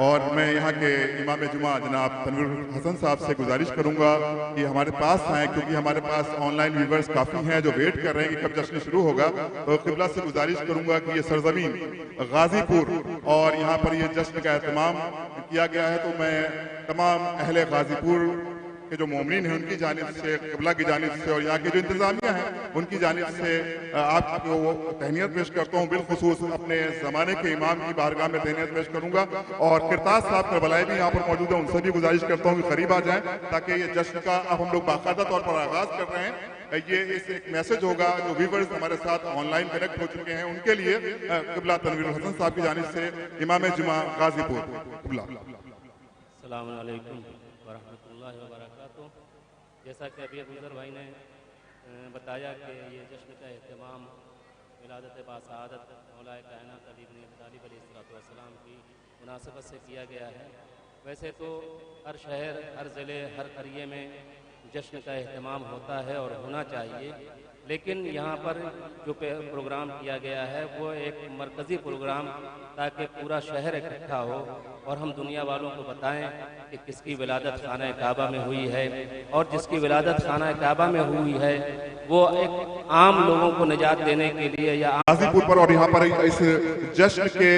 और मैं यहाँ के इमाम जुमा जनाब तनवीर हसन साहब से गुजारिश करूँगा कि हमारे पास आएँ, क्योंकि हमारे पास ऑनलाइन व्यूवर्स काफ़ी हैं जो वेट कर रहे हैं कि कब जश्न शुरू होगा। तो क़िबला से गुजारिश करूँगा कि ये सरजमीन गाज़ीपुर और यहाँ पर ये जश्न का एहतमाम किया गया है, तो मैं तमाम अहले गाज़ीपुर के जो मोमिन हैं उनकी जानिब से, क़िबला की जानिब से और यहाँ की जो इंतज़ामिया है उनकी जानिब से आपको तहनीत पेश करता हूँ। बिलखुसूस अपने ज़माने के इमाम की बारगाह में तहनीत पेश करूँगा और किरताज साहब करबलाई भी यहाँ पर मौजूद है, उनसे भी गुजारिश करता हूँ कि करीब आ जाएँ ताकि ये जश्न का अब हम लोग बाकायदा तौर पर आगाज़ कर रहे हैं। ये इस एक मैसेज होगा जो व्यूवर्स हमारे साथ ऑनलाइन कनेक्ट हो चुके हैं उनके लिए क़िबला तनवीर हसन साहब की जानिब से इमाम जुमा गाज़ीपुर। क़िबला। अस्सलामु अलैकुम वरहमतुल्लाहि वबरकातुहू। जैसा कि अभी अबूज़र भाई ने बताया कि ये जश्न का एहतमाम विलादत बासआदत मौलाए कायनात अली इब्न अबी तालिब अलैहिस्सलाम की मुनासबत से किया गया है। वैसे तो हर शहर, हर ज़िले, हर क़रिये में जश्न का एहतमाम होता है और होना चाहिए, लेकिन यहाँ पर जो प्रोग्राम किया गया है वो एक मरकज़ी प्रोग्राम ताकि पूरा शहर इकट्ठा हो और हम दुनिया वालों को बताएं कि किसकी विलादत खाना काबा में हुई है, और जिसकी विलादत खाना काबा में हुई है वो एक आम लोगों को निजात देने के लिए या गाज़ीपुर पर और यहाँ पर इस जश्न के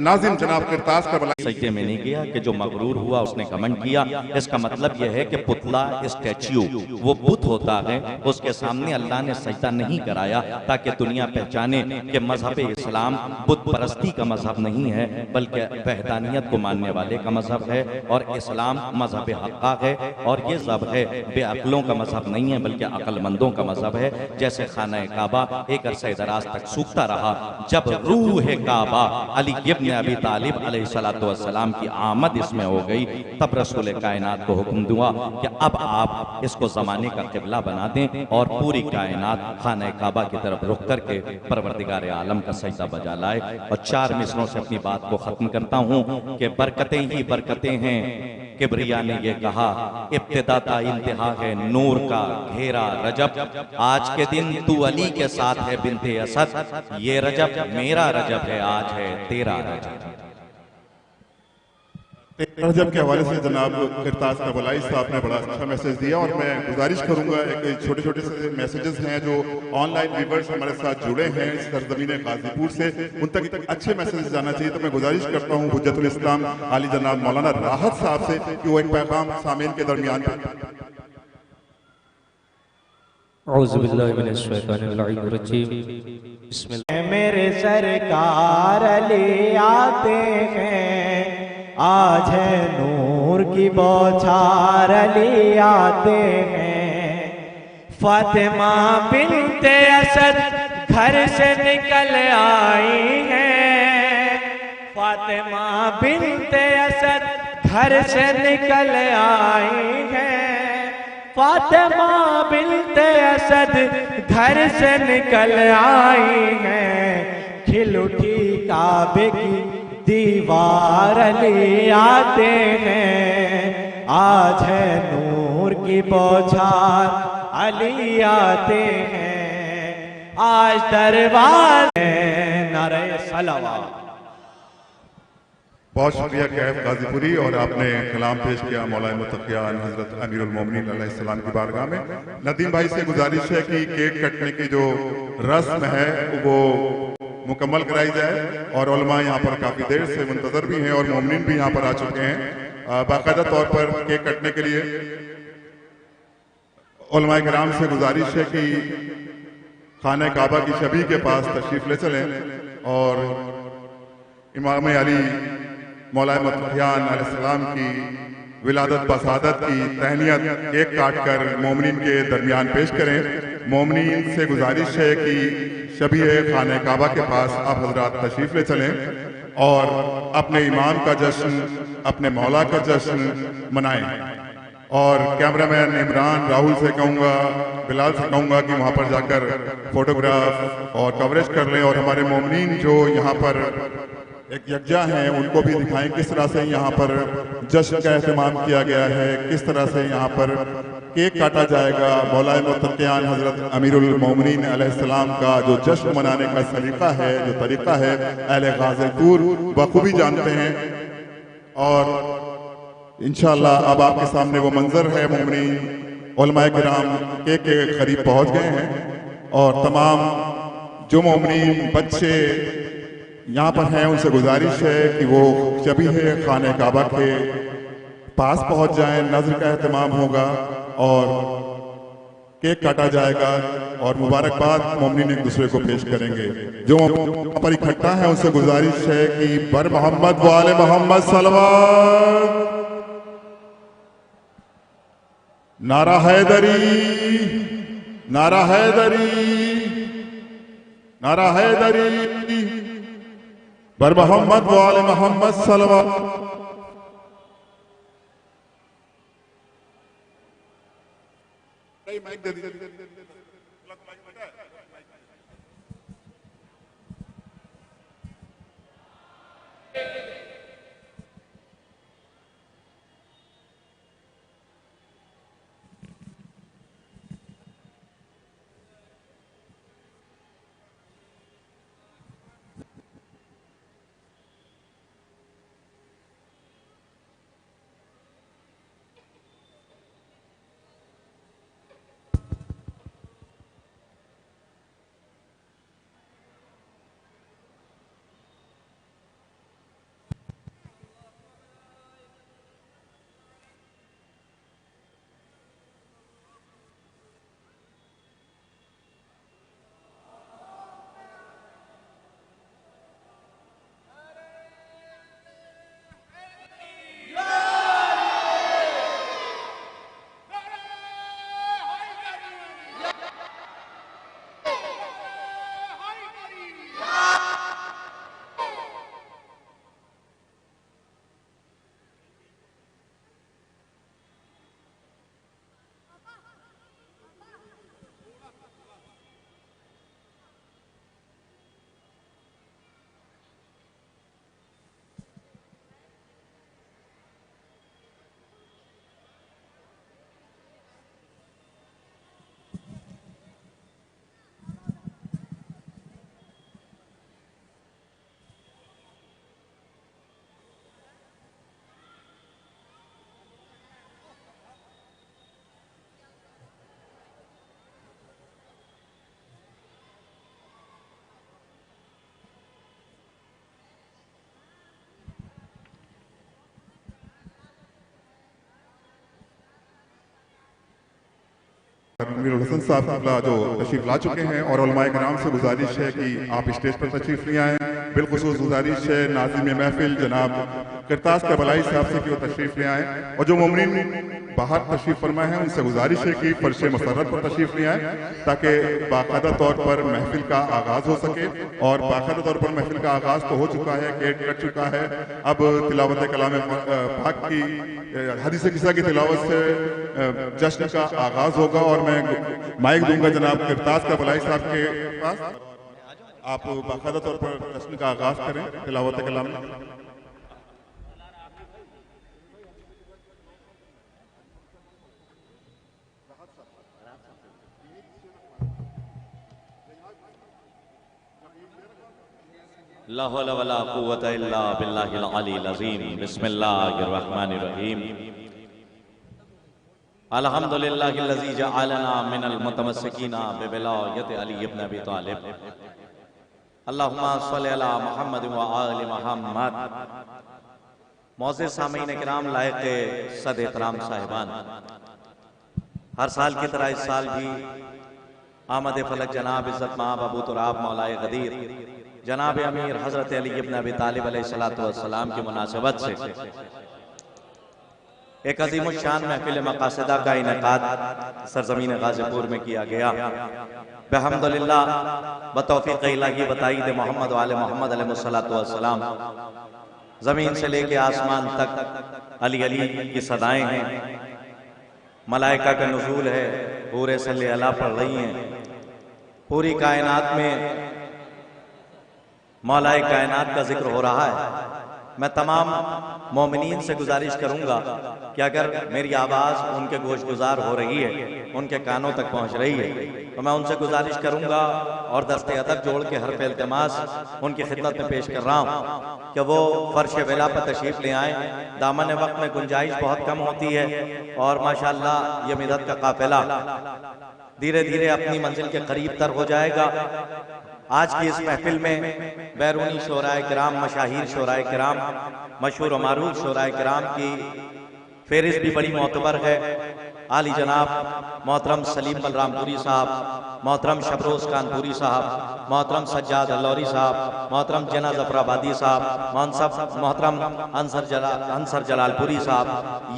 नाज़िम जनाब किरताज का सजदे में नहीं किया कि जो मगरूर हुआ उसने कमेंट किया। इसका मतलब यह है कि पुतला, स्टैच्यू, वो बुत होता है, उसके सामने अल्लाह ने सजदा नहीं कराया ताकि दुनिया पहचाने कि मजहब इस्लाम बुत परस्ती का मजहब नहीं है बल्कि वहदानियत को मानने वाले का मजहब है, और इस्लाम मजहब हक़्क़ा है, और ये सब है बेअक्लों का मजहब नहीं है बल्कि अक्लमंदों का मजहब है। जैसे खाना काबा एक अरसे दराज तक सूखता रहा, जब रूह काबा अली इब्न अबी तालिब अलैहिस्सलाम की आमद इसमें हो गई, तब रसूल कायनात को हुक्म दुआ कि अब आप इसको ज़माने का क़िबला बना दें और पूरी कायनात खाना काबा की तरफ रुख करके परवरदिगार आलम का सजदा बजा लाए। और 4 मिसरों से अपनी बात को ख़त्म करता हूँ कि बरकतें ही बरकतें हैं। किबरिया ने ये कहा, इब्तिदा ता इंतहा है नूर का घेरा रजब, आज के दिन तू अली के साथ है बिन्ते असद, ये रजब मेरा रजब है, आज है तेरा रजब। रजब के हवाले से जनाब किरताज करबलाई साहब ने बड़ा अच्छा मैसेज दिया और मैं गुजारिश करूंगा, एक छोटे छोटे से मैसेजेस हैं जो ऑनलाइन व्यूवर्स हमारे साथ जुड़े हैं इस सरजमीन गाज़ीपुर से, उन तक अच्छे मैसेज जाना चाहिए। तो मैं गुजारिश करता हूं हुज्जतुल इस्लाम आली जनाब मौलाना राहत साहब से कि वो एक पैगाम सामीन के दरमियान मेरे सरकार ले आते हैं, आज है नूर की बौछार ले आते हैं। फातिमा बिन्ते असद घर से निकल आई हैं, फातिमा बिन्ते असद घर से निकल आई हैं, फातिमा बिन्ते असद घर से निकल आई हैं। खिल उठी काबे की दीवार ले आते हैं, आज है नूर की बौछार अली आते हैं, आज दरबार में नारे सलावत। बहुत शुक्रिया कैफ गाज़ीपुरी, और आपने कलाम पेश किया मौलाए मुत्तक़ियान हज़रत अमीरुल मोमिनीन अलैहिस्सलाम की बारगाह में। नदीम भाई से गुजारिश है कि केक कटने की जो रस्म है वो मुकम्मल कराई जाए, और उलमा यहाँ पर काफ़ी देर से मुंतज़र भी हैं और मोमिनीन भी यहाँ पर आ चुके हैं बाकायदा तौर पर केक कटने के लिए। उलमा किराम से गुजारिश है कि खाने काबा की शबी के पास तशरीफ़ ले चलें और इमाम अली मौलाए मुत्तक़ियान अलैहिस्सलाम की विलादत बसादत की तहनीत केक काट कर मोमिनीन के दरमियान पेश करें। मोमिनीन से गुजारिश है कि शबी खाने काबा के पास आप हजरात तशरीफ ले चलें और अपने इमाम का जश्न, अपने मौला का जश्न मनाएं। और कैमरामैन इमरान राहुल से कहूँगा, बिलाल से कहूँगा कि वहाँ पर जाकर फोटोग्राफ और कवरेज कर लें, और हमारे मोमिनीन जो यहाँ पर एक यज्ञा हैं उनको भी दिखाएं किस तरह से यहाँ पर जश्न का एहतमाम किया गया है, किस तरह से यहाँ पर केक काटा जाएगा। मौलाए मुत्तक़ियान हज़रत अमीरुल मोमिनीन अलैहिस्सलाम का जो जश्न मनाने का सलीका है, जो तरीका है, अहले गाज़ीपुर बखूबी जानते हैं। और इंशाअल्लाह अब आपके सामने वो मंजर है, मोमिनीन उलमाए किराम के करीब पहुंच गए हैं और तमाम जो मोमिनीन बच्चे यहाँ पर हैं उनसे गुजारिश है कि वो जब है खाने काबा के पास पहुंच जाएं, नज़र का एहतमाम होगा और केक काटा जाएगा और मुबारकबाद मोमिनीन एक दूसरे को पेश करेंगे। जो वहाँ पर इकट्ठा है उनसे गुजारिश है कि बर मोहम्मद वाले मोहम्मद सलवात, नारा हैदरी, नारा हैदरी, नारा हैदरी, बर मोहम्मद वाले मोहम्मद सलवात। माइक दे दीजिए। मीरुल हसन साहब जो तशरीफ ला चुके हैं और उलमाए किराम से गुजारिश है कि आप स्टेज पर तशरीफ ले आएँ। बिलखुसूस गुजारिश है नाज़िम महफिल जनाब करतास करबलाई साहब से कि वो तशरीफ ले आएँ और जो मोमिनीन बाहर तशरीफ फरमा है उनसे गुजारिश है कि फर्श मसरत पर तशरीफ ले आएँ ताकि बाकायदा तौर पर महफिल का आगाज़ हो सके। और बाकायदा तौर पर महफिल का आगाज़ तो हो चुका है, केक कट चुका है, अब तिलावत कलाम पाक की हदीस किस्सा की तिलावत से जश्न का आगाज़ होगा और मैं माइक दूंगा जनाब करतास करबलाई साहब के पास। आप बाकायदा तौर पर जश्न का आगाज़ करें तिलावत कलाम। ला हौला वला कुव्वता इल्ला बिल्लाहिल अलील अज़ीम। बिस्मिल्लाहिर रहमानिर रहीम। अल्हम्दुलिल्लाहिल्लज़ी जअलना मिनल मुतमस्सिकीना बिविलायति अली इब्न अबी तालिब। अल्लाहुम्मा सल्लि अला मुहम्मद व आलि मुहम्मद। मौज़िज़ सामीन किराम, लायक़े सद एहतराम साहिबान, हर साल की तरह इस साल भी आमद फलक जनाब इज़्ज़त माब अबू तुराब मौलाए गदीर जनाब अमीर हज़रत अली इब्न अबी तालिब अलैहिस्सलातु वस्सलाम की मुनासबत से एक अज़ीमुश्शान महफ़िल मक़ासिदा का इनेकाद सरज़मीन गाज़ीपुर में किया गया। बिहम्दुलिल्लाह बतौफ़ीक़ इलाही बताईद मोहम्मद वाले मोहम्मद अलैहिस्सलातु वस्सलाम ज़मीन से लेके आसमान तक अली अली की सदाएँ हैं, मलाइका का नुज़ूल है, पूरे सल्ले अला पढ़ रही हैं। पूरी कायनात में मौलाए कायनात का जिक्र हो रहा है। मैं तमाम मोमिनीन से गुजारिश करूंगा कि अगर मेरी आवाज़ उनके गोशगुजार हो रही है उनके कानों तक पहुंच रही है। तो मैं उनसे गुजारिश करूंगा और दस्ते अदब जोड़ के हरफ इल्तिमास उनकी खिदमत में पेश कर रहा हूं कि वो फर्श वेला पर तशरीफ ले आए। दामन वक्त में गुंजाइश बहुत कम होती है और माशाअल्लाह ये मिदत का काफिला धीरे धीरे अपनी मंजिल के करीब तर हो जाएगा। आज की इस महफिल में बैरूनी शोराए किराम, मशाहिर शोराए किराम, मशहूर व मारूफ शोराए किराम की फेरिस्त भी बड़ी मोतबर है। आली जनाब मोहतरम सलीम बलरामपुरी साहब, मोहतरम शबरोज कानपुरी साहब, मोहतरम सज्जाद अल्लौरी साहब, मोहतरम जना जफराबादी साहब, मोहतरम अंसर जलालपुरी साहब,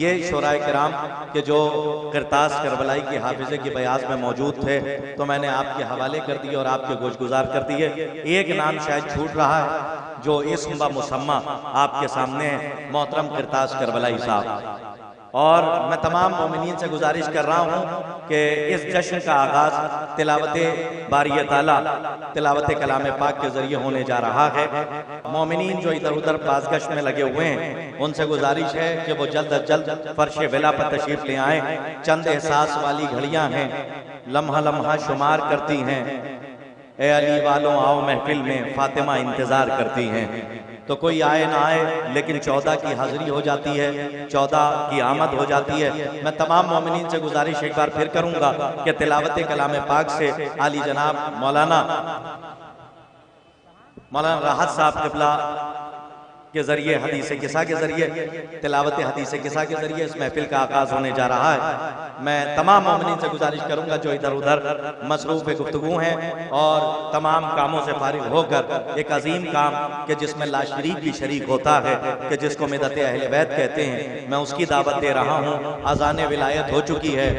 ये शोराए किराम के जो किरतास करबलाई की हाफिजे की बयाज में मौजूद थे तो मैंने आपके हवाले कर दिए और आपके गोशगुजार कर दिए। एक नाम शायद छूट रहा है जो इस्म व मुसम्मा आपके सामने है, मोहतरम किरतास करबलाई साहब। और मैं तमाम मोमिनीन से गुजारिश कर रहा हूँ कि इस जश्न का आगाज़ तिलावत बारी ताला, तिलावत कलाम पाक के ज़रिए होने जा रहा है। मोमिनीन जो इधर उधर बाज़गश्त में लगे हुए हैं उनसे गुजारिश है कि वो जल्द अज जल्द फर्श विला पर तशरीफ़ ले आएँ। चंद एहसास वाली घड़ियाँ हैं, लम्हा लम्हा शुमार करती हैं। ए अली वालों आओ महफिल में, फातिमा इंतज़ार करती हैं। तो कोई आए ना आए लेकिन 14 की हाजिरी हो जाती है, 14 की आमद हो जाती है। मैं तमाम मोमिनीन से गुजारिश एक बार फिर करूंगा कि तिलावत कलाम पाक से आली जनाब मौलाना राहत साहब क़िबला के जरिए, हदीस किसा के जरिए, तिलावत हदीस किसा के जरिए इस महफिल का आगाज होने जा रहा है। मैं तमाम मोमिनीन से गुजारिश करूंगा जो इधर उधर मसरूफ़ गुफ्तगू हैं और तमाम कामों से फारिग होकर एक अजीम काम कि जिसमें ला शरीक भी शरीक होता है कि जिसको मिदत अहले बैत कहते हैं, मैं उसकी दावत दे रहा हूँ। अज़ान विलायत हो चुकी है।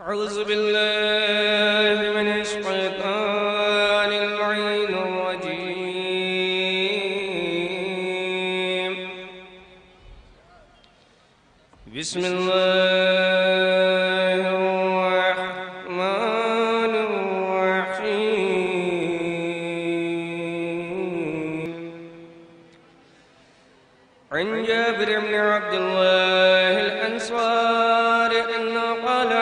अऊज़ु बिल्लाहि मिनश शैतानिर रजीम। बिस्मिल्लाहिर रहमानिर रहीम। अन जाबिर इब्न अब्दुल्लाह अल-अंसारी अन्ना क़ाला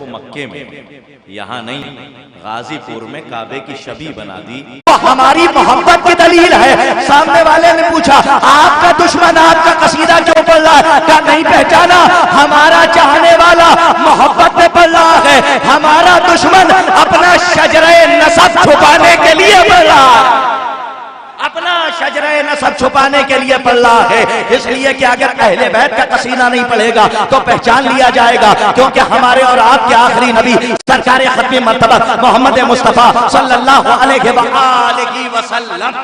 वो मक्के में यहाँ नहीं गाजीपुर में काबे की शबी बना दी। हमारी मोहब्बत की दलील है। सामने वाले ने पूछा आपका दुश्मन आपका कसीदा क्यों अल्लाह नहीं पहचाना? हमारा चाहने वाला मोहब्बत में पड़ रहा है, हमारा दुश्मन अपना शजरे नसब छुपाने के लिए पड़ रहा है, अपना शजरे नसब छुपाने के लिए पड़ रहा है। इसलिए कि अगर अहले बैत का कसीना नहीं पढ़ेगा तो पहचान लिया जाएगा, क्योंकि हमारे और आपके आखिरी नबी सरकार खत्मी मर्तबा मोहम्मद मुस्तफा सल्लल्लाहु अलैहि वसल्लम,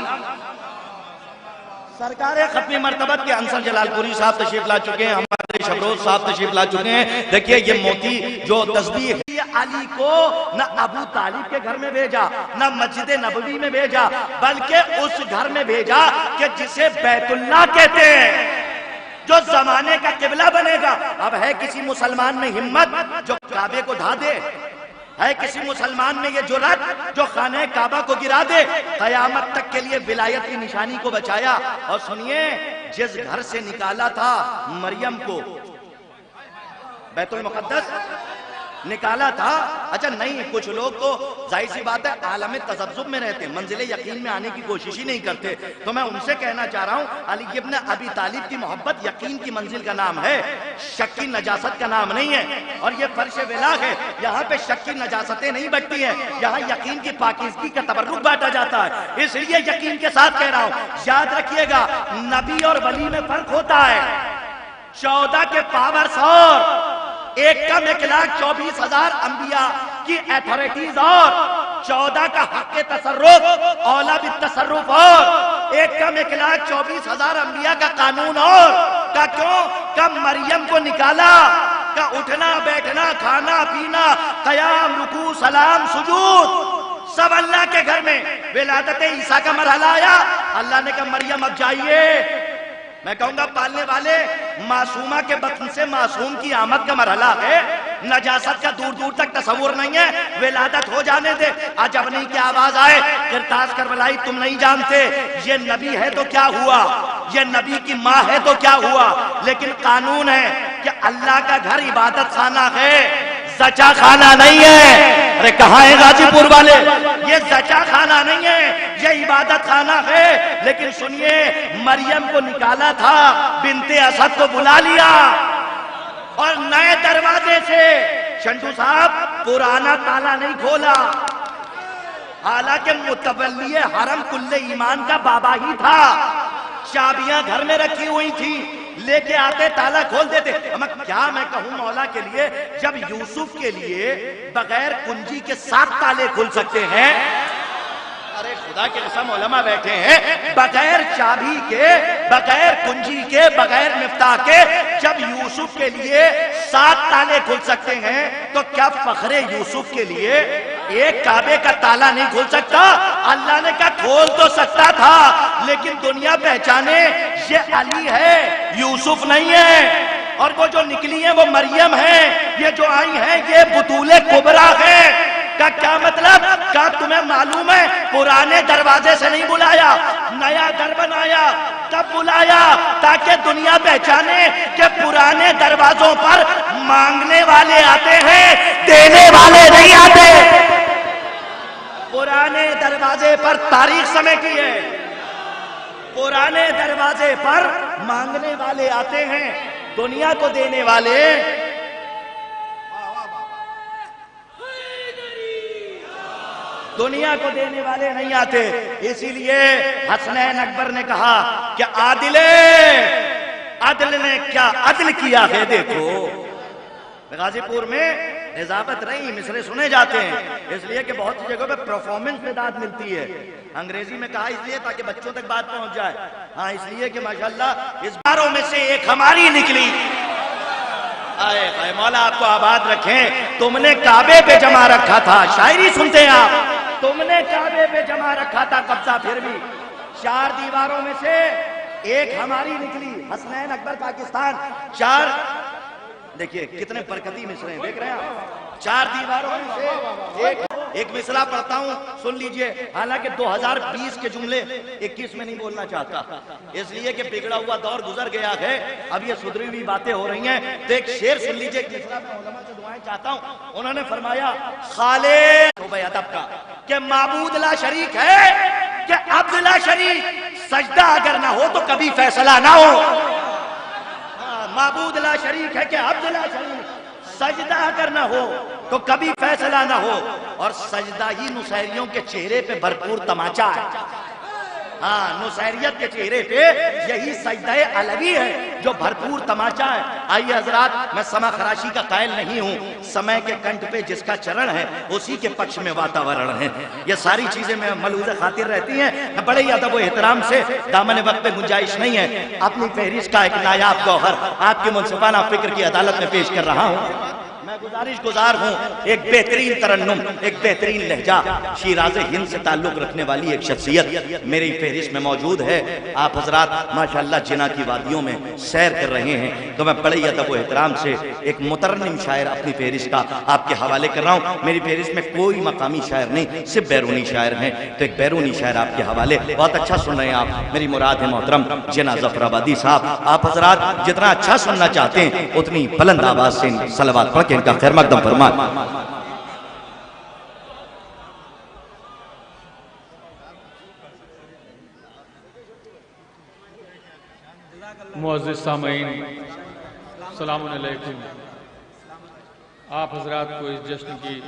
सरकार खत्मी मर्तबत के अंसर जलालपुरी साहब तशरीफ ला चुके हैं, हमारे शबरोज साहब तशरीफ ला चुके हैं। देखिए ये मोती जो तस्बीह है, ये अली को न अबू तालिब के घर में भेजा, न मस्जिद नबवी में भेजा, बल्कि उस घर में भेजा कि जिसे बैतुल्लाह कहते हैं, जो जमाने का किबला बनेगा। अब है किसी मुसलमान में हिम्मत जो काबे को ढा दे? है किसी मुसलमान में ये जुर्रत जो खाने काबा को गिरा दे? कयामत तक के लिए विलायत की निशानी को बचाया। और सुनिए, जिस घर से निकाला था मरियम को, बैतुल मुकद्दस निकाला था। अच्छा नहीं, कुछ लोग तो जाहिर सी बात है आलम तसब्जुब में रहते, मंजिले यकीन में आने की कोशिश ही नहीं करते। तो मैं उनसे कहना चाह रहा हूं, अली इब्न अबी तालिब की मोहब्बत यकीन की मंजिल का नाम है, शक की नजासत का नाम नहीं है। और ये फर्श विला है, यहाँ पे शक की नजासतें नहीं बटती हैं, यहाँ यकीन की पाकीज़गी का तबर्रुक बांटा जाता है। इसलिए यकीन के साथ कह रहा हूं, याद रखिएगा नबी और वली में फर्क होता है। 14 के पावर्स और 1,24,000 अंबिया की अथॉरिटीज और 14 का हक तसर्रुफ औला बित तसर्रुफ और 1,24,000 अंबिया का कानून और का क्यों का मरियम को निकाला का उठना बैठना खाना पीना कयाम रुकू सलाम सुजूद सब अल्लाह के घर में। विलादत ईसा का मरहला आया, अल्लाह ने कहा मरियम अब जाइए। मैं कहूंगा पालने वाले मासूमा के बतन से मासूम की आमद का मरहला है, नजासत का दूर दूर तक तस्वुर नहीं है। विलादत हो जाने दे, अजब नहीं की आवाज आए किरतास करबलाई तुम नहीं जानते, ये नबी है तो क्या हुआ, ये नबी की माँ है तो क्या हुआ। लेकिन कानून है कि अल्लाह का घर इबादत खाना है, जचा खाना नहीं है। अरे कहाँ है गाजीपुर वाले, ये जचा खाना नहीं है, ये इबादत खाना है। लेकिन सुनिए, मरियम को निकाला था, बिनते असद को बुला लिया और नए दरवाजे से शंटू साहब पुराना ताला नहीं खोला। हालांकि मुतवल्ली हरम कुल्ले ईमान का बाबा ही था, चाबियां घर में रखी हुई थी, लेके आते ताला खोल देते। क्या मैं कहूं मौला के लिए, जब यूसुफ के लिए बगैर कुंजी के 7 ताले खुल सकते हैं, अरे खुदा के कसम उलमा बैठे हैं, बगैर चाबी के बगैर कुंजी के बगैर मिफ्ताह के जब यूसुफ के लिए 7 ताले खुल सकते हैं, तो क्या फखरे यूसुफ के लिए एक काबे का ताला नहीं खुल सकता? अल्लाह ने कहा खोल तो सकता था, लेकिन दुनिया पहचाने ये अली है, यूसुफ नहीं है। और वो जो निकली है वो मरियम है, ये जो आई है ये बुतूले कुबरा है। का क्या मतलब? क्या तुम्हें मालूम है पुराने दरवाजे से नहीं बुलाया, नया घर बनाया, तब बुलाया ताकि दुनिया पहचाने कि पुराने दरवाजों पर मांगने वाले आते हैं, देने वाले नहीं आते। पुराने दरवाजे पर तारीख समय की है, पुराने दरवाजे पर मांगने वाले आते हैं, दुनिया को देने वाले नहीं आते। इसीलिए हसनैन अकबर ने कहा कि आदिल ने क्या अदल किया है। देखो गाजीपुर में निजामत नहीं मिसरे सुने जाते हैं, इसलिए कि बहुत सी जगहों पे परफॉर्मेंस में दाद मिलती है। अंग्रेजी में कहा इसलिए ताकि बच्चों तक बात पहुंच जाए। हाँ, इसलिए कि माशाल्लाह इस बारों में से एक हमारी निकली। आए मौला आपको आबाद रखें। तुमने काबे पे जमा रखा था, शायरी सुनते हैं आप, तुमने काबे पे जमा रखा था कब्जा, फिर भी 4 दीवारों में से एक हमारी निकली। हसनैन अकबर पाकिस्तान 4, देखिए कितने बरकती मिसरे हैं, देख रहे हैं आप। 4 दीवारों में से एक मिसरा पढ़ता हूं, सुन लीजिए। हालांकि 2020 के जुमले 21 में नहीं बोलना चाहता, इसलिए कि बिगड़ा हुआ दौर गुजर गया है, अब ये सुधरी हुई बातें हो रही हैं। तो एक शेर सुन लीजिए, एक मिसरा मैं उलमा से दुआएं चाहता हूं। उन्होंने फरमाया खालिद अदब का कि माबूद ला शरीक है, कि अब्द ला शरीक, सजदा अगर ना हो तो कभी फैसला ना हो। माबूद ला शरीक है कि अब्द ला शरीक। सजदा अगर ना हो तो कभी फैसला ना हो, और सजदा ही नुसैरियों के चेहरे पे भरपूर तमाचा है। हाँ, नुसैरियत के चेहरे पे यही सजदा अलवी है जो भरपूर तमाचा है। आइए हजरात, मैं समा खराशी का कायल नहीं हूँ, समय के कंठ पे जिसका चरण है उसी के पक्ष में वातावरण है। ये सारी चीजें मैं मलूज़ खातिर रहती हैं। बड़े ही अदब व एहतराम से, दामन वक्त पे गुंजाइश नहीं है, अपनी फहरिस्त का एक नायाब गौहर आपकी मुनसिफाना फिक्र की अदालत में पेश कर रहा हूँ। मैं गुजारिश गुजार हूँ, एक बेहतरीन तरन्नुम, एक बेहतरीन लहजा, शिराज हिंद से ताल्लुक रखने वाली एक शख्सियत मेरी फहरिस्त में मौजूद है। आप हजरात माशाअल्लाह जिना की वादियों में सैर कर रहे हैं, तो मैं बड़े अदब व एहतराम से एक मुतरन्निम शायर अपनी फहरिस्त का आपके हवाले कर रहा हूँ। मेरी फहरिस्त में कोई मकामी शायर नहीं, सिर्फ बैरूनी शायर हैं, तो एक बैरूनी शायर आपके हवाले। बहुत अच्छा सुन रहे हैं आप, मेरी मुराद है मोहतरम जिना जफराबादी साहब। आप हजरात जितना अच्छा सुनना चाहते हैं उतनी बुलंद आवाज से सलवात पढ़ के इनका खैर मकदम फरमा। मुअज़्ज़िज़ सामईन, अस्सलामु अलैकुम। आप हजरात को इस जश्न की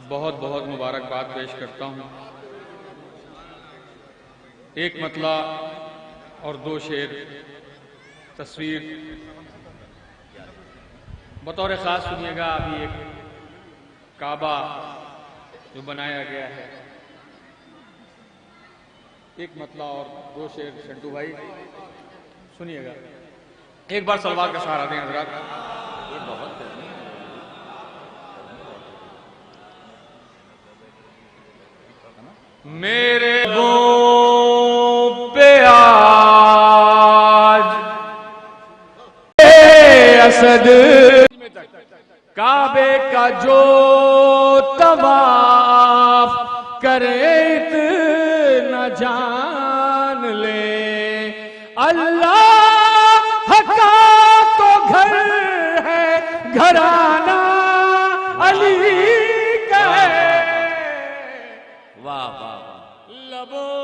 बहुत बहुत मुबारकबाद पेश करता हूँ। एक मतला और दो शेर तस्वीर बतौर ख़ास सुनिएगा। अभी एक काबा जो बनाया गया है, एक मतला और दो शेर शंटू भाई सुनिएगा। एक बार सलवार का सहारा दें हजरात। ये बहुत मेरे पे आज असद काबे का जो तवाफ करे इतना जान ले, अल्लाह का तो घर है, घराना अली का है। वाह वाह वाह, लबों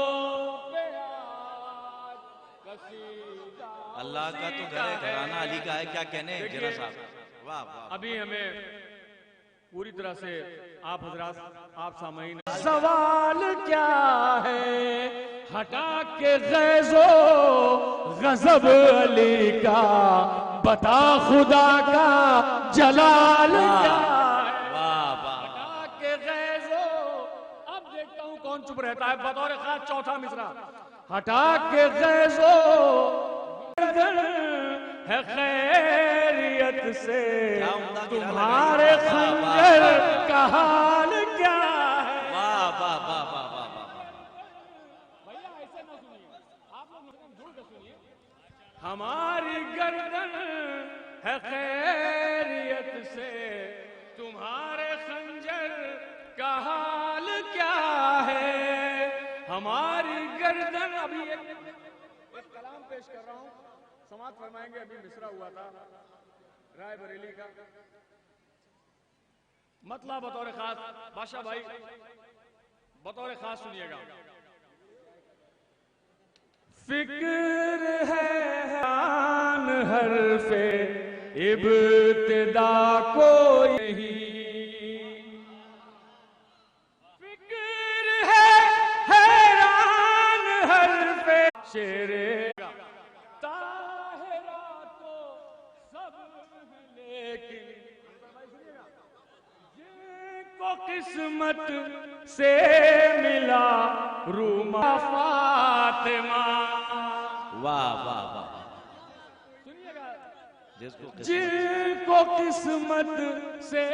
पे आज कसीदा। अल्लाह का तो घर है, घराना अली का है, क्या कहने जिना साहब। वाह वाह। अभी हमें पूरी तरह से आप हजरात, आप सामईन, सवाल क्या है हटा के गैज़ो गज़ब अली का, बता खुदा का जलाल क्या है। वाह वाह। हटा के गैज़ो, अब देखता हूं कौन चुप रहता है। बतौर खास चौथा मिसरा, हटा के गैज़ो है खैरियत से, तुम्हारे खंजर का हाल क्या है। वाह वाह वाह वाह वाह वाह। भैया ऐसे ना सुनिए, आप लोग जुड़ के सुनिए। हमारी गर्दन है खैरियत से, तुम्हारे खंजर का हाल क्या है। हमारी गर्दन। अभी एक कलाम पेश कर रहा हूं, समाप्त फरमाएंगे। अभी मिसरा हुआ था राय बरेली का, मतलब बतौर खास बादशाह भाई बतौर खास सुनिएगा। फिक्र है आन हरफे इब्तिदा को यही, फिक्र है हैरान हरफे शेरे किस्मत से मिला रूमा फातिमा। वाह वाह वाह। सुनिएगा, जिसको किस्मत से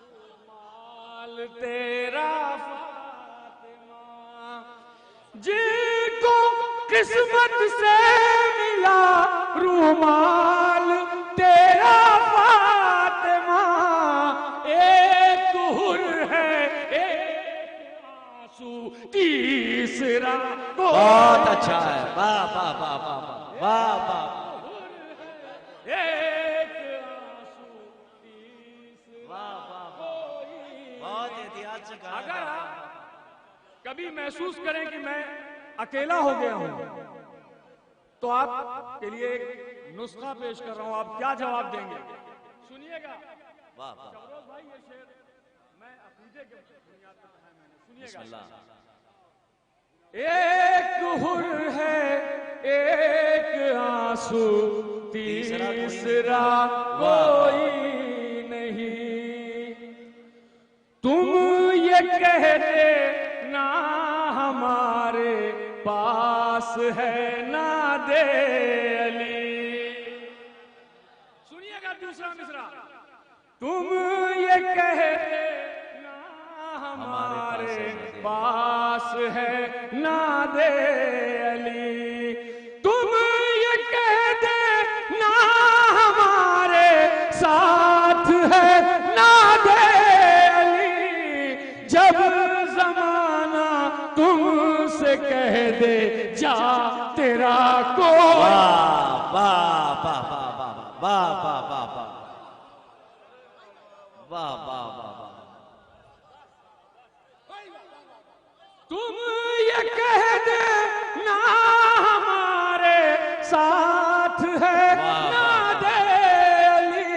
रूमाल तेरा फातिमा, जिनको किस्मत से मिला रूमाल तेरा फातिमा, एक हुर है एक आंसू तीसरा। बहुत अच्छा है। वाह वाह वाह वाह वाह वाह वाह। एक आंसू तीसरा। वाह वाह वाह, बहुत एहतियात से कहा। अगर आप कभी महसूस करें कि मैं अकेला हो गया हूं, तो तो आपके लिए एक नुस्खा पेश कर रहा हूं, आप क्या जवाब देंगे? सुनिएगा। वाह वाह, शबरोज भाई, ये शेर मैं अकीदे के बुनियाद पर कहा है मैंने, सुनिएगा। एक हुर है एक आंसू तीसरा कोई नहीं, तुम ये कहते ना हमारे पास है ना दे अली। सुनिएगा दूसरा मिसरा, तुम ये कहते ना हमारे पास है ना दे अली, तुम ये कहते ना हमारे साथ है ना दे अली, जब जमाना तुमसे कह दे जा तेरा को। वाह वाह वाह वाह वाह वाह वाह वाह वाह वाह वाह वाह, तुम ये कह दे ना हमारे साथ है ना दे अली,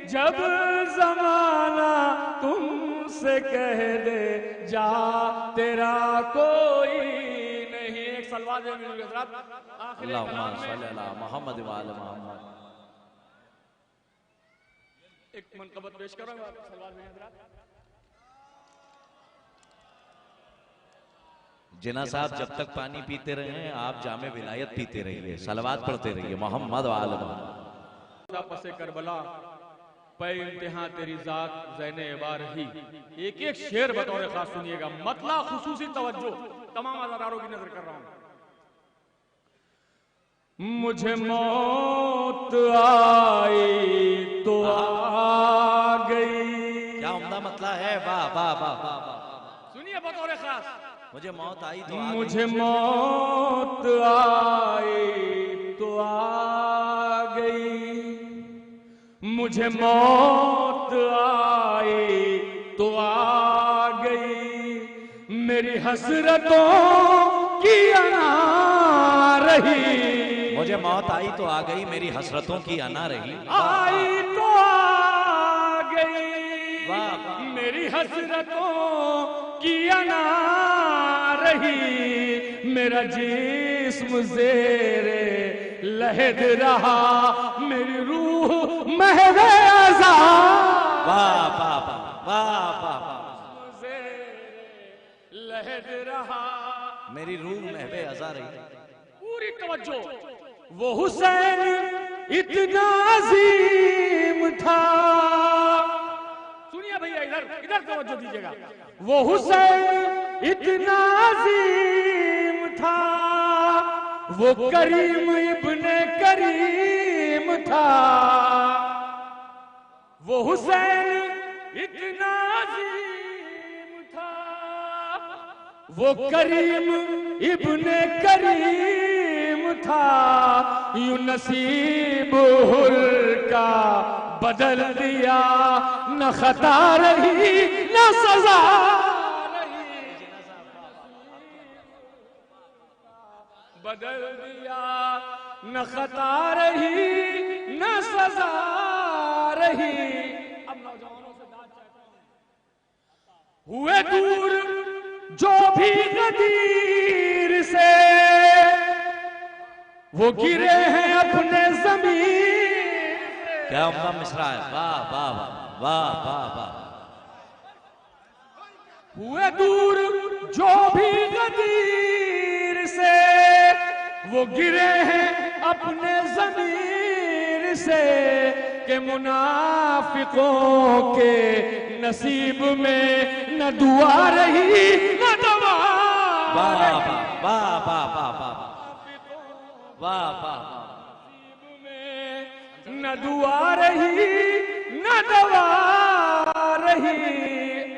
जब जमाना तुमसे कह दे जा तेरा कोई नहीं। एक सलवात है मेरे हज़रात, आखिरी कलाम में मोहम्मद व आले मोहम्मद। एक मनकबत पेश करूंगा सलवात मेरे हज़रात। जिना साहब जब तक पानी पीते रहे आप जामे विलायत पीते रहिए, सलवात पढ़ते रहिए मोहम्मद व आले मोहम्मद। पसे करबला पे इंतहा तेरी जात ज़ैने बार ही। एक एक शेर बतौर खास सुनिएगा, मतलब खुसूसी तवज्जो, तमाम अज़ादारों की नजर कर रहा हूं। मुझे मौत आई तो आ गई। क्या उम्दा मतलब है, वाह वाह वाह वाह वाह। सुनिए बतौर खास, मुझे मौत आई तो आ मुझे मौत आई तो आ गई, मुझे मौत आई तो आ गई, मेरी हसरतों की अना रही। मुझे मौत आई तो आ गई, मेरी हसरतों की अना रही। आई तो आ गई, वाह। मेरी हसरतों की अना रही, मेरा जिस्म ज़ेरे लहद रहा, मेरी रूह महवे आज़ाद। वाह वाह वाह वाह वाह वाह, लहद रहा, मेरी रूह महवे अज़ा रही। पूरी तवज्जो। वो हुसैन इतना अजीम था, सुनिए भैया, इधर इधर तवज्जो दीजिएगा। वो हुसैन इतना अजीम था, वो करीम इब्ने करीम था, वो हुसैन इतना अजीम था, वो करीम इब्ने करीम था, यूं नसीब हुर का बदल दिया, न खता रही न सजा रही, बदल दिया न खता रही न सजा रही। अब नौजवानों से बात चाहता हूं, हुए दूर जो भी गदीर से, वो गिरे हैं अपने ज़मीन। क्या उम्दा मिसरा है, वाह वाह वाह वाह वाह वाह। हुए दूर जो भी गदीर से, वो गिरे हैं अपने ज़मीर से, के मुनाफिकों के नसीब में न दुआ रही न दवा। वाह वाह वाह वाह वाह वाह वाह वाह, नसीब में न दुआ रही न दवा रही।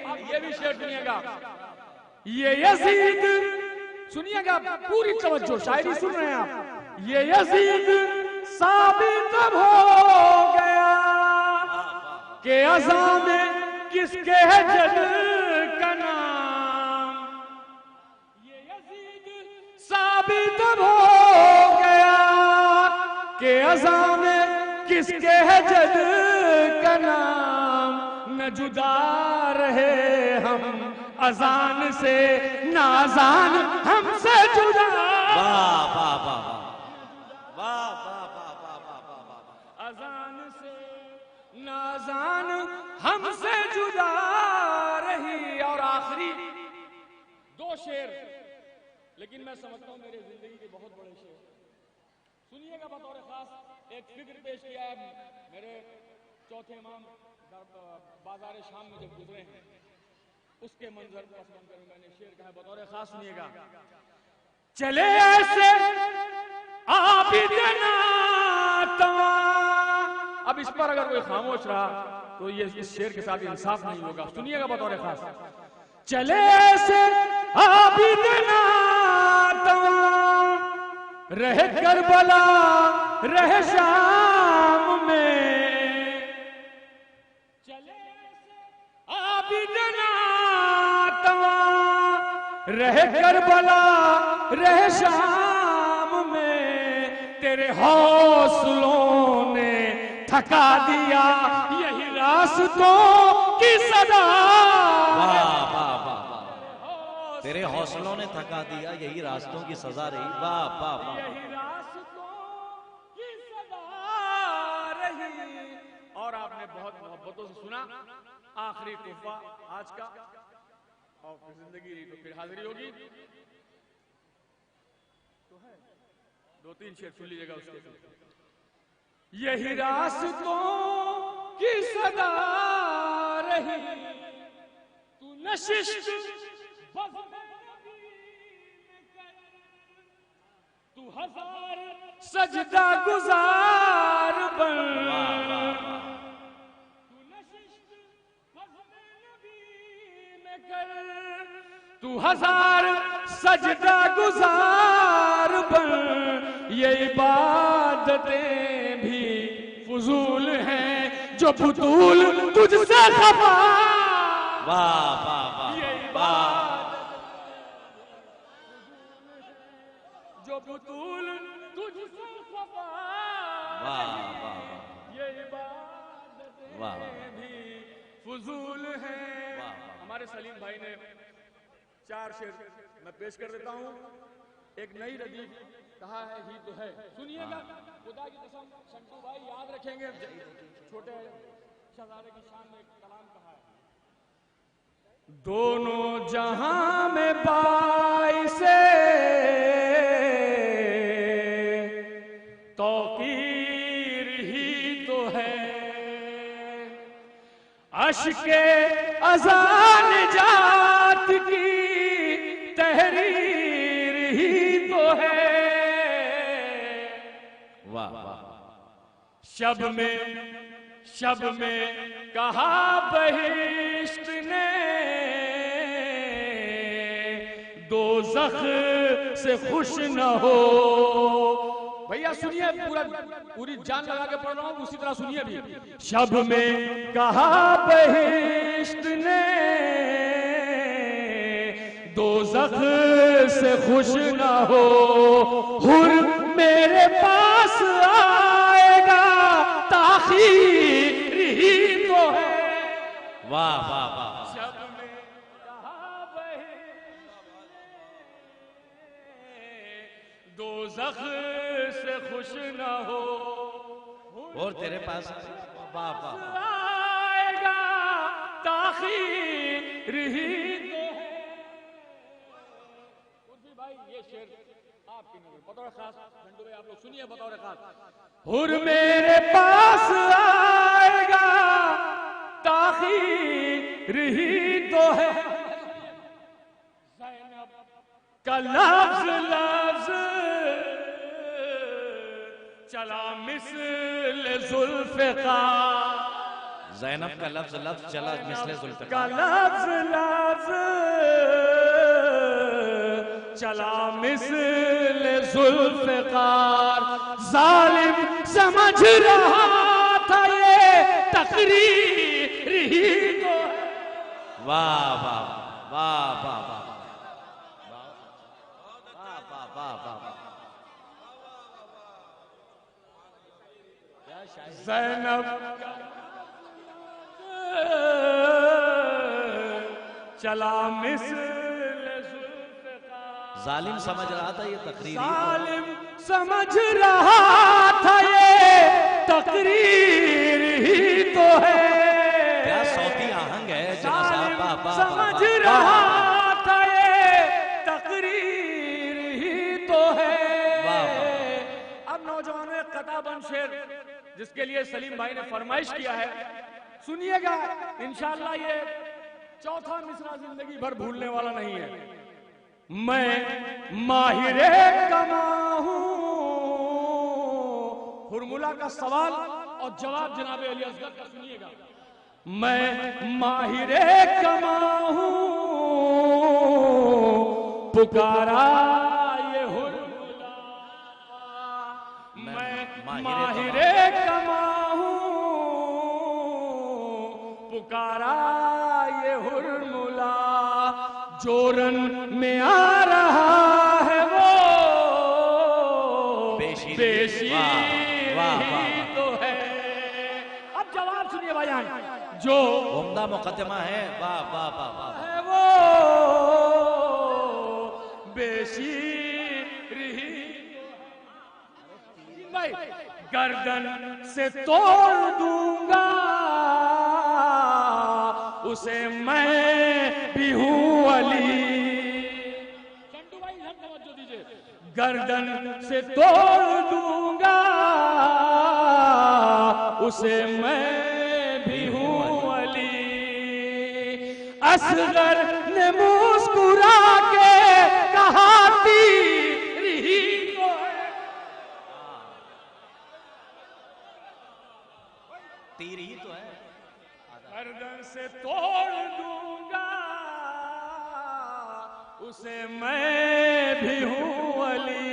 अब ये भी शेर सुनिएगा, ये यजीद, सुनिएगा पूरी तवज्जो, शायरी सुन रहे हैं आप। ये यजीद साबित अब हो गया कि अज़ा में किसके है जद का नाम। ये यजीद साबित अब हो गया अज़ा में किसके है जद का नाम, न जुदा रहे हम अजान से, न अजान हमसे जुदा। वाह वाह वाह वाह वाह वाह वाह। अजान से न अजान हमसे जुदा रही। और आखिरी दो शेर, लेकिन मैं समझता हूं मेरे जिंदगी के बहुत बड़े शेर, सुनिएगा बतौर खास। एक फिक्र पेश किया है मेरे चौथे इमाम बाजार शाम में जब गुजरे हैं, उसके मंजर को मंजर में मैंने शेर कहा बतौर खास, सुनिएगा। चले ऐसे आबिदना तवा। अब इस पर अगर कोई खामोश रहा तो ये इस शेर के साथ इंसाफ नहीं होगा, सुनिएगा बतौर खास। चले ऐसे आबिदना तवा, रहे करबला रहे शाम में। चले आबिदना तवा, रहे करबला रहे शाम में। तेरे हौसलों ने थका दिया यही रास्तों की सदा। वाह वाह वाह। तेरे हौसलों ने थका दिया यही रास्तों की सजा रही। वाह वाह वाह। और आपने बहुत मोहब्बतों से सुना। आखिरी तोहफा आज का, और जिंदगी रही तो फिर हाजिरी होगी, तो है दो तीन शेर सुन लीजिएगा उसके। यही रास्तों की सदा रही, तू नशिश तू हजार सजदा गुजार बन। तू हजार सजदा गुजार बन। ये इबादतें भी फजूल हैं जो फतूल तुझसे खफा। वाह वाह वाह। जो फतूल तुझसे खफा। वाह वाह ये इबादतें भी फजूल हैं। हमारे सलीम भाई ने 4 शेर मैं पेश कर देता हूं। एक नई रदीफ कहा है ही तो है, सुनिएगा। खुदा की कसम शंटू भाई याद रखेंगे, छोटे शहजादे की शान में कलाम कहा है। दोनों जहां में बाइसे तौकीर ही तो है, अश्के अज़ान जात की तहरीर ही तो है। वाह वाह। शब में कहा बहिश्त ने, दोज़ख से खुश न हो। भैया सुनिए, पूरी जान लगा के पढ़ रहा हूं, उसी तरह सुनिए भी। शब में कहा बहिश्त ने, दोज़ख से खुश न हो। हुर मेरे पास आएगा ताखीर ही तो है। वाह वाह वाह। शब में कहा बहिश्त ने, दोज़ख से खुश न हो। और तेरे पास वाह वाह आएगा ताखीर ही तो है। भाई ये शेर आपकी नजर बतौर खास, झंडू भाई आप लोग सुनिए बतौर खास। हुर मेरे पास आएगा ताखीर ही तो है। ज़ैनब का लफ्ज़ लफ्ज़ चला मिस्ल ज़ुल्फ़िकार। ज़ैनब का लफ्ज़ लफ्ज़ चला मिस्ल ज़ुल्फ़िकार। का लफ्ज़ लफ्ज़ चला मिस्ल ज़ुल्फ़िकार। ज़ालिम समझ रहा था ये तकरीर ही तो है। वाह वाह वाह वाह वाह वाह वाह वाह वाह। ज़ैनब चला मिस्ल जुल्फ़िकार। जालिम समझ रहा था ये तकरीर, जालिम समझ रहा था ये तकरीर ही तो है। क्या सौती आहंग है जालिम जनाब, समझ रहा था ये तकरीर ही तो है। अब नौजवानों एक कताबंद शेर जिसके लिए सलीम भाई ने फरमाइश किया है, सुनिएगा। इंशाअल्लाह ये चौथा मिसरा जिंदगी भर भूलने वाला नहीं है। मैं माहिरे कमा हूं, फॉर्मूला का सवाल और जवाब जनाब अली असगर का सुनिएगा। मैं माहिरे कमा हूं, पुकारा ये हुर्मुला। मैं माहिरे कमा हूं, पुकारा ये हुर्मुला। जोरन में आ रहा है वो बेशी ही तो है। अब जवाब सुनिए भाईजान, जो उम्दा मुकदमा है, वाह वाह वाह वाह, है वो बेशी रही भाई। गर्दन से तोड़ दूंगा उसे मैं भी हूं अली। चंटू भाई ध्यान तवज्जो दीजिए। गर्दन से तोड़ दूंगा उसे मैं भी हूं अली। असगर ने मुस्कुरा के कहा तीर ही तो है। तीर ही तो है। गर्दन से तोड़ दूंगा उसे मैं भी हूं अली।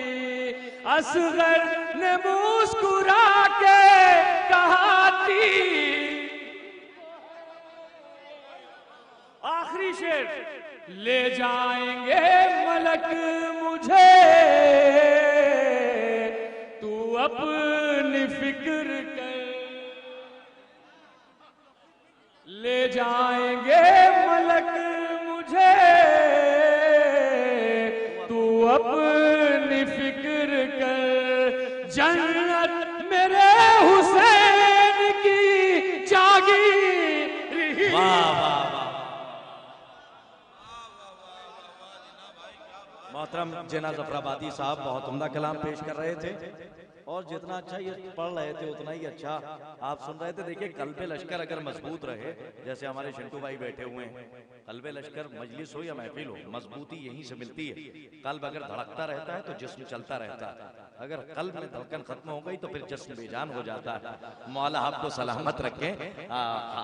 असगर ने मुस्कुरा के कहा तीर। आखिरी शेर, ले जाएंगे मलक मुझे तू अपनी फिक्र कर। ले जाएंगे मलक मुझे तू अपनी फिक्र कर। जन्नत मेरे हुसैन की जागीर। वाह वाह वाह। मोहतरम जिना जफराबादी साहब बहुत उम्दा कलाम पेश कर रहे थे और जितना अच्छा ये पढ़ रहे थे उतना ही अच्छा आप सुन रहे थे। देखिए, कल्बे लश्कर अगर मजबूत रहे, जैसे हमारे शिंटू भाई बैठे हुए हैं, कल्बे लश्कर मजलिस हो या महफिल हो, मजबूती यहीं से मिलती है। कल्ब अगर धड़कता रहता है तो जिस्म चलता रहता है। अगर कल्ब में धड़कन खत्म हो गई तो फिर जिस्म बेजान हो जाता है। मौला आपको सलामत रखें,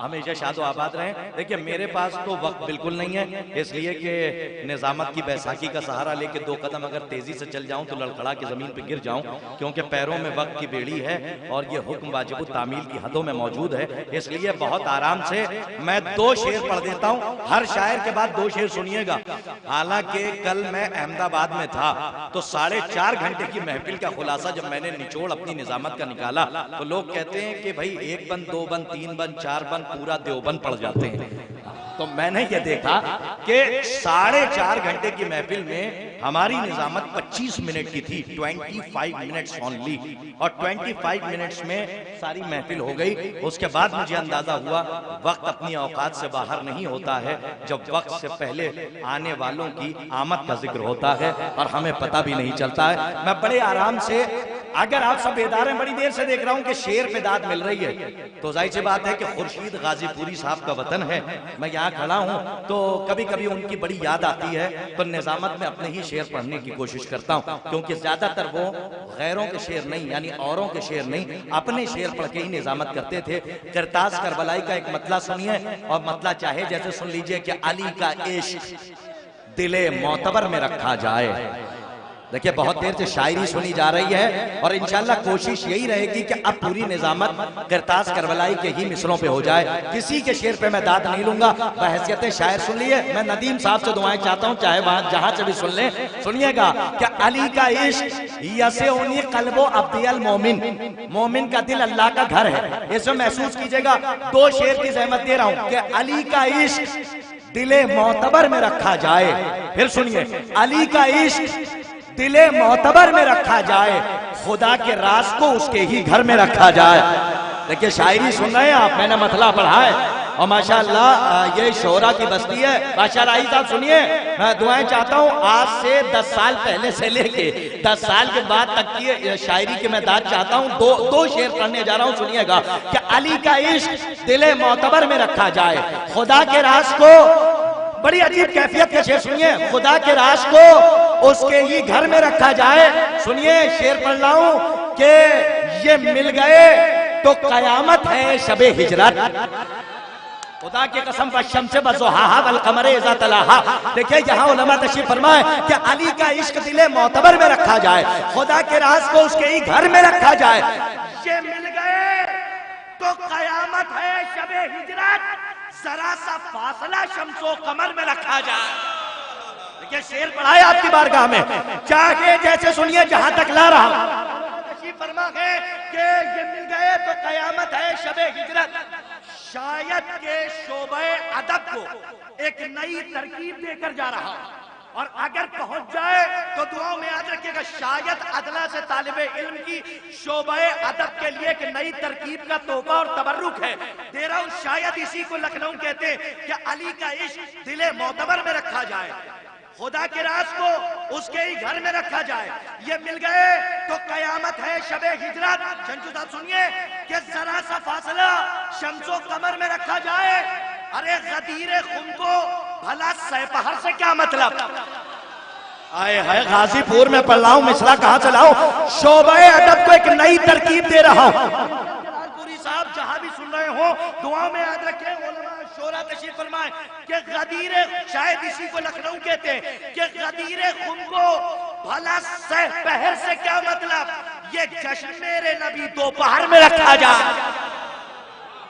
हमेशा शादो आबाद रहें। देखिए, मेरे पास तो वक्त बिल्कुल नहीं है, इसलिए कि निजामत की बैसाखी का सहारा लेके 2 कदम अगर तेजी से चल जाऊं तो लड़खड़ा के जमीन पे गिर जाऊं, क्योंकि पैरों में वक्त की बेड़ी है और ये हुक्म वाजिब तामील की हदों में मौजूद है। इसलिए बहुत आराम से मैं 2 शेर पढ़ देता हूं, हर शायर के बाद 2 शेर सुनिएगा। हालांकि कल मैं अहमदाबाद में था तो 4.5 घंटे की महफिल का खुलासा जब मैंने निचोड़ अपनी निजामत का निकाला तो लोग कहते हैं कि भाई 1 बंद 2 बंद 3 बंद 4 बंद पूरा देवबंद पड़ जाते हैं। तो मैंने ये देखा कि 4.5 घंटे की महफिल में हमारी निजामत 25 मिनट की थी, 25 मिनट्स ओनली, और 25 मिनट्स में सारी महफिल हो गई। उसके बाद मुझे अंदाजा हुआ वक्त अपनी औकात से बाहर नहीं होता है जब वक्त से पहले आने वालों की आमद का जिक्र होता है और हमें पता भी नहीं चलता है। मैं बड़े आराम से, अगर आप सब बेदार हैं, बड़ी देर से देख रहा हूं कि शेर पे दाद मिल रही है, तो जाहिर सी बात है कि खुर्शीद गाजीपुरी साहब का वतन है। मैं यहाँ खड़ा हूँ तो कभी कभी उनकी बड़ी याद आती है, तो निजामत में अपने ही शेर पढ़ने की कोशिश करता हूँ, क्योंकि ज्यादातर वो गैरों के शेर नहीं, यानी औरों के शेर नहीं, अपने शेर पढ़ के ही निजामत करते थे। किरताज करबलाई का एक मतला सुनिए, और मतला चाहे जैसे सुन लीजिए कि अली का इश्क दिले मोतबर में रखा जाए। देखिए बहुत देर से शायरी सुनी जा रही है और इंशाल्लाह कोशिश यही रहेगी कि अब पूरी निजामत किरतास करबलाई के ही मिसरों पे हो जाए। किसी के शेर पे मैं दाद नहीं लूंगा, बहैसियत शायर सुन लिए। मैं नदीम साहब से दुआएं चाहता हूं, चाहे वहां जहां से भी सुन ले, सुनिएगा क्या अली का इश्क यसे उन्हीं कल्बो अब्दियल मोमिन, मोमिन का दिल अल्लाह का घर है। इसमें महसूस कीजिएगा, दो शेर की जहमत दे रहा हूं कि अली का इश्क दिले मोतबर में रखा जाए। फिर सुनिए, अली का इश्क दिले मोतबर में रखा जाए, खुदा के राज को उसके ही घर में रखा जाए। देखिए शायरी सुन रहे हैं आप, मैंने मतला पढ़ा है और माशाअल्लाह ये शोरा की बस्ती है। बादशाह राही साहब सुनिए, मैं दुआएं चाहता हूँ आज से 10 साल पहले से लेके 10 साल के बाद तक की शायरी की मैं दाद चाहता हूँ। दो शेर पढ़ने जा रहा हूँ, सुनिएगा कि अली का इश्क दिले मोतबर में रखा जाए, खुदा के राज को, बड़ी अजीब कैफियत के शेर सुनिए, खुदा के राज को उसके ही घर में रखा जाए। सुनिए शेर पढ़ रहा हूं कि ये मिल गए तो कयामत है शबे हिजरत, खुदा की कसम पर शम्से बज़ुहाहा वल क़मरे इज़ा तलाहा। देखिए यहाँ उलमा तशरीफ फरमाए कि अली का इश्क दिले मोतबर में रखा जाए, खुदा के राज को उसके ही घर में रखा जाए। ये मिल गए तो कयामत है शबे हिजरत, जरा सा फासला शम्सो कमर में रखा जाए। देखिए शेर पढ़ाए आपकी बारगाह में, चाहे जैसे सुनिए जहां तक ला रहा हूं। फरमा है कि ये मिल गए तो कयामत है शबे हिजरत, शायद के शोबे अदब को एक नई तरकीब देकर जा रहा हूं और अगर पहुंच जाए तो दुआओं में याद रखिएगा, शायद अदला से तालिबे इल्म की शोबे अदब के लिए एक नई तरकीब का तोहफा और तबर्रुक है दे रहा हूं। शायद इसी को लखनऊ कहते हैं कि अली का इश्क दिले मोतबर में रखा जाए, खुदा के राज को उसके ही घर में रखा जाए। ये मिल गए तो कयामत है शबे हिजरत। शंजू साहब सुनिए कि जरा सा फासला शम्सो कमर में रखा जाए। अरे गदीरे खुम को भला सहपहर से क्या मतलब? आए है गाजीपुर में पढ़ रहा हूं, मिसरा कहां से लाऊं? शोबे अदब को एक नई तरकीब दे रहा हूं। पूरी साहब जहां भी सुन रहे हो दुआओं में याद रखें, शोरा तशरीफ फरमाए कि गदीरे, शायद इसी को लखनऊ कहते हैं कि गदीरे खुम को भला सहपहर से क्या मतलब? ये जश्न मेरे नबी दोपहर में रखा जाए।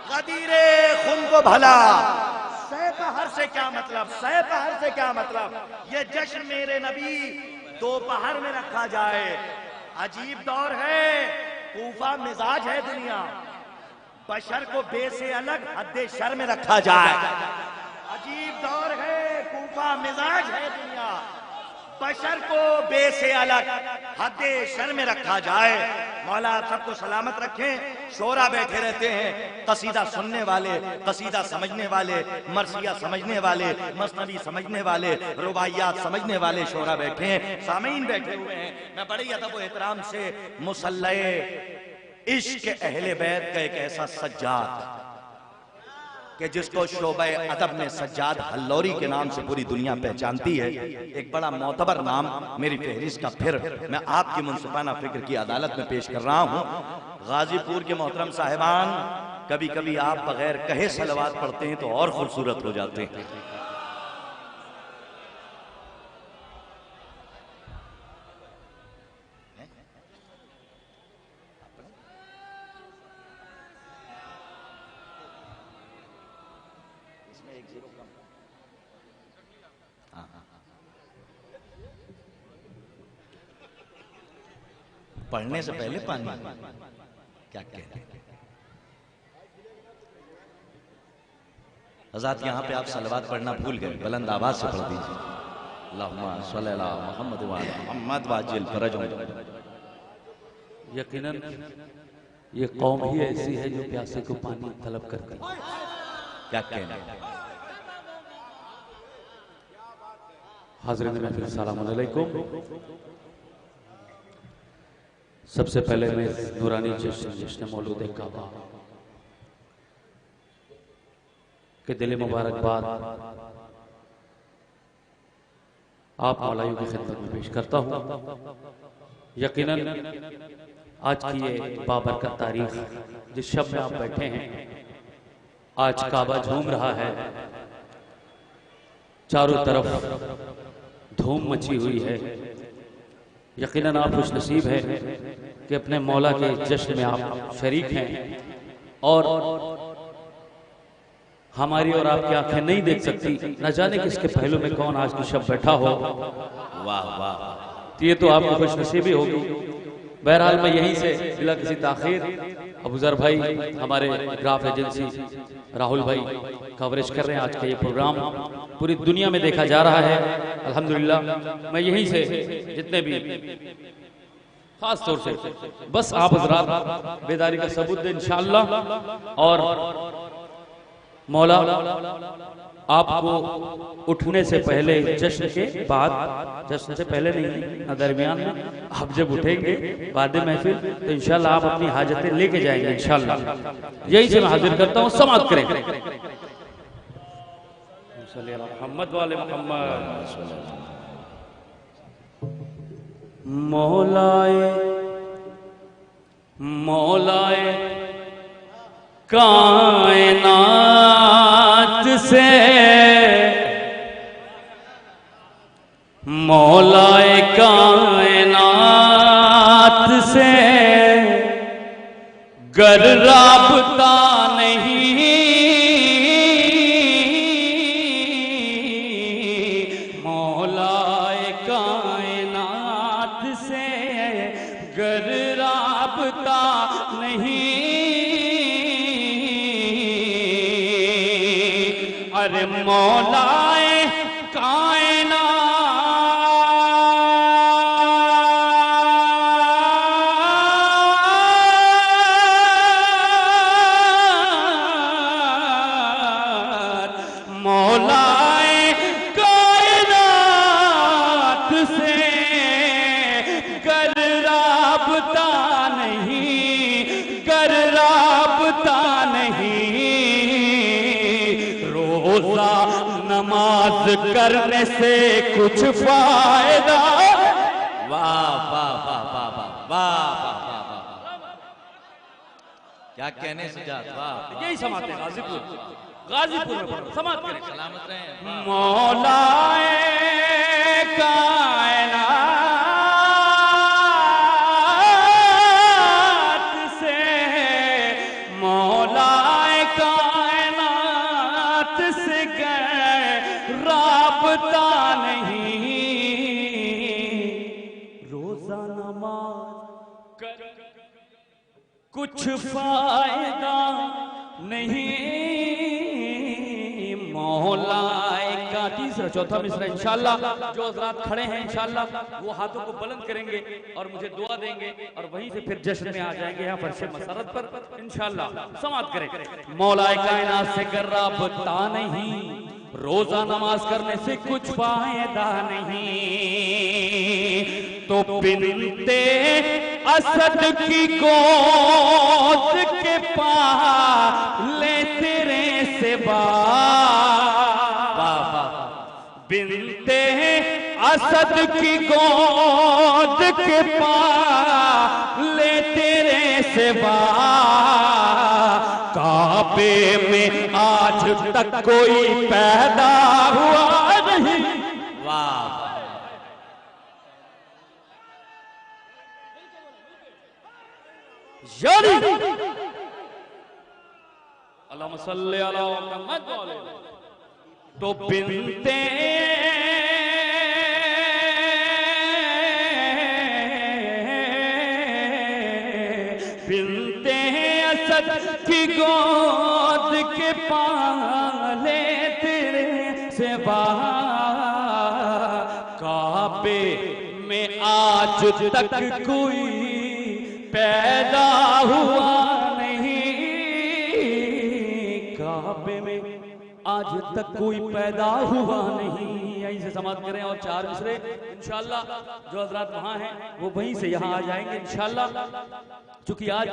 गदीरे खुम को भला सहपहर से क्या मतलब? सहपहर से क्या मतलब? ये जश्न मेरे नबी दोपहर में रखा जाए। अजीब दौर है, कूफा मिजाज है दुनिया, बशर को बे से अलग हद्दे शर में रखा जाए। अजीब दौर है, कूफा मिजाज है दुनिया, बशर को बे से अलग हद्दे शर में रखा जाए। मौला सबको सलामत रखें। शोरा बैठे रहते हैं, कसीदा सुनने वाले, कसीदा समझने वाले, मरसिया समझने वाले, मसनवी समझने वाले, रुबाइयात समझने वाले शोरा बैठे हैं, सामीन बैठे हुए हैं। मैं बड़ी अदब व एहतराम से मुसल्ले इश्क अहले बैत का एक ऐसा सज्जाद कि जिसको शोबे अदब में सज्जाद हल्लौरी के नाम से पूरी दुनिया पहचानती है, एक बड़ा मोतबर नाम मेरी फहरिस्त का फिर मैं आपकी मुनसिफाना फिक्र की अदालत में पेश कर रहा हूं। गाजीपुर के मोहतरम साहिबान, कभी कभी आप बगैर कहे सलवात पढ़ते हैं तो और खूबसूरत हो जाते हैं। पढ़ने से पहले पानी क्या कहते हैं हज़रात? यहाँ पे आप सलवात पढ़ना भूल गए, बुलंद आवाज से पढ़ दीजिए। अल्लाहुम्मा सल्ली अला मुहम्मद व अला मुहम्मद वाजिल फरजो। यकीनन ये कौम ही ऐसी है जो प्यासे को पानी तलब करती है। क्या कहना? हाज़रीन महफिल सलाम अलैकुम। सबसे पहले मैं नूरानी जश्न मौलूद काबा के दिल मुबारकबाद आप मौलाइयों की खिदमत में पेश करता हूँ। यकीनन आज की ये बाबरकत तारीख जिस शब में आप बैठे हैं, आज काबा झूम रहा है, चारों तरफ धूम मची हुई है। यकीनन आप खुश नसीब हैं कि अपने मौला के जश्न में आप शरीक हैं और हमारी और आपकी आंखें नहीं देख सकती, न जाने किसके पहलू में कौन आज की शब बैठा हो। वाह वाह, तो ये तो आपको खुश नसीबी होगी। बहरहाल मैं यहीं से बिला किसी ताखीर अबूजर भाई हमारे ग्राफ एजेंसी राहुल भाई कवरेज कर रहे हैं। आज का ये प्रोग्राम पूरी दुनिया में देखा जा रहा है अल्हम्दुलिल्लाह। मैं यहीं से जितने भी खास तौर से बस आप हज़रात बेदारी का सबूत दें इंशाअल्लाह। और मौला आपको उठने से पहले, जश्न के बाद, जश्न से पहले नहीं, दरमियान में आप जब उठेंगे बाद महफिल तो इंशाल्लाह आप अपनी हाजतें लेके जाएंगे इंशाल्लाह। यही से मैं हाजिर करता हूँ, समाप्त करें। मोहम्मद वाले मोहम्मद। मौलाए मौलाए कायनात से, मौलाए कायनात से गर राबता नहीं, मौलाए कायनात से गर राबता नहीं, अरे मौलाए कायनात, मौलाए कायनात से गर राबता नहीं, गर राबता नहीं, रोजा नमाज करने से कुछ फायदा। वाह वाह वाह वाह वाह वाह वाह वाह, क्या कहने से जात, वाह। यही समाते हैं गाजीपुर, गाजीपुर में समात करें। सलामत रहें। मौलाए कायनात से, मौलाए कायनात से राबता नहीं, रोजा नमाज कर कुछ फायदा नहीं, मौलाए का तीसरा चौथा मिसरा इंशाल्लाह जो हज़रात खड़े हैं इंशाल्लाह वो हाथों को बुलंद करेंगे और मुझे दुआ देंगे और वहीं से फिर जश्न में आ जाएंगे यहाँ फर्शे मसरत पर इंशाल्लाह। समाप्त करें। मौलाए कायनात से गर राबता नहीं, रोजा नमाज करने से कुछ फायदा नहीं, तो बिनते असद की गोद के पाले तेरे से बिनते असद की गोद के पाले तेरे से काबे में आज तक कोई पैदा हुआ नहीं। वाह, यानी अल्लाहुम्मा सल्ली अला मुहम्मद वाले, तो बिनते बिनते असद की गोद के पाले तेरे से काबे में आज तक कोई पैदा हुआ नहीं, काबे में आज तक कोई पैदा हुआ नहीं। यहीं से समाप्त करें और चार मिसरे इंशाल्लाह जो हजरात वहां हैं वो वहीं से यहाँ आ जाएंगे इंशाल्लाह। चूंकि आज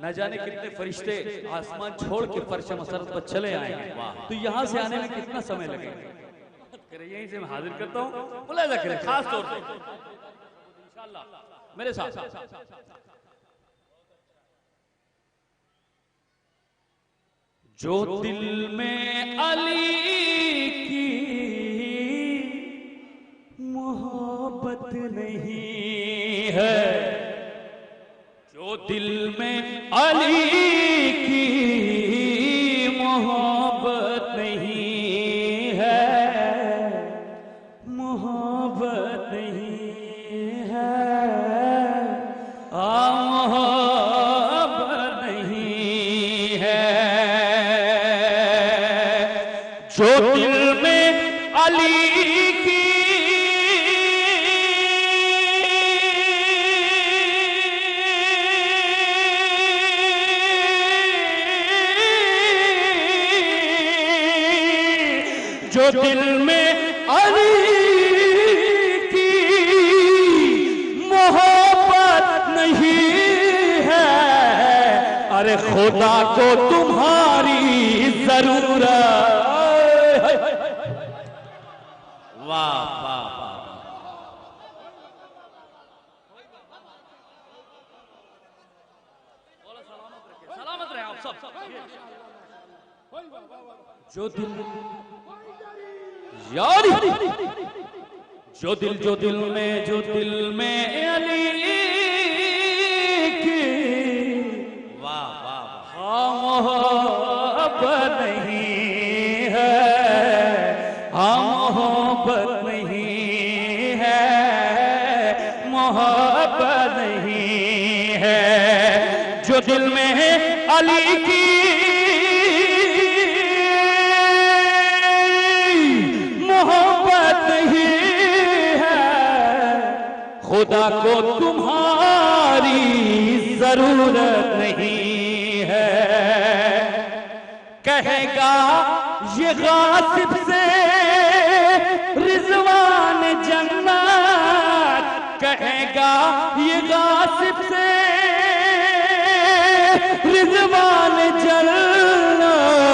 न जाने कितने फरिश्ते आसमान छोड़ के फर्श मसरत पर चले आए हैं, तो यहाँ से आने में कितना समय लगेगा। यहीं से मैं हाजिर करता हूँ, मुलाहिजा करें खास तौर से इंशाल्लाह मेरे साथ। जो दिल में अली की मोहब्बत नहीं, जो दिल में अली की मोहब्बत नहीं है, मोहब्बत नहीं है, मोहब्बत नहीं है। जो दिल में अली की जो दिल में अली की मोहब्बत नहीं है, अरे खुदा को तुम्हारी जरूरत। वाह वाह वाह। सलामत रहे आप सब। जो दिल यारी जो दिल में अली की वाह वाह वाह। मोहब्बत नहीं है, मोहब्बत नहीं है, मोहब्बत नहीं है। जो दिल में है अली की मोहब्बत नहीं है, खुदा को तुम्हारी जरूरत नहीं है। कहेगा ये गासिब से रिजवान जन्नत, कहेगा ये गासिब से रिजवान जन्नत।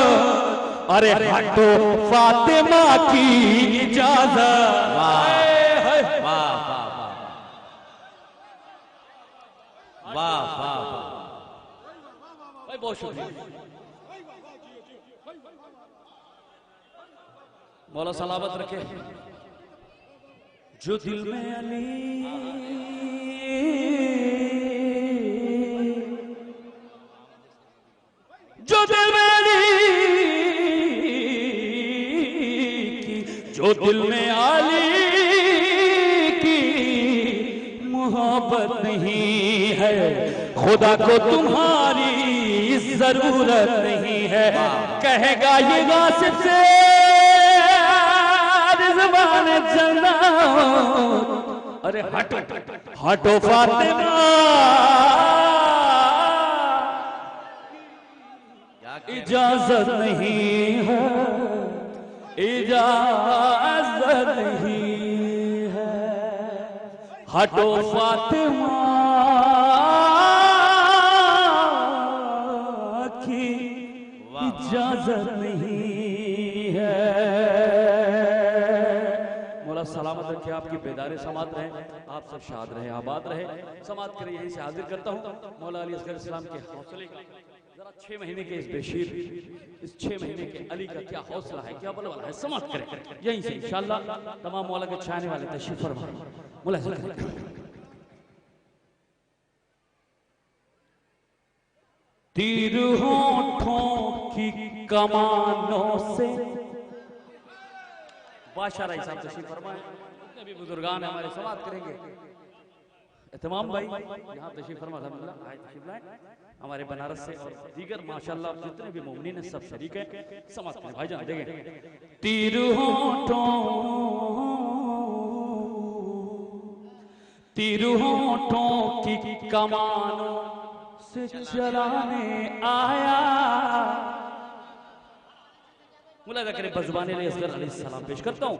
अरे हटो फातिमा की इजाजत। वाह वाह वाह वाह वाह। भाई बहुत शुक्रिया। मौला सलामत रखे। जो दिल में अली जो दिल में अली की जो दिल में अली की मोहब्बत नहीं है, खुदा को तुम्हारी जरूरत नहीं है। कहेगा ये गासिब से रिजवान जन्नत। अरे हटो हटो फातिमा, इजाजत नहीं है, इजाजत नहीं है। हटो फातिमा की इजाजत नहीं है। मौला सलामत रखे, आपकी बेदारे समात रहे, आप सब शाद रहे, आबाद रहे। समात करे यहीं से हाजिर करता हूँ मौला अली असगर इस्लाम के हौसले का। जरा 6 महीने के इस बेशीर, इस 6 महीने के अली का क्या हौसला है, क्या बलवाला है, समात करें यहीं से इंशाअल्लाह। तमाम मौला के चाहने वाले तशरीफ फरमा मौला। तीर होठों की कमानों से बादशाह राय साहब तशरीफ फरमाए। जितने भी बुजुर्गान हमारे समात करेंगे। तमाम भाई यहाँ तशरीफ फरमा अल्हम्दुलिल्लाह आए तशरीफ लाए हमारे बनारस से और दीगर माशाल्लाह जितने भी मोमिनीन हैं सब शरीक हैं। समात करें भाईजान देखें। तीर होठों की कमानों से चलाने आया। मुलाजा करें बज़बाने असगर अलैहिस्सलाम पेश करता हूँ।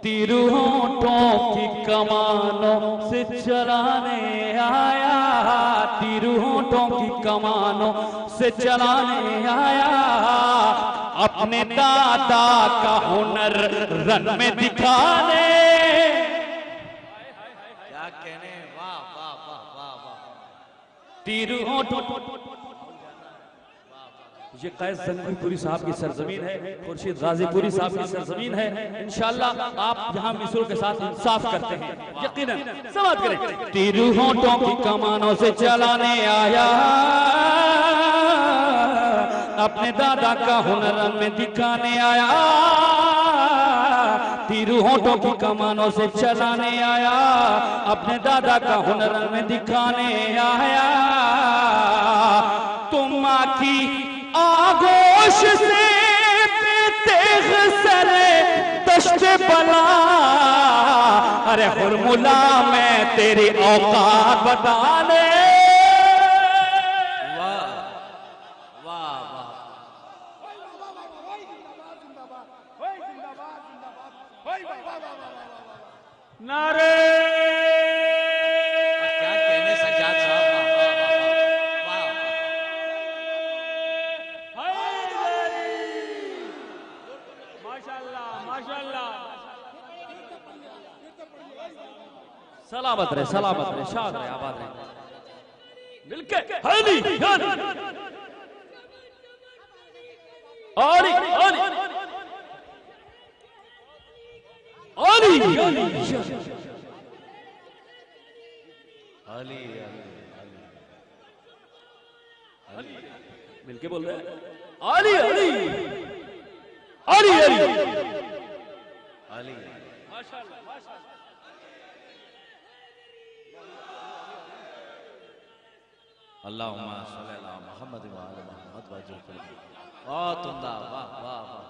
तीर होठों की कमानों से चलाने आया, तीर होठों की कमानों से चलाने आया। अपने दादा का हुनर रन में दिखाने। क्या कहने, वाह वाह वाह वाह वाह। तीर होठों ये कैस जंगीपुरी साहब की सरजमीन है, खुर्शीद गाजीपुरी साहब की सरजमीन है। इंशाल्लाह आप यहाँ मिसरों के साथ इंसाफ करते हैं, यकीनन समाप्त करें। तीर होंठों की कमानों से चलाने आया, अपने दादा का हुनर में दिखाने आया। तीर होंठों की कमानों से चलाने आया, अपने दादा का हुनर में दिखाने आया। तुम माँ की आगोश से तेग सरे दश्ते बला, अरे हुरमुला मैं तेरी औकात बता ले। नारे क्या कहने सज्जाद साहब, माशाल्लाह माशाल्लाह। सलामत रहे, सलामत रहे, शाद रहे, आबाद रहे। मिलके हली आली आली मिलके बोल रहे हैं आली आली आली आली अली। माशाल्लाह माशाल्लाह। अल्लाहुम्मा सल्ली अला मुहम्मद व आले मुहम्मद वजल फरमाइए। वाह तुमदा, वाह वाह वाह।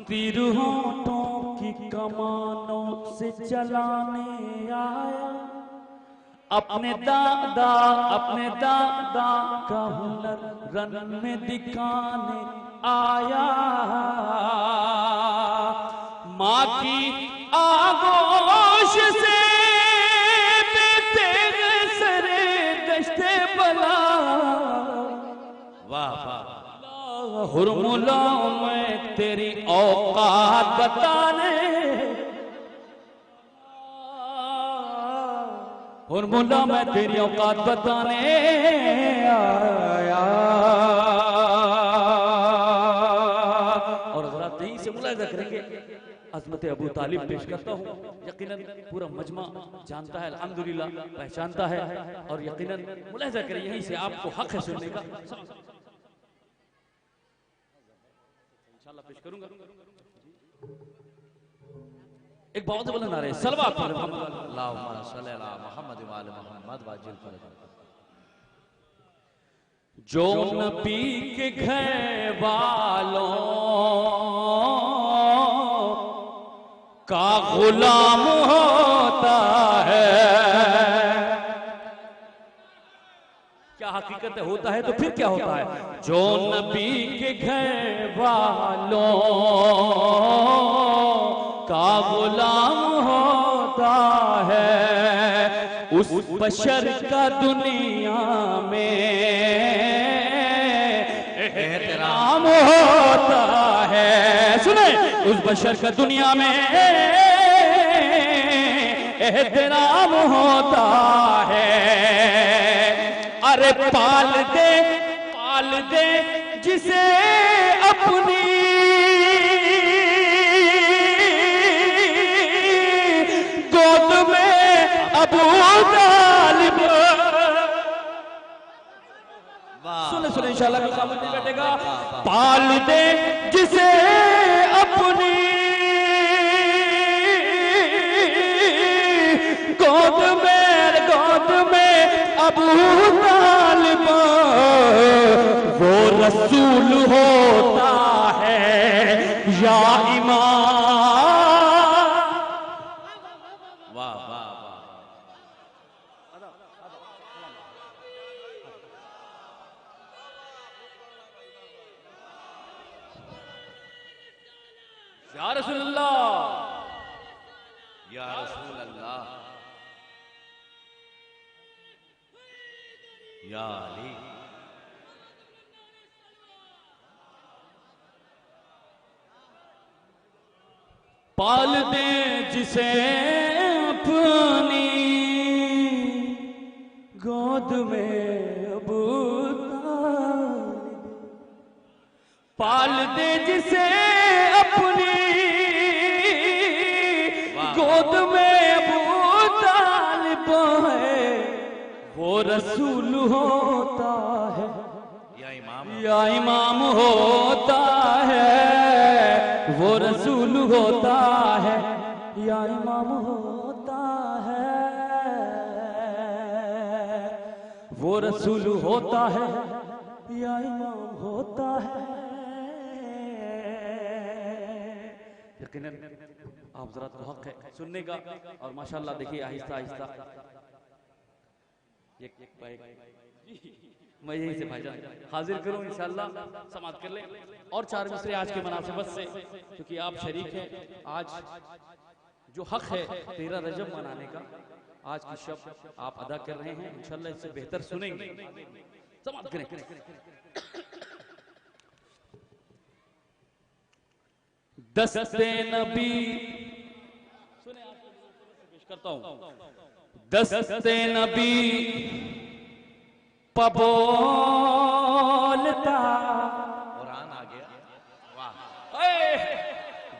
तीर होंठों की कमानों से चलाने आया, अपने दादा का हुनर रन में दिखाने आया। माँ की आगोश से तेरे सरे दश्ते बला, वाह वाह। हुरमुला मैं तेरी औकात बताने, हुरमुला मैं तेरी औकात बताने आया। और जरा यहीं से मुलाहिजा करेंगे, अज़मत अबू तालिब पेश करता हूँ। यकीनन पूरा मजमा जानता है, अल्हम्दुलिल्लाह पहचानता है, और यकीनन मुलाहिजा करें, यहीं से आपको हक है सुनने का। पेश करूंगा। एक बहुत बड़ा नारा है, सलवात पर अल्लाहुम्मा सल्ली अला मुहम्मद व आले मुहम्मद वजल फरमाइए। जो नबी के घर वालों का गुलाम होता है, क्या हकीकत होता है तो फिर क्या होता है? जो नबी के घर वालों का गुलाम होता है, उस बशर का दुनिया में एहतराम होता है। सुने, उस बशर का दुनिया में एहतराम होता है। अरे पाल दे जिसे अपनी गोद में अबू तालिब। सुने इंशाल्लाह कोई सामने नहीं बैठेगा। पाल दे जिसे अपनी गोद में अबू तालिब, वो रसूल होता है या इमाम। वाह वाह वाह। या रसूल अल्लाह, या रसूल अल्लाह, या अली। पाल दे जिसे अपनी गोद में अबू तालिब। पाल दे जिसे अपनी गोद में अबू तालिब है, वो रसूल होता है या इमाम होता है, वो रसूल होता है या इमाम होता है, वो रसूल होता है या इमाम होता है। यकीनन आप जरा को हक है सुनने का, और माशाल्लाह देखिए आहिस्ता आहिस्ता मैं यहीं से भाईजान हाजिर करूं इंशाल्लाह, समाप्त कर ले। और 4 मिसरे आज के मुनासिबत से, क्योंकि आप शरीक हैं, आज जो हक है 13 रजब मनाने का, आज की शब आप अदा कर रहे हैं, इंशाल्लाह इससे बेहतर सुनेंगे। समाप्त करें। दस्ते नबी सुने, आज पेश करता हूं। दस्ते नबी पबोलता, कुरान आ गया, वाह।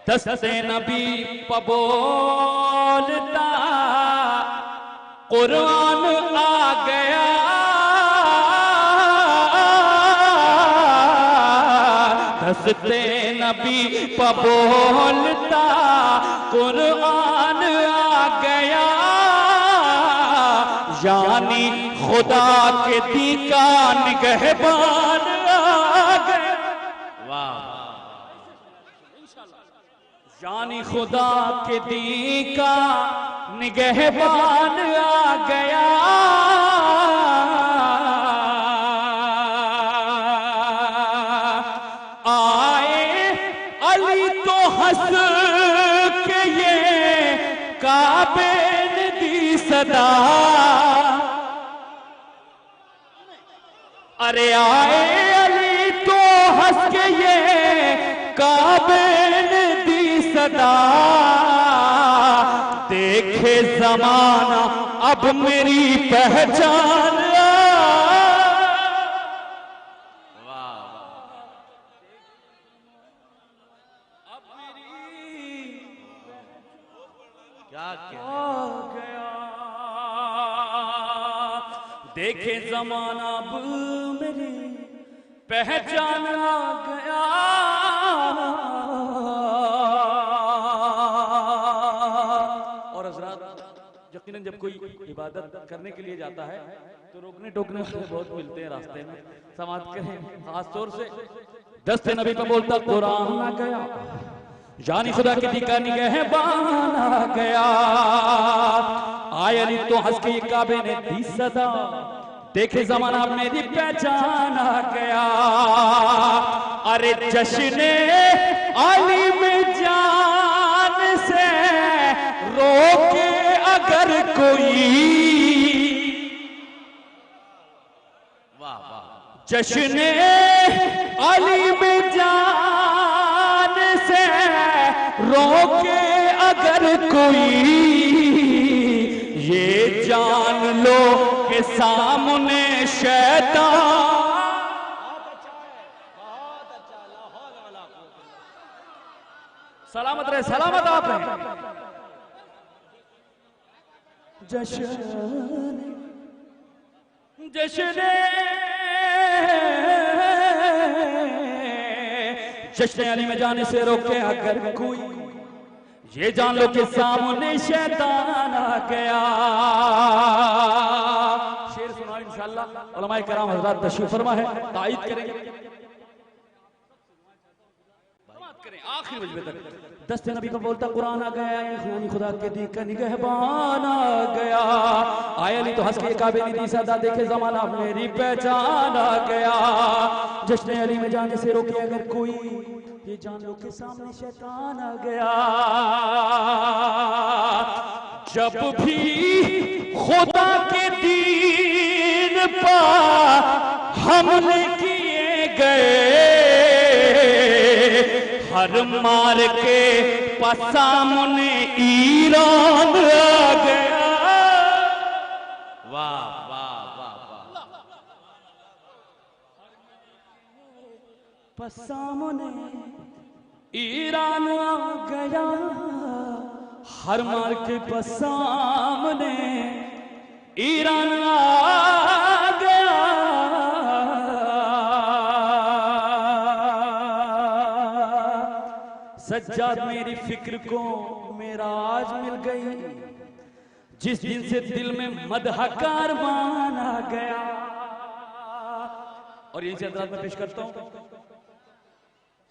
दस्ते नबी पबोलता, कुरान आ गया, दस्ते नबी पबोलता, कुरान आ गया, यानी खुदा के दी का निगहबान आ गया, वाह। यानी खुदा के दी का निगहबान आ गया, आए अली तो हंस के ये काबे ने दी सदा, अरे आए अली तो हंस के ये काबे ने दी सदा, देखे जमाना अब मेरी पहचान, अब मेरी क्या गया, देखे जमाना अब मेरी पहचान आ गया, और हजरात यकीनन जब कोई इबादत करने के लिए जाता है तो रोकने टोकने वाले बहुत मिलते हैं रास्ते में, समाप्त करें। खास तौर से दस्ते नबी पे बोलता कुरान आ गया, यानी खुदा की दी का निगहबान आ गया, आए अली तो हंस के ये काबे ने दी सदा, देखे जमाना मेरी पहचान आ गया, अरे जश्ने अली में जान से रोके अगर कोई, वाह वाह। जश्ने अली में जान से रोके अगर कोई, ये जान लो के सामने शैतान, सलामत रहे, सलामत आप रहे। जश्न जश्न जश्न अली में जाने से रोके अगर कोई, ये जान लो कि सामने शैतान आ गया। शेर सुना इंशाअल्लाह, उलमाए कराम हजरात तशरीफ फरमा है, तायीद करेंगे, आखिरी वजह तक। दस्ते नबी को बोलता कुरान आ गया, यानी खुदा के दी का निगहबान आ गया, आए अली तो हंस के काबे ने दी सदा, देखे जमाना मेरी पहचान आ गया, जश्न अली में जाने से रोके अगर कोई, ये जान लो के सामने शैतान आ गया। जब भी खुदा के दीन पर हमले किए गए, हर मार के सामने ईरान आ गया। वाह वाह वाह वाह। सामने ईरान आ गया, हर मार के सामने ईरान आ गया। सज्जाद मेरी फिक्र को मेरा आज मिल गई, जिस दिन से दिल में मदहकार माना गया। और यही से अंदाज में पेश करता हूं,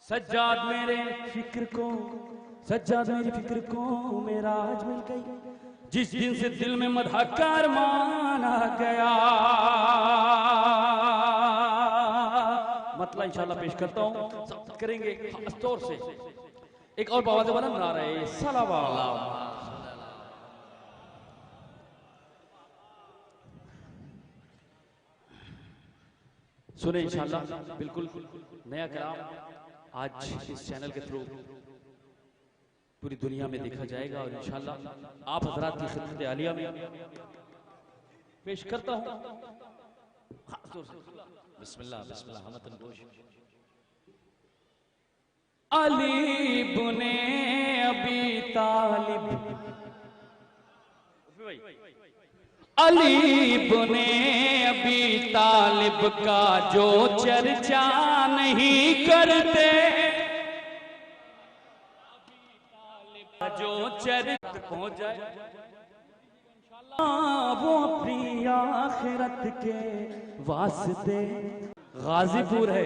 सज्जाद मेरे फिक्र को, सज्जाद मेरी फिक्र को मेरा आज मिल गई, जिस दिन से दिल में मदहकार माना गया। मतलब इंशाल्लाह पेश करता हूं, सब करेंगे खास तौर से। एक और बाबा जबान बना रहे हैं सलावत। सुने इंशाल्लाह बिल्कुल नया कलाम आज इस चैनल के थ्रू पूरी दुनिया में देखा जाएगा। और इंशाल्लाह आप हजरात की खिदमत आलिया में पेश करता हूं। बिस्मिल्लाह बिस्मिल्लाह हमतन गोश। अली बुने अबी तालिब, अली बुने अबी तालिब का जो चर्चा नहीं करते, जो चर्चा पहुंच जाए वो अपनी आखिरत के वास्ते। गाजीपुर है,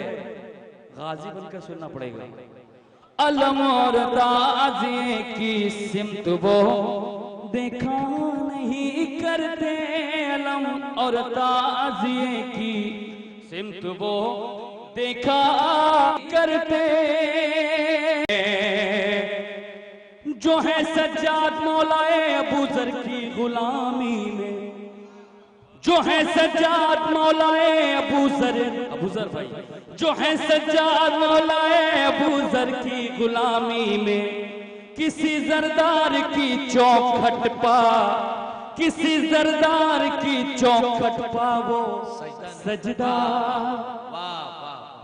गाजी बनकर सुनना पड़ेगा। अलम और ताज़िए की सिमत वो देखा नहीं करते, अलम और ताज़िए की सिमत वो देखा करते। जो है सज्जाद मौलाए अबूजर की गुलामी में, जो है सज्जाद मौलाए अबूजर भाई, जो है सज्जाद मौलाए अबूजर की गुलामी में, किसी जरदार की चौखट पा, किसी जरदार की चौखट पा वो सजदा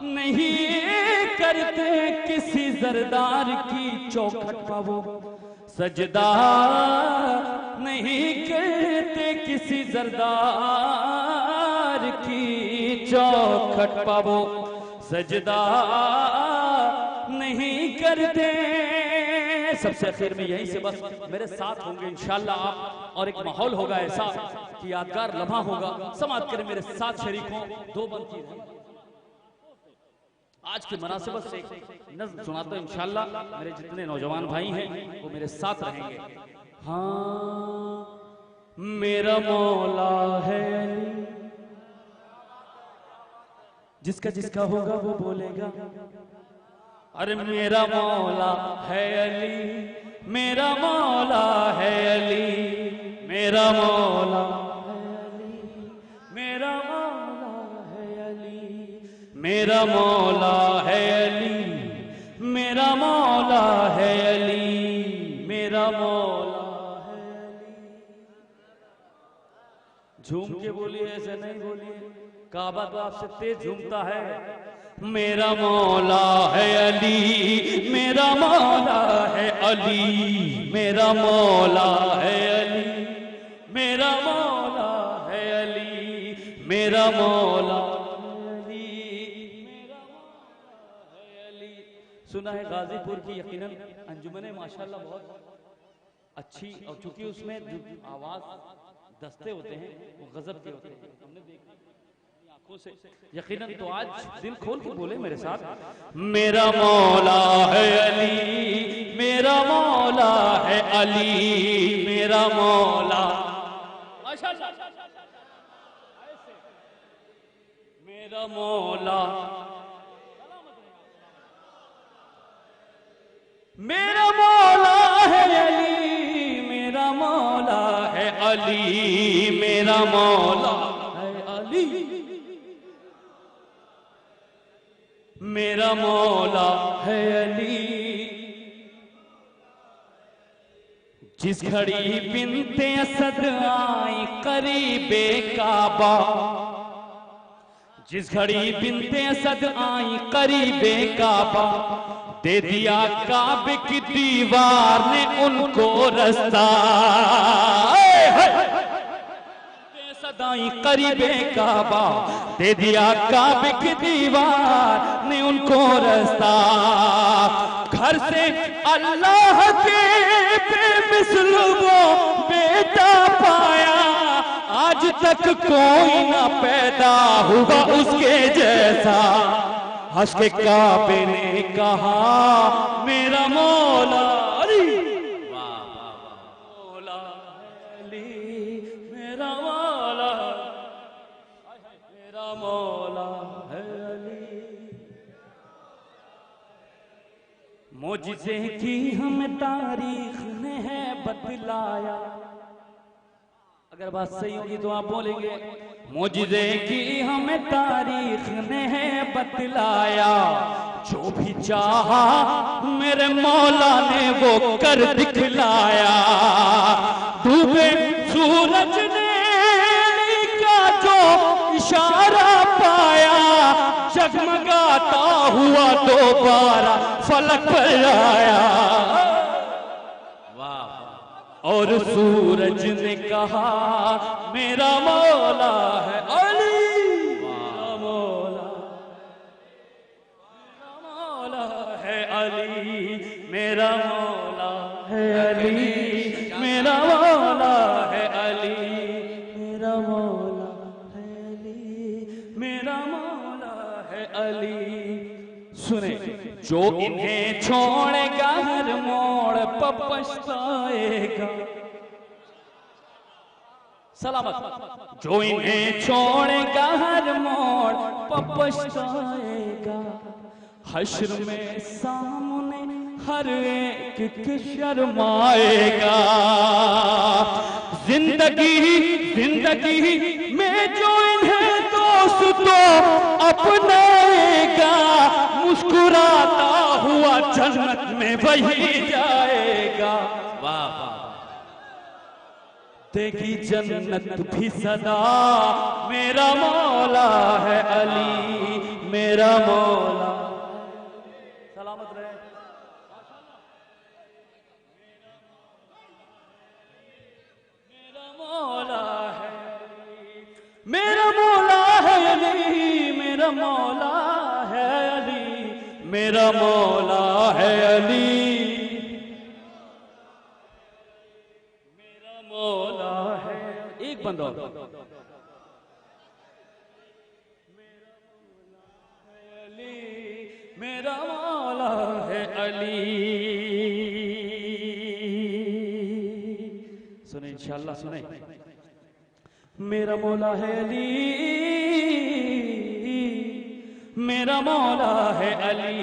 नहीं करते, किसी जरदार की चौखट पा वो सजदा नहीं करते, किसी जरदार की चौखट पा वो सजदा नहीं करते। सबसे आखिर में यहीं से बस मेरे साथ होंगे इंशाल्लाह आप, और एक माहौल होगा ऐसा कि यादगार लम्हा होगा। समाप्त करें मेरे साथ शरीक हों। दो बंद की आज की मुनासिबत से नज़्म सुनाता हूं इंशाल्लाह। मेरे जितने नौजवान भाई हैं वो मेरे साथ रहेंगे। हाँ मेरा मौला है अली, जिसका जिसका होगा वो बोलेगा। अरे मेरा मौला है अली, मेरा मौला है अली, मेरा मौला है अली, मेरा मौला है अली, मेरा मौला है अली, मेरा मौला है अली, मेरा मौला है अली। झूम के बोलिए, ऐसे नहीं बोलिए, काबा तो आपसे तेज झूमता है। मेरा मौला है अली, मेरा मौला है अली, मेरा मौला है अली, मेरा मौला है अली, मेरा मौला है अली, मेरा मौला है अली। सुना है गाजीपुर की यकीनन अंजुमन माशाल्लाह बहुत अच्छी, और चूंकि उसमें जो आवाज दस्ते होते हैं वो गजब के होते हैं, हमने देखा से। यकीनन तो आज दिल खोल के बोले मेरे साथ। मेरा मौला है अली, मेरा मौला है अली, मेरा मौला माशाअल्लाह, मेरा मौला, मेरा मौला है अली, मेरा मौला है अली, मेरा मौला है अली, मेरा मौला है अली। जिस घड़ी बिनते असद आई करीबे काबा, जिस घड़ी बिनते असद आई करीबे काबा, दे दिया काबे की दीवार ने उनको रास्ता। सदाई करीबे काबा, दे दिया काबे की दीवार ने उनको रास्ता। घर से अल्लाह के बेमिसल वो बेटा पाया, आज तक कोई ना पैदा हुआ उसके जैसा। हंस के काबे ने कहा मेरा मौला अली, मौला अली मेरा मौला, मेरा मौला है अली। मोजिज़े की हमें तारीख ने है बतलाया, अगर बात सही होगी तो आप बोलेंगे। मोजिज़े की हमें तारीख ने है बतलाया, जो भी चाहा मेरे मौला ने वो कर दिखलाया। डूबे सूरज ने का जो इशारा पाया, जगमगाता हुआ दोबारा फलक पर आया। और सूरज ने कहा मेरा मौला है अली, मेरा मौला, मेरा मौला है अली, मेरा मौला है अली, मेरा मौला है अली, मेरा मौला है अली, मेरा मौला है अली। सुने, जो इन्हें छोड़ेगा हर मोड़ पर पछताएगा। सलामत। जो इन्हें छोड़ेगा हर मोड़ पर पछताएगा। हश्र में सामने हर एक शर्माएगा। जिंदगी में जो इन्हें दोस्तों अपनाएगा, मुस्कुराता हुआ जन्नत में वही जाएगा। वाह वाह, देगी जन्नत भी सदा, मेरा मौला है अली, मेरा मौला। सलामत रहे। मेरा मौला है, मेरा मौला है अली, मेरा मौला है अली, मेरा मौला है अली, मेरा मौला है। एक बंदा मेरा मौला है अली। सुने इंशाअल्लाह, सुने। मेरा मौला है अली, मेरा मौला है अली।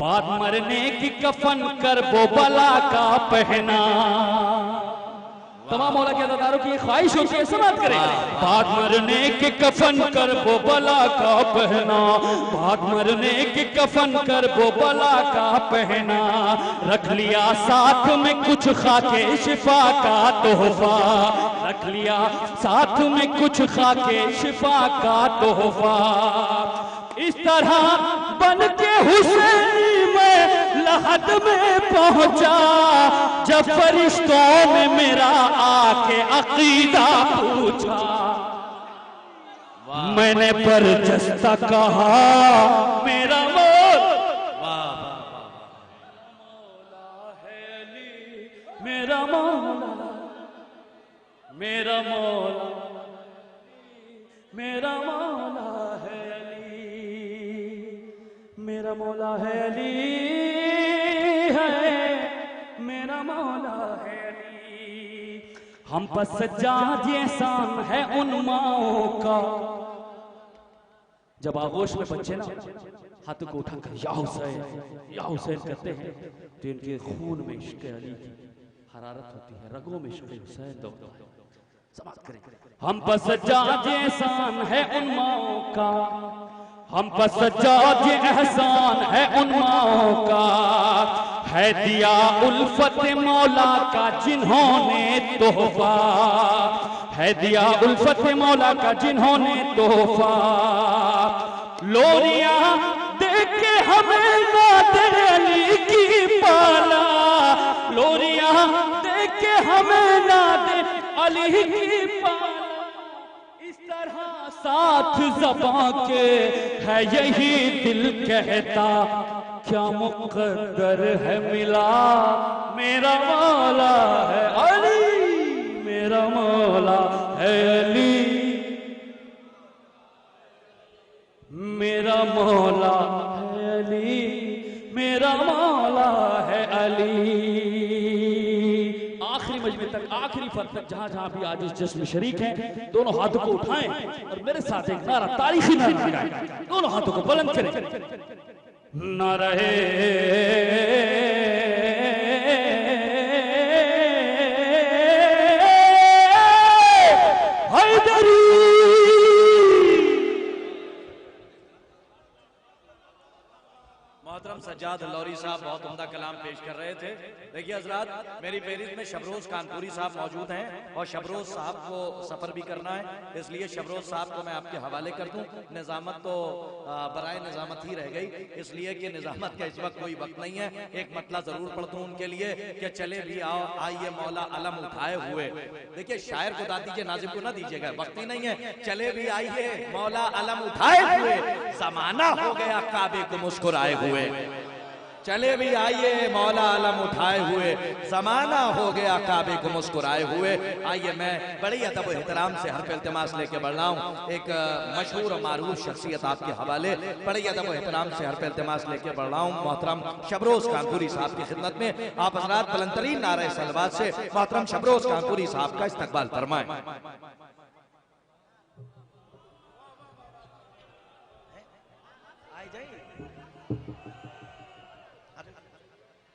बाद मरने की कफन कर वो बला का पहना। तमाम मौला के अदादारों की ख्वाहिश होती है, समाप्त करें। बाद मरने के कफन कर वो बला का पहना, बाद मरने के कफन कर वो बला का पहना। रख लिया साथ में कुछ खाके शिफा का तोहफा, रख लिया साथ में कुछ खाके शिफा का तोहफा। इस तरह बन के हुसैनी में लहद में पहुंचा, जब फरिश्तों ने मेरा आके अकीदा पूछा। मैंने बरजस्ता कहा मेरा मौला है अली, मेरा मौला, मेरा मौला, मेरा मौला है अली, मेरा मौला है अली, है मेरा मौला है अली। हम पर सज्जाद एहसान है उन माओं का। जब आगोश में बच्चे ना हाथ को उठाकर या हुसैन करते हैं, तो इनके खून में इश्क़ अली की हरारत होती है, रगों में इश्क़ हुसैन दौड़ता है। समाप्त करें। हम पर सज्जाद एहसान है उन माओं का, हम पर सज्जाद एहसान है उन माओं का। है दिया उल्फत मौला का जिन्होंने तोहफा, है दिया उल्फत मौला का जिन्होंने तोहफा। लोरियां देख के हमें नादर अली की पाला, लोरियां देख के हमें नादर अली की पाला। इस तरह साथ ज़बां के है यही दिल कहता, क्या मुक़द्दर है मिला मेरा मौला है अली, मेरा मौला है अली, मेरा मौला है अली, मेरा मौला है अली। आखिरी मजमे तक, आखिरी फर्क तक जहां जहां भी आज इस जश्न में शरीक हैं, दोनों हाथों को उठाएं और मेरे साथ एक नारा, तारीखी नारा लगाएं। दोनों हाथों को बुलंद करें। न रहे हैदरी। मोहतरम सज्जाद लौरी साहब बहुत उम्दा कलाम पेश कर रहे थे। देखिए हजरात, मेरी फहरिस्त में शबरोज कानपुरी साहब मौजूद हैं और शबरोज साहब को सफ़र भी करना है, इसलिए शबरोज साहब को मैं आपके हवाले कर दूं। निज़ामत तो बराए निज़ामत ही रह गई, इसलिए कि निज़ामत का इस वक्त कोई वक्त नहीं है। एक मतला ज़रूर पढ़ दूं उनके लिए कि चले भी आओ आइए मौला अलम उठाए हुए। देखिए शायर को दाद दीजिए, नाजिम को ना दीजिएगा, वक्त ही नहीं है। चले भी आइए मौला अलम उठाए हुए, ज़माना हो गया काबे को मुस्कुराए हुए। चले भी आइए मौला अलम उठाए हुए, ज़माना हो गया काबे को मुस्कुराए हुए। आइए मैं बड़ी अदब एहतराम से हर्फ इल्तिमास लेके बढ़ रहा हूँ एक मशहूर और मारूफ शख्सियत आपके हवाले। बड़ी अदब एहतराम से हर्फ इल्तिमास लेके बढ़ रहा हूँ मोहतरम शबरोज कानपुरी साहब की खिदमत में। आप हज़रात बुलंदतरीन नारे सलवात से मोहतरम शबरोज कानपुरी साहब का इस्तकबाल फरमाएं।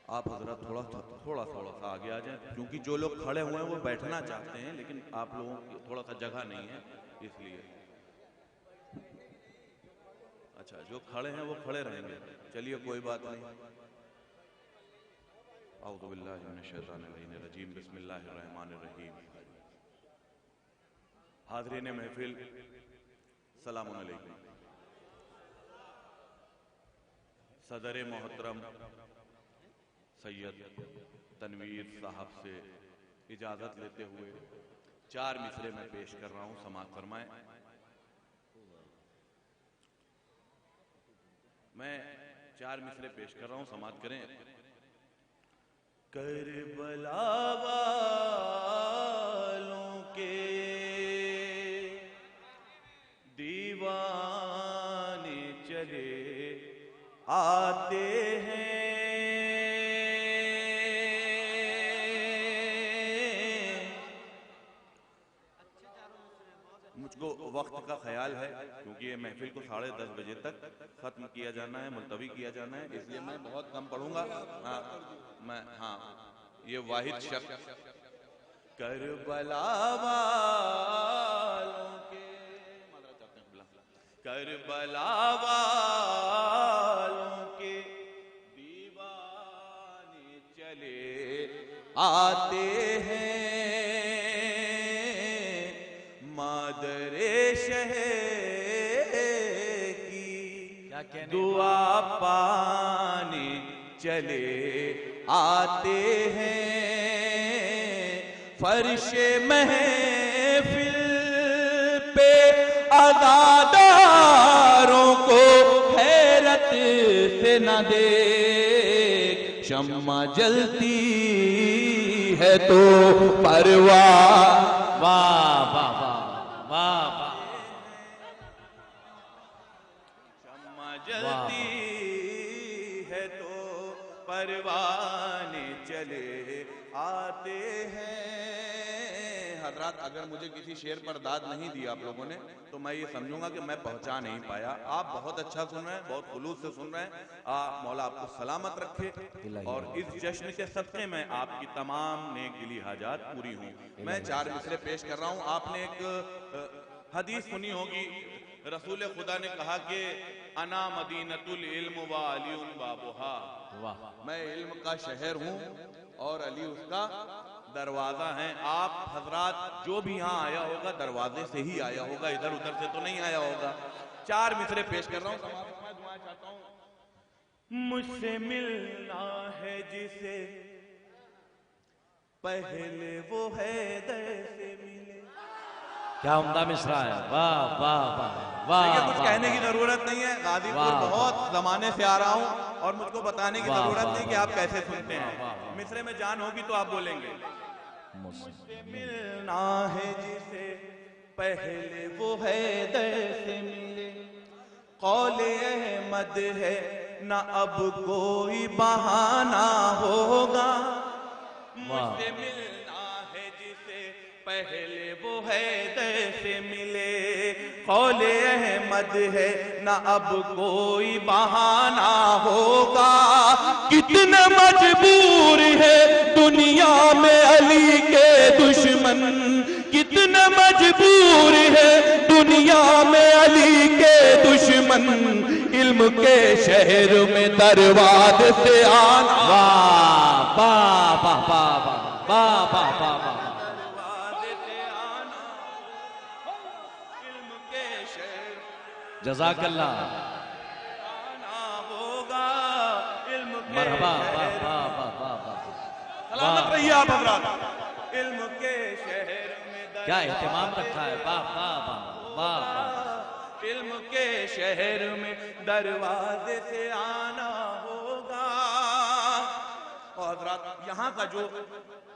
आप हजरत थोड़ा सा आगे आ जाएं, क्योंकि जो लोग खड़े हुए हैं वो बैठना चाहते हैं, लेकिन आप लोगों की थोड़ा सा जगह नहीं है इसलिए। अच्छा, जो खड़े हैं वो खड़े रहेंगे, चलिए कोई बात नहीं। औज़ु बिल्लाहि मिनश शैतानिर रजीम, बिस्मिल्लाहिर रहमानिर रहीम। हाज़रीन महफिल, सलामुन अलैकुम। सदर मोहतरम सैयद तनवीर साहब से इजाज़त लेते हुए 4 मिसरे में पेश कर रहा हूँ, समाअत फरमाएं। मैं 4 मिसरे पेश कर रहा हूँ, समाअत करें। करबला वालों के दीवाने चले आते हैं, वक्त का ख्याल है क्योंकि ये महफिल को 10:30 बजे तक खत्म किया जाना है, मुलतवी किया जाना है, इसलिए मैं बहुत कम पढ़ूंगा। ये वाहिद शख्स करबला वालों के, करबला वालों के दीवाने चले आते हैं, दुआ पाने चले आते हैं। फर्शे महफिल पे अज़ादारों को हैरत से न देख, शम्मा जलती है तो परवाह। वाह वाह वाह वाह, जलती है तो परवाने चले आते हैं। हजरात, अगर मुझे किसी शेर पर दाद नहीं दी आप लोगों ने तो मैं ये समझूंगा कि मैं पहुंचा नहीं पाया। आप बहुत अच्छा सुन रहे हैं, बहुत खुलूस से सुन रहे हैं। मौला आपको सलामत रखे और इस जश्न के सदक़े में आपकी तमाम नेक दिली हाजात पूरी हों। मैं 4 मिसरे पेश कर रहा हूँ। आपने एक हदीस सुनी होगी, रसूल खुदा ने कहा कि अना मदीनतुल इल्म व अलीउन बाबुहा, मैं इल्म का शहर हूँ और अली उसका दरवाजा है। आप हजरात जो भी यहाँ आया होगा दरवाजे से ही आया होगा, इधर उधर से तो नहीं आया होगा। 4 मिसरे पेश कर रहा हूँ, मैं दुआ चाहता हूँ। मुझसे मिलना है जिसे पहले वो है से मिले। क्या उम्दा मिसरा है, वाह वाह वाह वाह। कुछ कहने की जरूरत नहीं है, गाजीपुर बहुत जमाने से आ रहा हूँ और मुझको बताने की जरूरत नहीं कि आप कैसे सुनते हैं। मिसरे में जान होगी तो आप बोलेंगे। मुझसे मिलना है जिसे पहले वो है से मिले, कौले अहमद है ना अब कोई बहाना होगा। मुझसे मिलना है जिसे पहले वो है से मिले, कौले अहमद है ना अब कोई बहाना होगा। कितना मजबूर है दुनिया में अली के दुश्मन, कितना मजबूर है दुनिया में अली के दुश्मन, इल्म के शहर में दरवाजे से आना। वाह वाह वाह वाह वाह वाह वाह वाह। जज़ाकल्लाह, मरहबा, वाह वाह वाह वाह। सलामत रहिए आप हज़रात। इल्म के शहर में क्या एहतिमाम रखा है, वाह वाह वाह वाह वाह। इल्म के शहर में दरवाजे से आना होगा। और हज़रात यहाँ का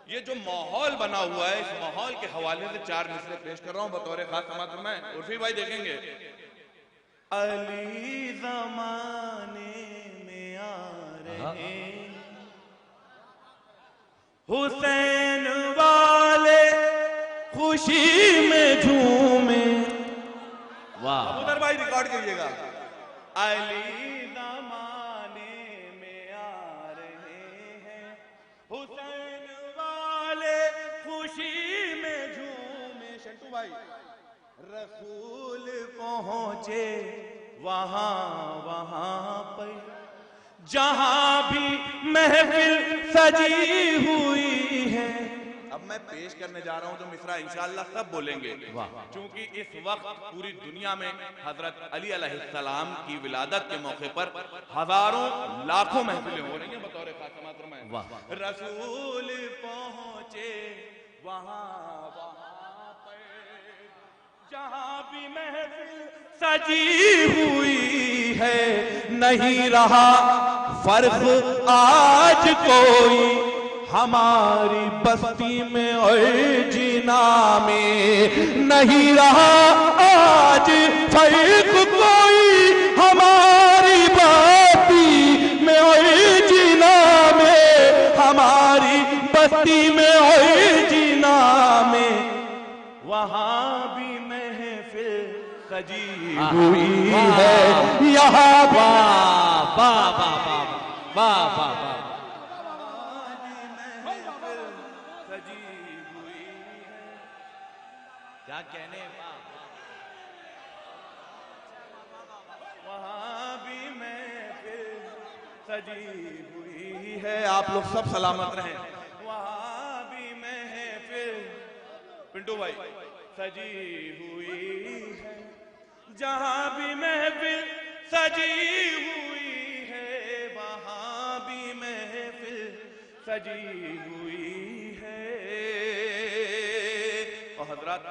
ये जो माहौल बना हुआ है, इस माहौल के हवाले से 4 मिसरे पेश कर रहा हूँ बतौर खास समात में। उर्फी भाई देखेंगे, अली ज़माने में आ रहे, हुसैन वाले खुशी में झूमे। वाह, उधर भाई रिकॉर्ड करिएगा। अली ज़माने में आ रहे हैं, हुसैन वाले खुशी में झूमे। शंटू भाई, रसूल पहुंचे वहां पर जहां भी महफिल सजी हुई है। अब मैं पेश करने जा रहा हूं जो मिसरा इंशाअल्लाह सब बोलेंगे, क्योंकि इस वक्त पूरी दुनिया में हजरत अली अलैहिस्सलाम की विलादत के मौके पर हजारों लाखों महफिलें हो रही हैं बतौर खातमात में। रसूल पहुंचे वहां जहां भी महफिल सजी हुई है, नहीं रहा फर्क आज कोई हमारी बस्ती में और जीना में। नहीं रहा आज फर्क कोई हमारी बस्ती में और जीना में, हमारी बस्ती में और जीना में। वहां भी सजी हुई है यहाँ। वाह वाह वाह वाह वाह वाह। सजी हुई है, क्या कहने, वहाँ भी महफिल सजी हुई है। आप लोग सब सलामत रहें। वहाँ भी महफिल, पिंटू भाई, सजी हुई है, जहां भी महफिल सजी हुई है, वहां भी महफिल सजी हुई है। और हजरात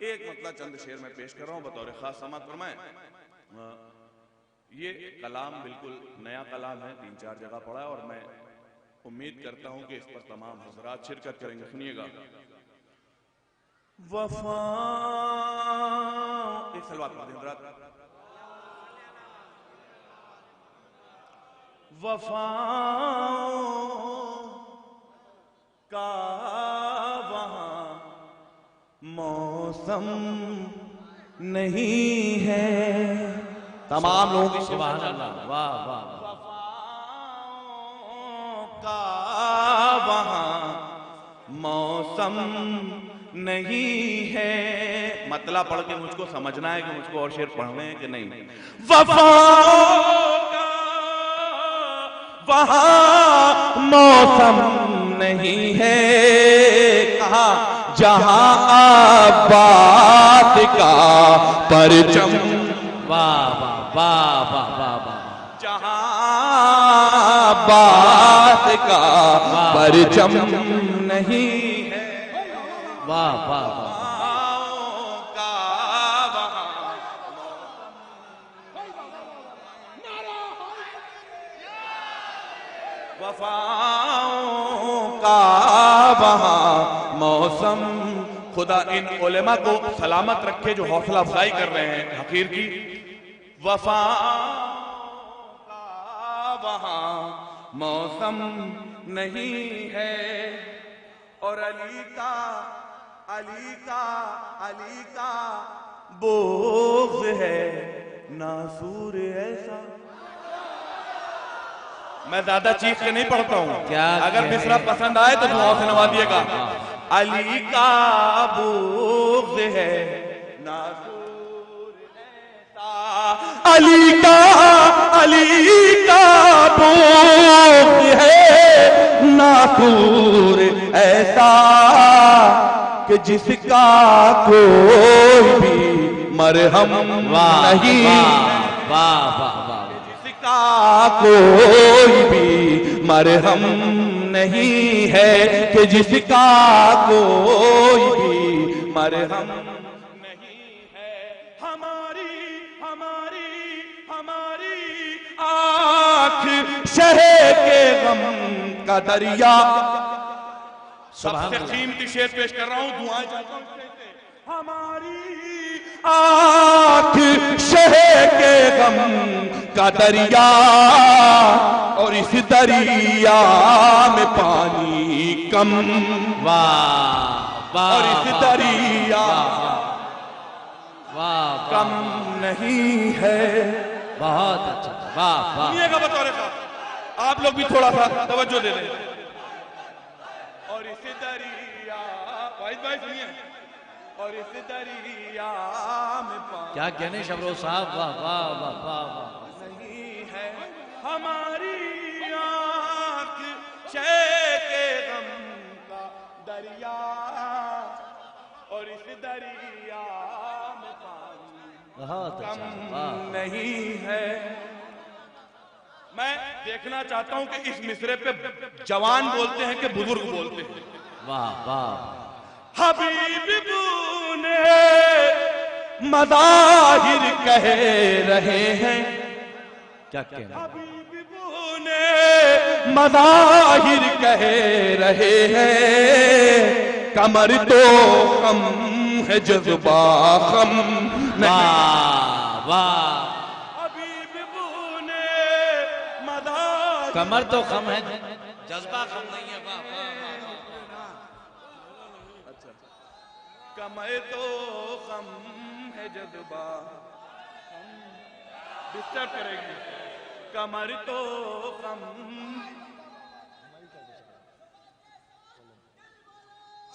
एक मतलब चंद शेर में पेश कर रहा हूं बतौर खास समात फरमाएं। ये कलाम बिल्कुल नया कलाम है, 3-4 जगह पढ़ा है और मैं उम्मीद करता हूं कि इस पर तमाम हजरात शिरकत करेंगे। सुनिएगा। वफा एक सलवात पढ़ दें। वफा का वहां मौसम नहीं है। तमाम लोगों की सुभान अल्लाह, वाह वाह। का वहां मौसम नहीं है। मतलब पढ़ के मुझको समझना है कि मुझको और शेर पढ़ने हैं कि नहीं। वफा का वहां मौसम नहीं है, जहां आबाद का परचम, वाह वाह वाह वाह वाह वाह, जहां आबाद का परचम नहीं है, वाह वाह वाह, वफाओं का वहां मौसम। खुदा इन उलेमा को सलामत रखे जो हौसला अफजाई कर रहे हैं हकीर की। वफाओं का वहां मौसम नहीं है, और अली का बोझ है नासूर ऐसा। मैं ज्यादा चीख के नहीं पढ़ता हूँ, अगर मिसरा पसंद आए तो दुआओं से नवाजिएगा। अली का बोझ है नासूर ऐसा, अली का बोझ है नासूर ऐसा, कि जिसका कोई भी मरहम नहीं, वाह वाह वाह, जिसका कोई भी मरहम नहीं है, कि जिसका कोई भी मरहम नहीं है। हमारी आँख शहे के गम का दरिया। सबसे कीमती शेर पेश कर रहा हूं, दुआएं चाहता हूं। हमारी आँख शहे के गम का दरिया, और इस दरिया में पानी कम, वाह, और इस दरिया वाह कम नहीं है। बहुत अच्छा, वाह वाह। सुनिएगा बतौर खास, आप लोग भी थोड़ा सा तवज्जो दे दें। और इस दरिया, भाई सुनिए, और इस दरिया में पानी क्या कहने शबरो साहब, वाह वाह वाह वाह वाह। नहीं है। हमारी आँख शह के गम का दरिया, और इस दरिया में पानी बहुत कम अच्छा, वाह। नहीं है। मैं देखना चाहता हूं कि इस मिसरे पे जवान बोलते हैं कि बुजुर्ग बोलते हैं। वाह वाह। हबीब ने मदाहिर कह रहे हैं, क्या कहना, हबीब ने मदाहिर कह रहे हैं, कमर तो कम है जज्बा कम नहीं। वाह, कमर तो कम है, जज्बा कम नहीं है। वाह वाह वाह। अच्छा, कमर तो कम है जज्बा, डिस्टर्ब करेगी। कमर तो कम।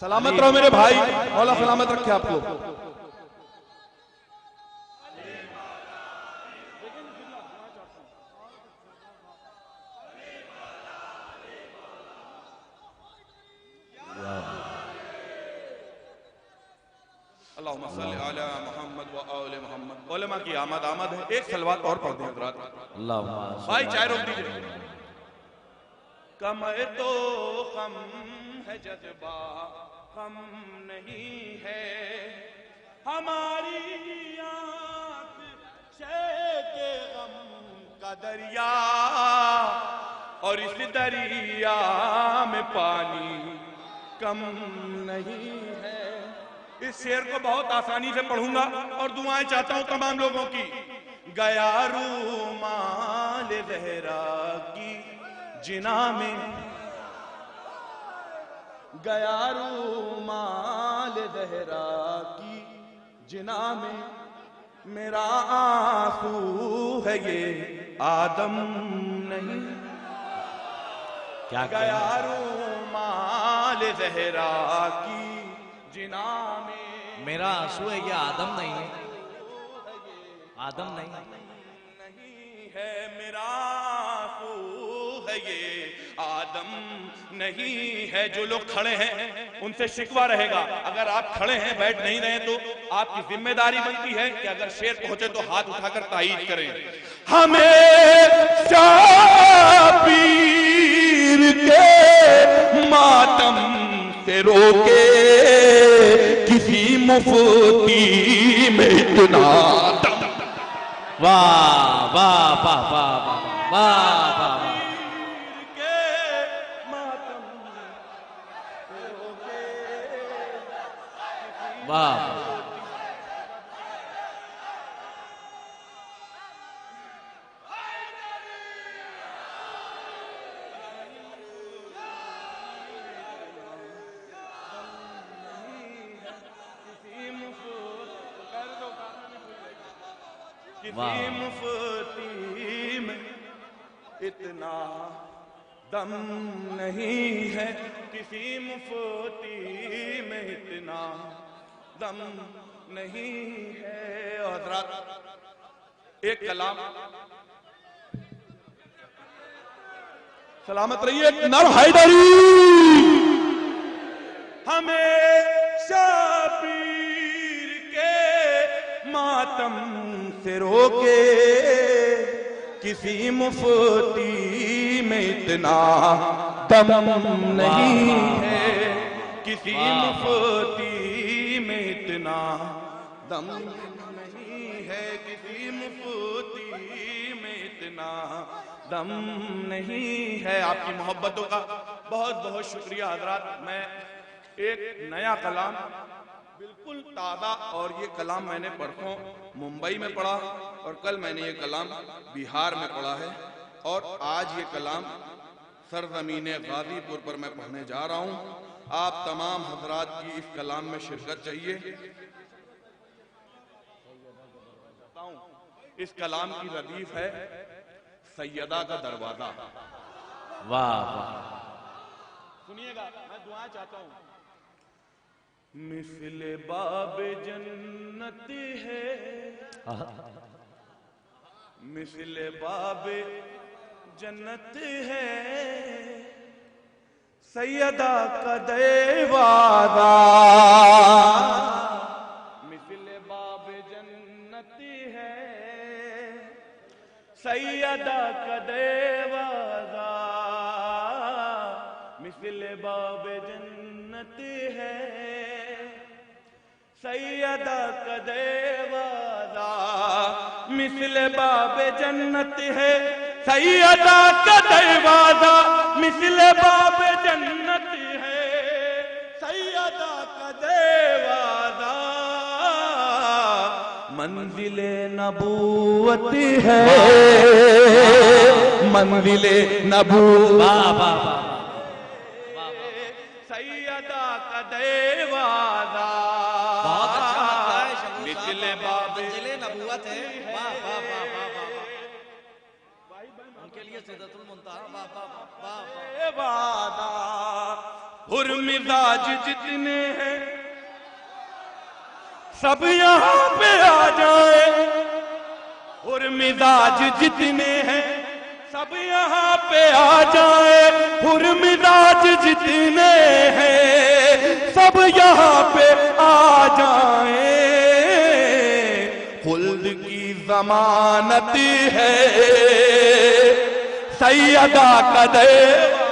सलामत रहो मेरे भाई, मौला सलामत रखे आपको। अल्लाहुम्मा सल्ली अला मुहम्मद व आले मुहम्मद। उलेमा की आमद है। एक सलवात और पढ़ दें हज़रात। भाई चाय रोक दीजिए। कमर तो कम है जज्बा कम नहीं है, हमारी आँख शह के गम का दरिया, और इस दरिया में पानी कम नहीं है। इस शेर को बहुत आसानी से पढ़ूंगा और दुआएं चाहता हूं तमाम लोगों की। गया रूमाल ज़हरा की जिना में, गया रूमाल ज़हरा की जिना में, मेरा आंसू है ये आदम नहीं। क्या गया रूमाल ज़हरा की जिना में, मेरा आंसू है ये आदम नहीं है, आदम नहीं है मेरा आंसू है गए, आदम नहीं है। जो लोग खड़े हैं उनसे शिकवा रहेगा, अगर आप खड़े हैं बैठ नहीं रहे तो आपकी जिम्मेदारी बनती है कि अगर शेर पहुंचे तो हाथ उठाकर तायीद करें। हमेशा पीर के मातम से रोके किसी मुफ्ती में इतना दम। वाह वाह वाह वाह वाह वाह वाह। वाह किसी मुफ्ती में इतना दम नहीं है, किसी मुफ्ती में इतना दम नहीं है। और हज़रात एक कलाम सलामत रहिए, नर हैदरी हमेशा पीर के मातम से रोके किसी मुफ्ती में इतना दम नहीं है, किसी मुफ्ती में इतना दम नहीं है, किसी मुफ्ती में इतना दम नहीं है। आपकी मोहब्बतों का बहुत बहुत शुक्रिया हजरात। मैं एक नया कलाम बिल्कुल ताज़ा, और ये कलाम मैंने परसों मुंबई में पढ़ा और कल मैंने ये कलाम बिहार में पढ़ा है, और आज ये कलाम सरजमीन गाजीपुर पर मैं पढ़ने जा रहा हूँ। आप तमाम हजरात की इस कलाम में शिरकत चाहिए। इस कलाम की रदीफ है सैयदा का दरवाजा। वाह वाह। सुनिएगा, मैं दुआ चाहता हूँ। मिसले बाब जन्नत है, मिसले बाब जन्नत है, सैयदा का दरवाजा। मिसले बाब जन्नत है, सैयदा का दरवाजा, मिसले बाब जन्नत है, सैयदा का दरवाजा, मिसले बाब जन्नत है, सैयदा का दरवाजा, मिसले बाब जन्नत है, सैयदा का दरवाजा, मंजिले नबूवत है, मंजिले नबूवत, सैयदा का दरवाजा, बहुत अच्छा है, मिसले बाब मंजिले नबूवत है। वाह वाह वाह वाह वाह। उनके लिए सिदरतुल मुंतहा। वाह वाह वाह वादा हुर मिजाज जितने हैं सब यहाँ पे आ जाए, हुर मिजाज जितने हैं सब यहाँ पे आ जाए, हुर मिजाज जितने हैं सब यहाँ पे आ जाए, खुल्द की जमानत है, सैयदा का दरवाजा,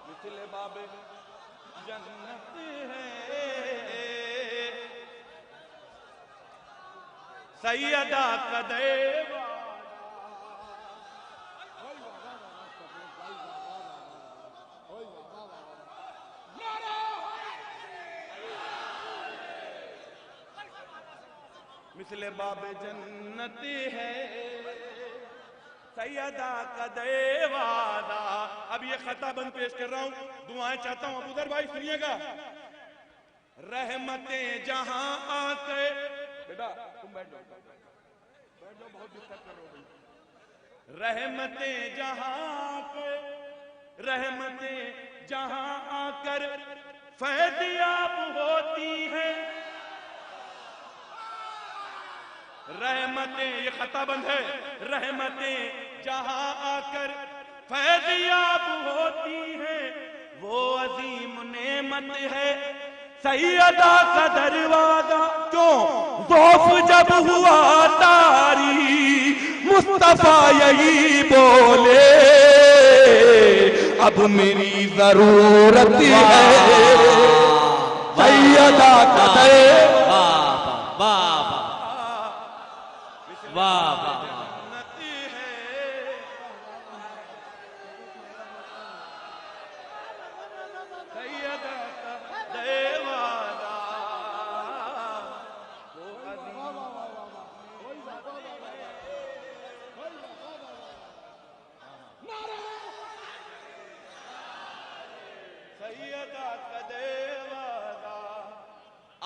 मिसले बाबे जन्नत है, सैयदा का दरवाजा। मिसले बाबे जन्नत है, सैयदा का दरवाजा। अब ये खता बंद पेश कर रहा हूं, दुआएं चाहता हूं। अबूदर भाई सुनिएगा। रहमतें जहां आके, बेटा तुम बैठ जाओ, बहुत डिस्टर्ब कर रहे हो भाई। रहमतें जहां आके, रहमतें जहां आकर फैज़याब होती हैं, रहमत रहमतें, ये खताबंद है, रहमतें जहां आकर फैज़याब होती है वो अजीम नेमत है। सैयदा का दरवाजा क्यों ज़ौफ़ जब हुआ तारी, मुस्तफा यही बोले अब मेरी जरूरत है। सैयदा का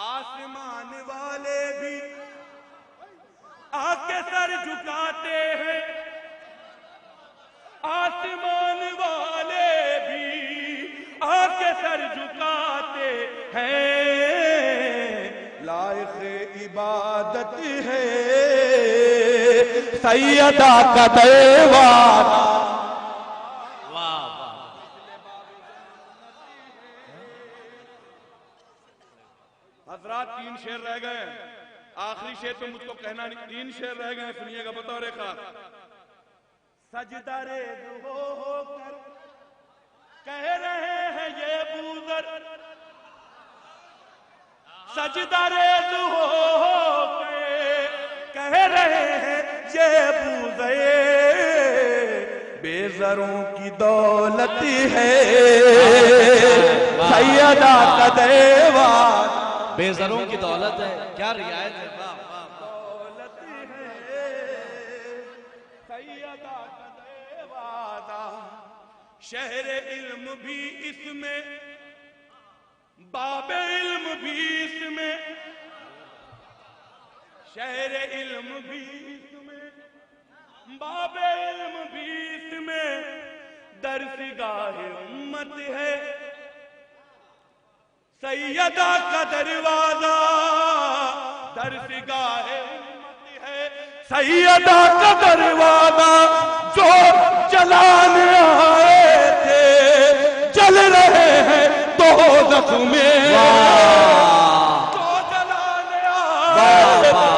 आसमान वाले भी आके सर झुकाते हैं, आसमान वाले भी आके सर झुकाते हैं। लायक इबादत है सैयदा का दरवाजा। हजरात 3 शेर रह गए, आखिरी शेर तो मुझको कहना नहीं, 3 शेर रह गए, सुनिएगा बतौर खास। सजदा रेज़ होकर कह रहे हैं ये बूज़र, सजदा रेज़ होकर कह रहे हैं ये बूज़र, बेज़रों की दौलत है सैयदा का दरवाजा। बेज़रों की दौलत है, क्या रियायत है। दौलत है सैयदा का दरवाजा, शहर इल्म भी इसमें, बाबे इल्म भी इसमें, शहर इल्म भी इसमें, बाबे इल्म भी इसमें, दरसगाह उम्मत है सैयदा का दरवाजा, दरसगाह उम्मत है सैयदा का दरवाजा। जो जलाने आए थे जल रहे हैं दोज़ख में, जो जलाने आए थे,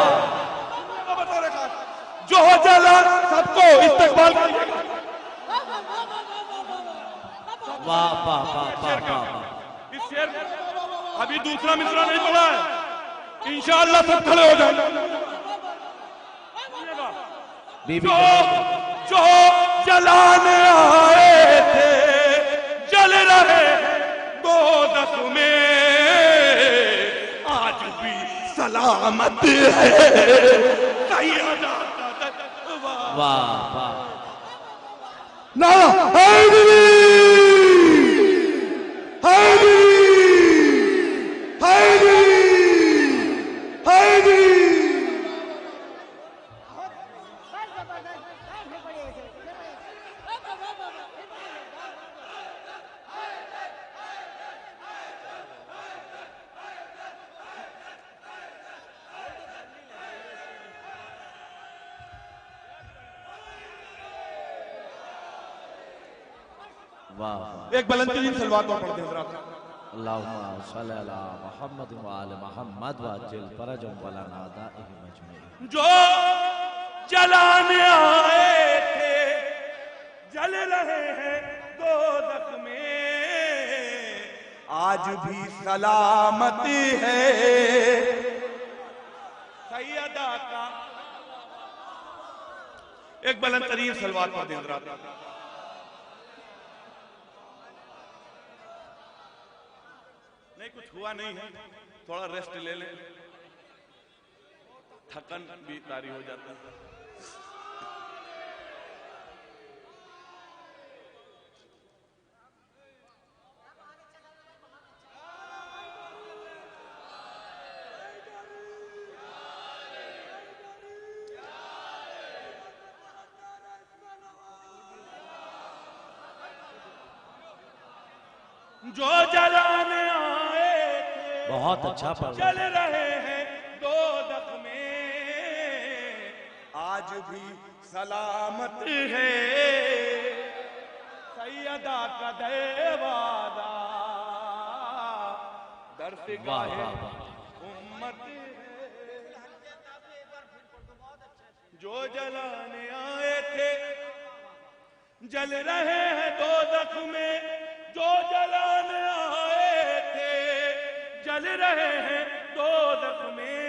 जो जला, सबको इस्तकबाल करिएगा। वाह वाह वाह वाह वाह। इस शेर अभी दूसरा मिसरा नहीं पड़ा है, इंशाअल्लाह सब खड़े हो जाएंगे। जो जो जलाने आए थे जल रहे दोज़ख में, आज भी सलामत है सैयदा का दरवाजा। वाह वाह। ना हैदरी हैदरी हैदरी हैदरी। एक बुलंदतरीन सलवात पढ़ दें जरा। अल्लाहुम्मा सल्ली अला मुहम्मद व आले मुहम्मद वअज्जिल फरजहुम वला नादाइहि मजमईन। जो जलाने आए थे जल रहे हैं दोज़ख में, आज भी सलामत है सैयदा का। एक बुलंदतरीन सलवात पढ़ दें जरा। नहीं कुछ हुआ नहीं है, थोड़ा रेस्ट ले लें, थकन भी तारी हो जाता है। जो जलाने आए थे बहुत अच्छा पढ़ चल रहे हैं दोज़ख में, आज भी सलामत है सैयदा का दरवाजा दरगाहे उम्मत है। जो जलाने आए थे जल रहे हैं दोज़ख में, जो जलाने आए थे जल रहे हैं दोज़ख में,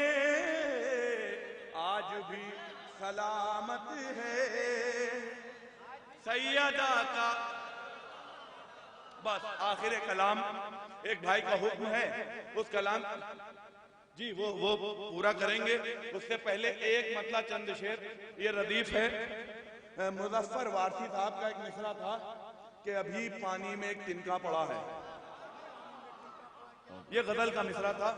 आज भी सलामत है सैयदा का। बस आखिर कलाम एक भाई का हुक्म है, उस कलाम जी वो पूरा करेंगे। उससे पहले एक मतला चंद शेर, ये रदीफ है मुजफ्फर वारसी साहब का एक मिसरा था कि अभी पानी में एक तिनका पड़ा है। ये गजल का मिसरा था,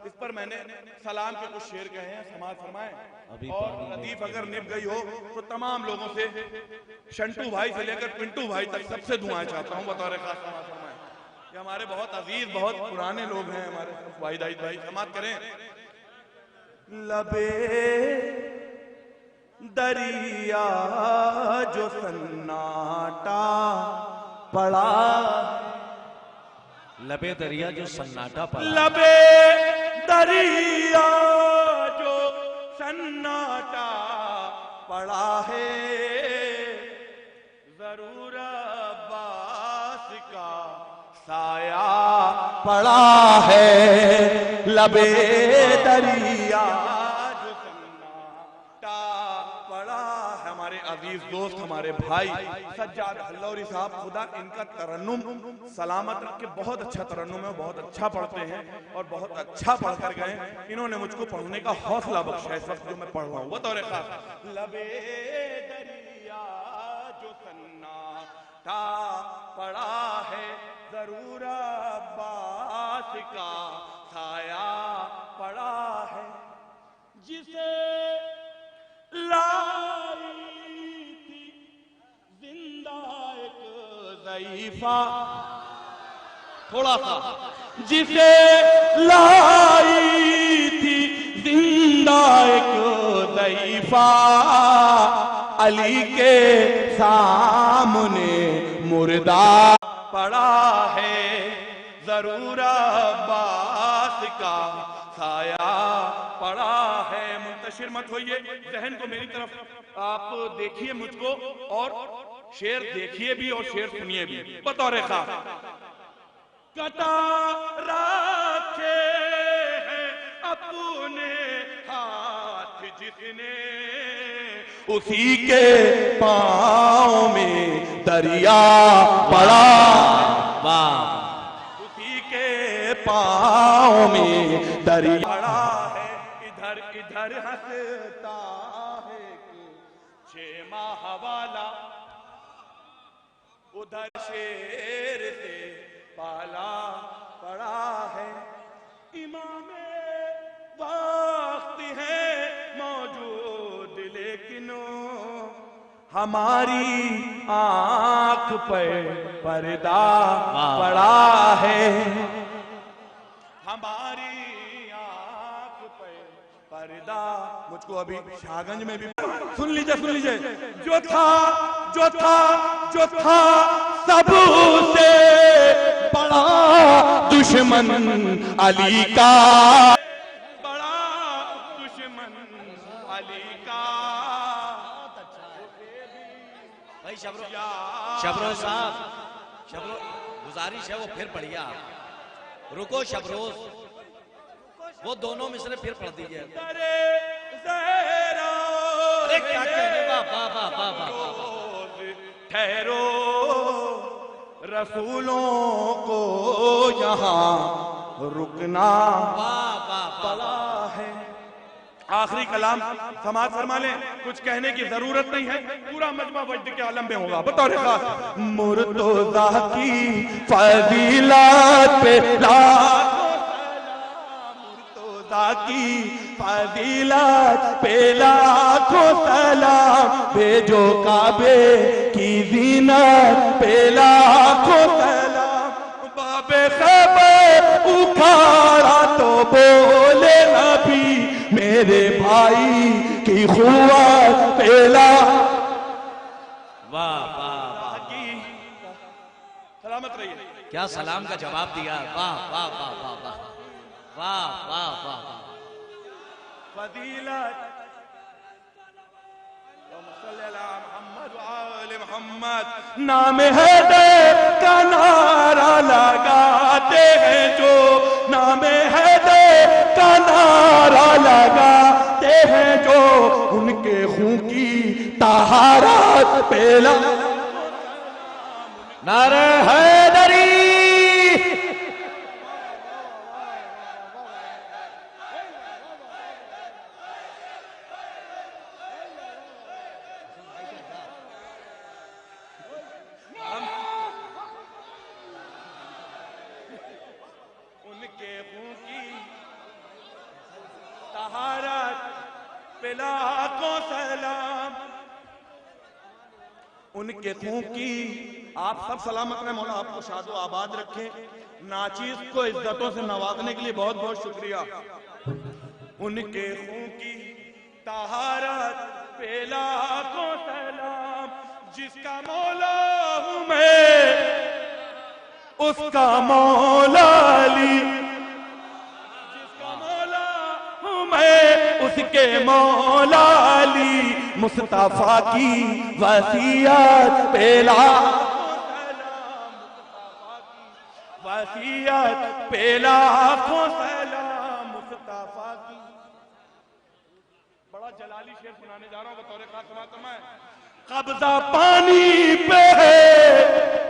इस पर मैंने सलाम के कुछ शेर कहे हैं, समाज फरमाएं। और रदीफ अगर निभ गई हो तो तमाम लोगों से, शंटू भाई से लेकर पिंटू भाई तक सबसे दुआएं चाहता हूं बतौर खास समाज फरमाएं। ये हमारे बहुत अजीज बहुत पुराने लोग हैं, हमारे वाहिद भाई समाज करें। लबे दरिया जो सन्नाटा पड़ा, लबे दरिया जो सन्नाटा पड़ा, लबे दरिया जो सन्नाटा पड़ा है, जरूर अब्बास का साया पड़ा है। लबे दरिया जो सन्नाटा पड़ा है। हमारे अजीज दोस्त, हमारे भाई सज्जाद हल्लौरी साहब, खुदा इनका तरन्नुम सलामत रख के, बहुत अच्छा तरन्नुम है, बहुत अच्छा पढ़ते हैं और बहुत अच्छा पढ़कर गए। इन्होंने मुझको पढ़ने का हौसला बख्शा इस वक्त जो मैं पढ़ रहा हूँ बतौर खास। लबे दरिया जो सन्नाटा पड़ा है, जरूर अब्बास का साया पड़ा है। जिसे लाई थी जिंदा एक ज़ईफ़ा, थोड़ा सा, जिसे लाई थी जिंदा एक ज़ईफ़ा, अली के सामने मुर्दा पड़ा है, जरूर अब्बास का साया पड़ा है। मुंतशिर मत होइए, जहन को मेरी तरफ आप देखिए मुझको, और शेर देखिए भी और शेर सुनिए भी बतौर खास। कटा रखे हैं अपने हाथ जिसने, उसी के पाँव में दरिया पड़ा, उसी के पाँव में दरिया पड़ा है। इधर इधर हंसता है कि 6 माह वाला, उधर शेर से पाला पड़ा है। इमामे वक्त है मौजूद लेकिन हमारी आंख पर पर्दा पड़ा है, हमारी आंख पर पर्दा। मुझको अभी शाहगंज में भी सुन लीजिए। जो था सबसे बड़ा दुश्मन अली का, बड़ा दुश्मन अली का। भाई शबरोज साहब, गुजारिश है वो फिर पढ़िए आप। रुको शबरोज, वो दोनों मिसरे फिर पढ़ दीजिए। अरे क्या कहने, ठहरो रसूलों को यहाँ रुकना पड़ा है। आखिरी कलाम समाज फरमा लें, कुछ कहने की जरूरत नहीं है, पूरा मजमा वजद के आलम में होगा बतौर खास। मुर्तज़ा की फजीलत पे लाखों सलाम, मुर्तज़ा की फजीलत पे लाखों सलाम, भेजो काबे की ज़ीनत पे लाखों सलाम। बाबे खैबर उखाड़ा तो बोले नबी, मेरे भाई की खुआत पेला। वाह वाह वाह, सलामत रहिए। क्या सलाम का जवाब दिया। वाह वाह वाह वाह वाह वाह वाह वाह वाह। फजीलत मोहम्मद नाम हैदर का नारा लगाते हैं जो, नाम हैदर का नारा लगाते हैं जो, उनके खून की तहारत पेला। नारे हैदरी। उनके खून की तहारत पे लाखों सलाम, उनके खून की आप सब सलामत रहे। मौला आपको शादो आबाद रखे। नाचीज को इज्जतों से नवाजने के लिए बहुत बहुत शुक्रिया। उनके खून की तहारत पे लाखों सलाम, जिसका मौला हूं मैं उसका मौला अली, जिसका मौला हूं मैं उसके मौला अली, मुस्तफा की वसीयत पे लाखों सलाम, वसीयत पे लाखों सलाम मुस्तफा की। बड़ा जलाली शेर सुनाने जा रहा हूं बतौर खास समातमा है। कब्जा पानी पे है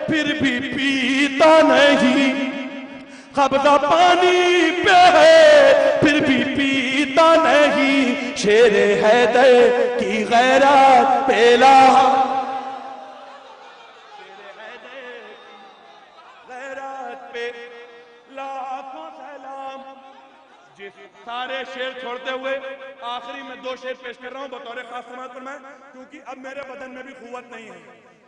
फिर भी पीता नहीं, कब्जा पानी पे है फिर भी पीता नहीं, शेर हैदर की गैरत पे लाखों सलाम। जिस सारे शेर छोड़ते हुए आखिरी में दो शेर पेश कर रहा हूं बतौर खास समात पर मैं, क्योंकि अब मेरे बदन में भी कुव्वत नहीं है।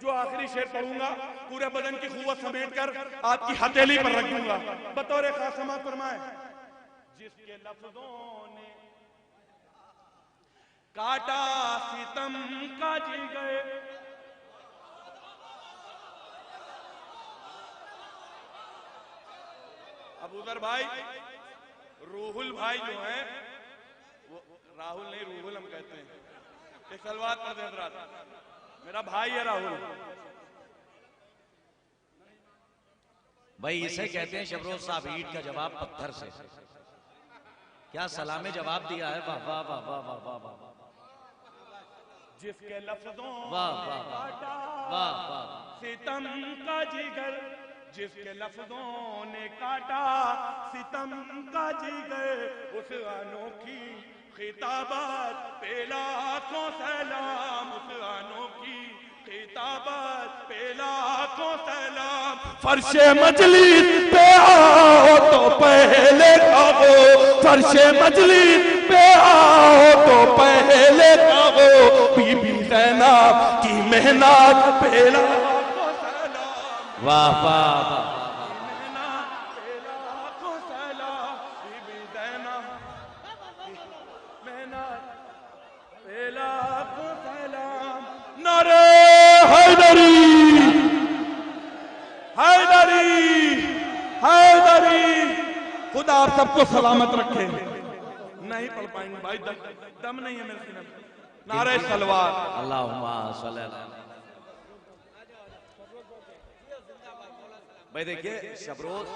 जो आखिरी शेर पढ़ूंगा पूरे बदन की कुव्वत समेट कर आपकी हथेली पर रख दूंगा बतौर खास समात पर मैं। जिसके लफ्जों ने काटा सितम का जी गए, अबूदर भाई रूहुल भाई जो हैं, वो राहुल नहीं रूहुल हम कहते हैं, एक सलवात कर दे हजरात, मेरा भाई है राहुल भाई। इसे कहते हैं शबरोज साहब ईट का जवाब पत्थर से। क्या सलामे जवाब दिया है। वाह वाह वाह वाह वाह वाह वाह। जिसके लफ्जों वाह वाह वाह वाह। सितम का जिगर, जिसके लफ्जों ने काटा सितम का जिगर, उस अनोखी खिताबत पे लाखों सलाम, उस अनोखी खिताबत पे लाखों सलाम। फर्शे मजलिस पे आओ तो पहले कहो, फर्शे मजलिस पे आओ तो पहले कहो, बीबी ज़ैनब की मेहनत पे लाखों सलाम। वाह वाह वाह। नारे हैदरी, हैदरी, हैदरी। खुदा आप सबको सलामत रखे। नहीं पढ़ पाएंगे भाई, दम नहीं है मेरे सीने में। नारे सलवार। अल्लाहुम्मा सल्ली अला। भाई देखिए शबरोज,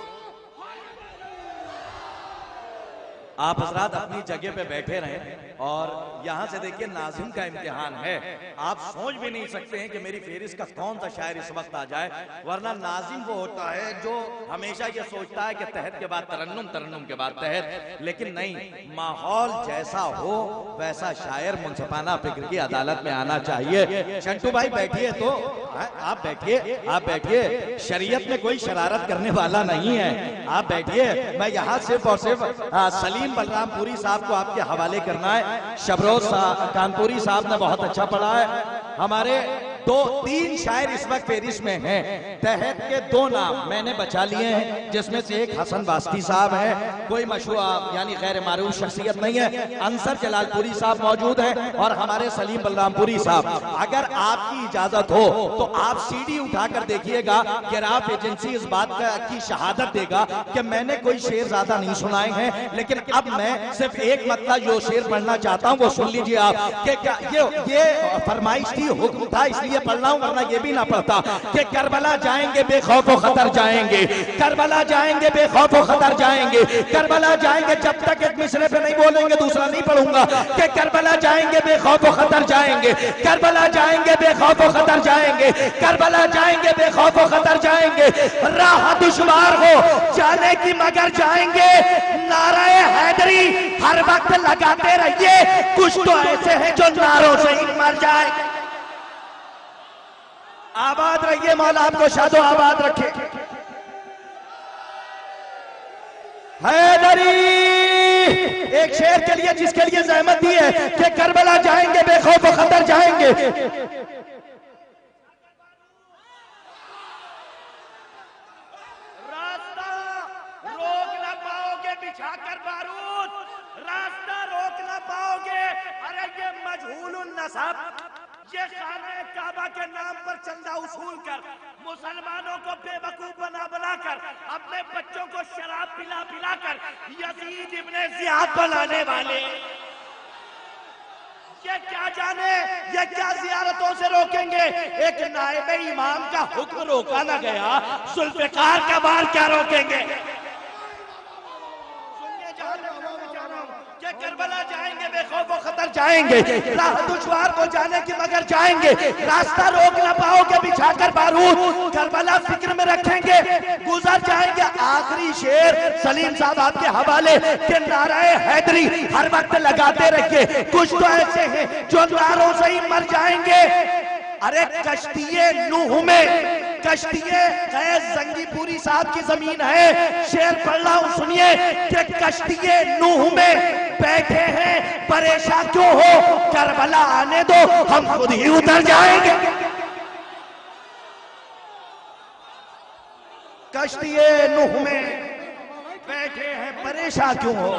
आप हजरात अपनी जगह पे बैठे रहें और यहाँ से देखिए नाज़िम का इम्तिहान है। आप सोच भी नहीं सकते हैं कि मेरी फेरिस्त का कौन सा शायर इस वक्त आ जाए, वरना नाज़िम वो होता है जो हमेशा ये सोचता है कि तहत के बाद तरन्नुम, तरन्नुम के बाद तहत, लेकिन नहीं, माहौल जैसा हो वैसा शायर मुंसिफाना फिक्र की अदालत में आना चाहिए। शंटू भाई बैठिए तो, आप बैठिए, आप बैठिए। शरीयत में कोई शरारत करने वाला नहीं है, आप बैठिए। मैं यहाँ सिर्फ और सिर्फ सलीम बलरामपुरी साहब को आपके हवाले करना है। शबरोज कानपुरी साहब ने बहुत अच्छा पढ़ा है। हमारे तीन शायर इस वक्त पेरिस में हैं। तहत के 2 नाम मैंने बचा लिए हैं, जिसमें से एक हसन बास्ती साहब है, कोई मशहूर यानी गैर मारूफ शख्सियत नहीं है। अंसर जलालपुरी साहब मौजूद हैं और हमारे सलीम बलरामपुरी साहब। अगर आपकी इजाजत हो तो आप सीडी उठाकर देखिएगा, गिराफ एजेंसी इस बात की शहादत देगा कि मैंने कोई शेर ज्यादा नहीं सुनाए हैं, लेकिन अब मैं सिर्फ एक मतलब जो शेर पढ़ना चाहता हूं वो सुन लीजिए आप। कि क्या ये फरमाइश थी, हुक्म था, इसलिए पढ़ रहा हूं, वरना ये भी ना पढ़ता। कि करबला जाएंगे बेखौफ व खतर जाएंगे, करबला जाएंगे बेखौफ व खतर जाएंगे, करबला जाएंगे। जब तक एक मिसरे पे नहीं बोलेंगे दूसरा नहीं पढ़ूंगा। कि करबला जाएंगे बेखौफ व खतर जाएंगे, करबला जाएंगे बेखौफ व खतर जाएंगे, करबला जाएंगे बेखौफ व खतर जाएंगे। राह दुश्वार हो जाने की मगर जाएंगे, नाराए हैदरी हर वक्त लगाते रहिए, कुछ तो ऐसे हैं जो नारों से ही मर जाए। आबाद रहिए, मौला आपको शादो आबाद रखे। हैदरी एक शेर के लिए जिसके लिए जहमत दी है कि करबला जाएंगे बेखौफ खतर जाएंगे। रास्ता रोक ना पाओगे बिछाकर बारूद, रास्ता रोक ना पाओगे। अरे ये मजहूलुन नसब, ये खाने काबा के नाम पर चंदा उसूल कर मुसलमानों को बेवकूफ बनाकर अपने बच्चों को शराब पिलाकर यजीद इब्ने जियाद बनाने वाले, ये क्या जाने ये क्या जियारतों से रोकेंगे। एक नायब इमाम का हुक्म रोका ना गया, जुल्फिकार का बार क्या रोकेंगे। करबला जाएंगे बेखौफ व खतर जाएंगे, राह दुश्वार को जाने की मगर जाएंगे, रास्ता रोक ना पाओगे बिछाकर बारूद, करबला फिक्र में रखेंगे गुजर जाएंगे। आखिरी शेर सलीम साहब आपके हवाले के नाराए हैदरी हर वक्त लगाते रहिए, कुछ तो ऐसे हैं जो नारों से ही मर जाएंगे। अरे कश्तिये नूह में, कश्तिये गैस जंगीपुरी साहब की जमीन है, शेर पढ़ रहा हूं सुनिए कि कश्तिये नूह में बैठे हैं परेशान क्यों हो, करबला आने दो हम खुद ही उतर जाएंगे। कश्तिये नूह में बैठे हैं परेशान क्यों हो,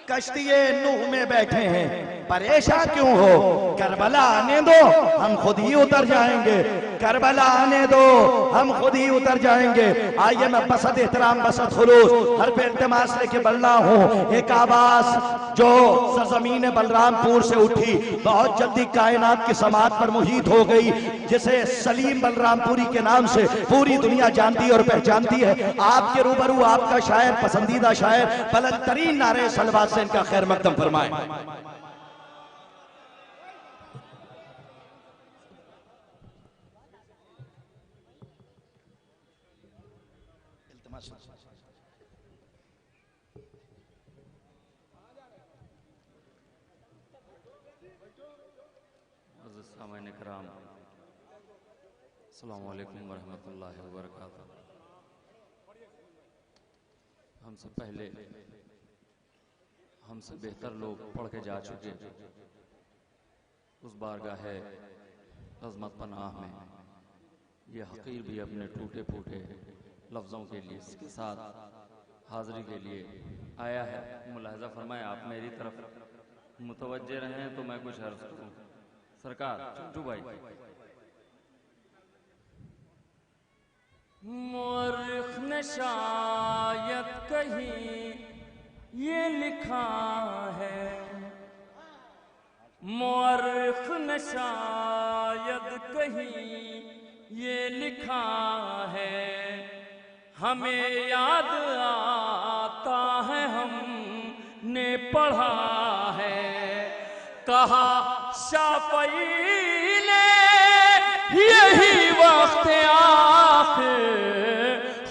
कश्तिये नूह में बैठे हैं परेशान क्यों हो, करबला आने दो हम खुद ही उतर जाएंगे, करबला आने दो हम खुद ही उतर जाएंगे। आइए मैं बसत एहतराम बसत खुलूस हर पे इल्तिमास लेके बढ़ रहा हूँ। एक आवाज जो सरजमीन बलरामपुर से उठी, बहुत जल्दी कायनात की समात पर मुहित हो गई, जिसे सलीम बलरामपुरी के नाम से पूरी दुनिया जानती और पहचानती है। आपके रूबरू आपका शायर, पसंदीदा शायर, बुलंद तरीन नारे सलवात से इनका खैर मकदम फरमाएं। अस्सलामु अलैकुम वरहमतुल्लाहि वबरकातुहू। हमसे पहले हमसे बेहतर लोग पढ़ के जा चुके उस बारगाह अज़मत पनाह में ये हकीर भी अपने टूटे फूटे लफ्ज़ों के लिए इसके साथ हाज़िरी के लिए आया है। मुलाहिज़ा फरमाएं, आप मेरी तरफ मुतवज्जे रहें तो मैं कुछ अर्ज़ करूँ। सरकार चिंटू भाई, मुअर्रिख़ ने शायद कहीं ये लिखा है, मुअर्रिख़ ने शायद कहीं ये लिखा है, हमें याद आता है हमने पढ़ा है, कहा शाफ़ई ने यही वक्त आखिर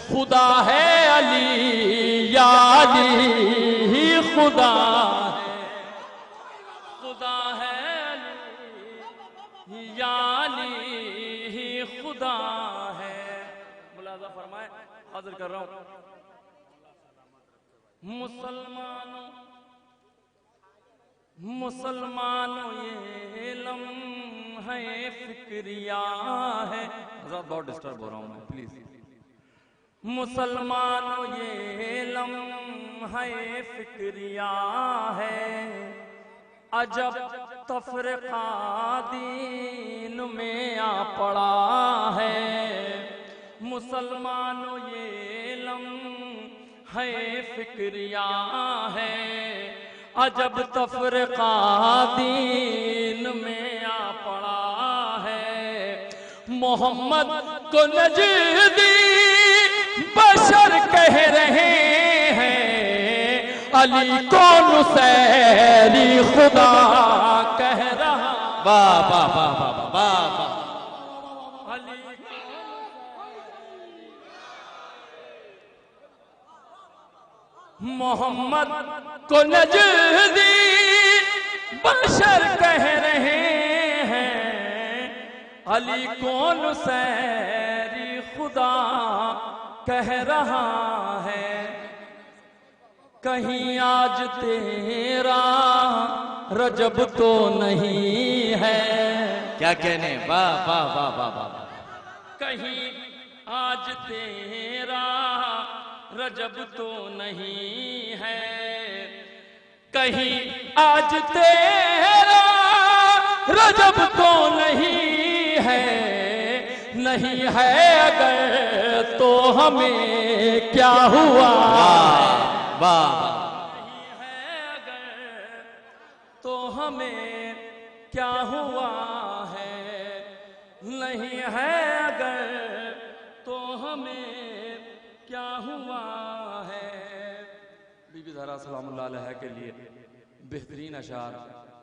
खुदा है अली या अली ही खुदा है, खुदा है अली या अली ही खुदा है। मुलाज़ा फरमाए, हाजिर कर रहा हूं। मुसलमानों मुसलमानों ये लम्हे फिक्रिया है। बहुत डिस्टर्ब हो रहा हूँ मैं, प्लीज। मुसलमानों ये लम्हे फिक्रिया है, अजब तफरीका दीन में आ पड़ा है। मुसलमानों ये लम्हे फिक्रिया है, अजब तफरीका दीन में आ पड़ा है। मोहम्मद को नजदी बशर कह रहे हैं, अली को नुसैरी खुदा कह रहा। वाह वाह वाह वाह वाह वाह। मोहम्मद को नजदी बशर कह रहे हैं, अली को नुसैरी खुदा कह रहा है। कहीं आज तेरा रजब तो नहीं है। क्या कहने, वाह वाह वाह वाह वाह। कहीं आज तेरा रजब तो नहीं है, कहीं आज तेरा रजब तो नहीं है। नहीं है अगर तो हमें क्या हुआ, वाह। नहीं है अगर तो हमें क्या हुआ है। नहीं है अगर तो हमें क्या हुआ है। बीबी ज़हरा सलामुल्लाह अलैहा के लिए बेहतरीन अशार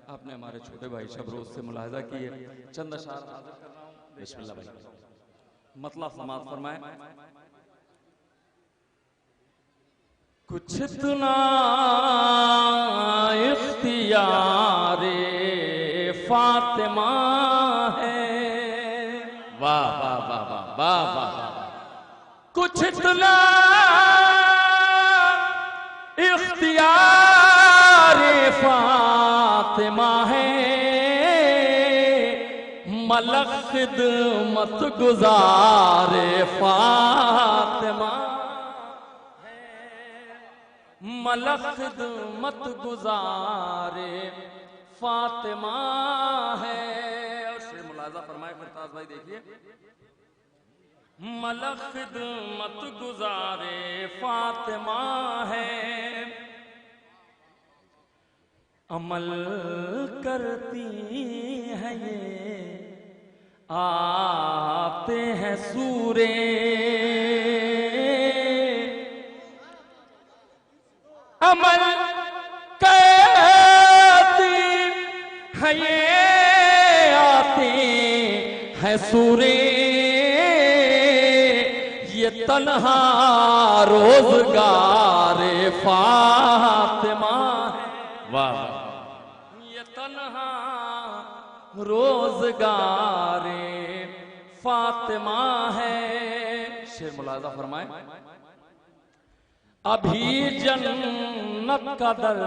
आपने हमारे छोटे भाई शबरोज से मुलाहिजा किए। चंद अशार हाजिर कर रहा हूँ। बिस्मिल्लाह भाई। मतलब समाअत फरमाए। कुछ इतना इख्तियारे फातिमा है। वाह वाह वाह वाह वाह वाह। कुछ इतना इख्तियारे फातिमा है, मलक खिदमत गुजारे फातिमा है। मलक खिदमत गुजारे फातिमा है। और शेर मुलाजा फरमाए फरताज भाई, देखिए। मलक खिदमत गुजारे फातिमा है, अमल करती है ये आते हैं सूरे। अमल करती है ये आते हैं सूरे। ये तन्हा रोजगार फातिमा है। वाह। ये तन्हा रोजगार फातिमा है। शेर मुलाजा फरमाए। अभी जन्नत का दर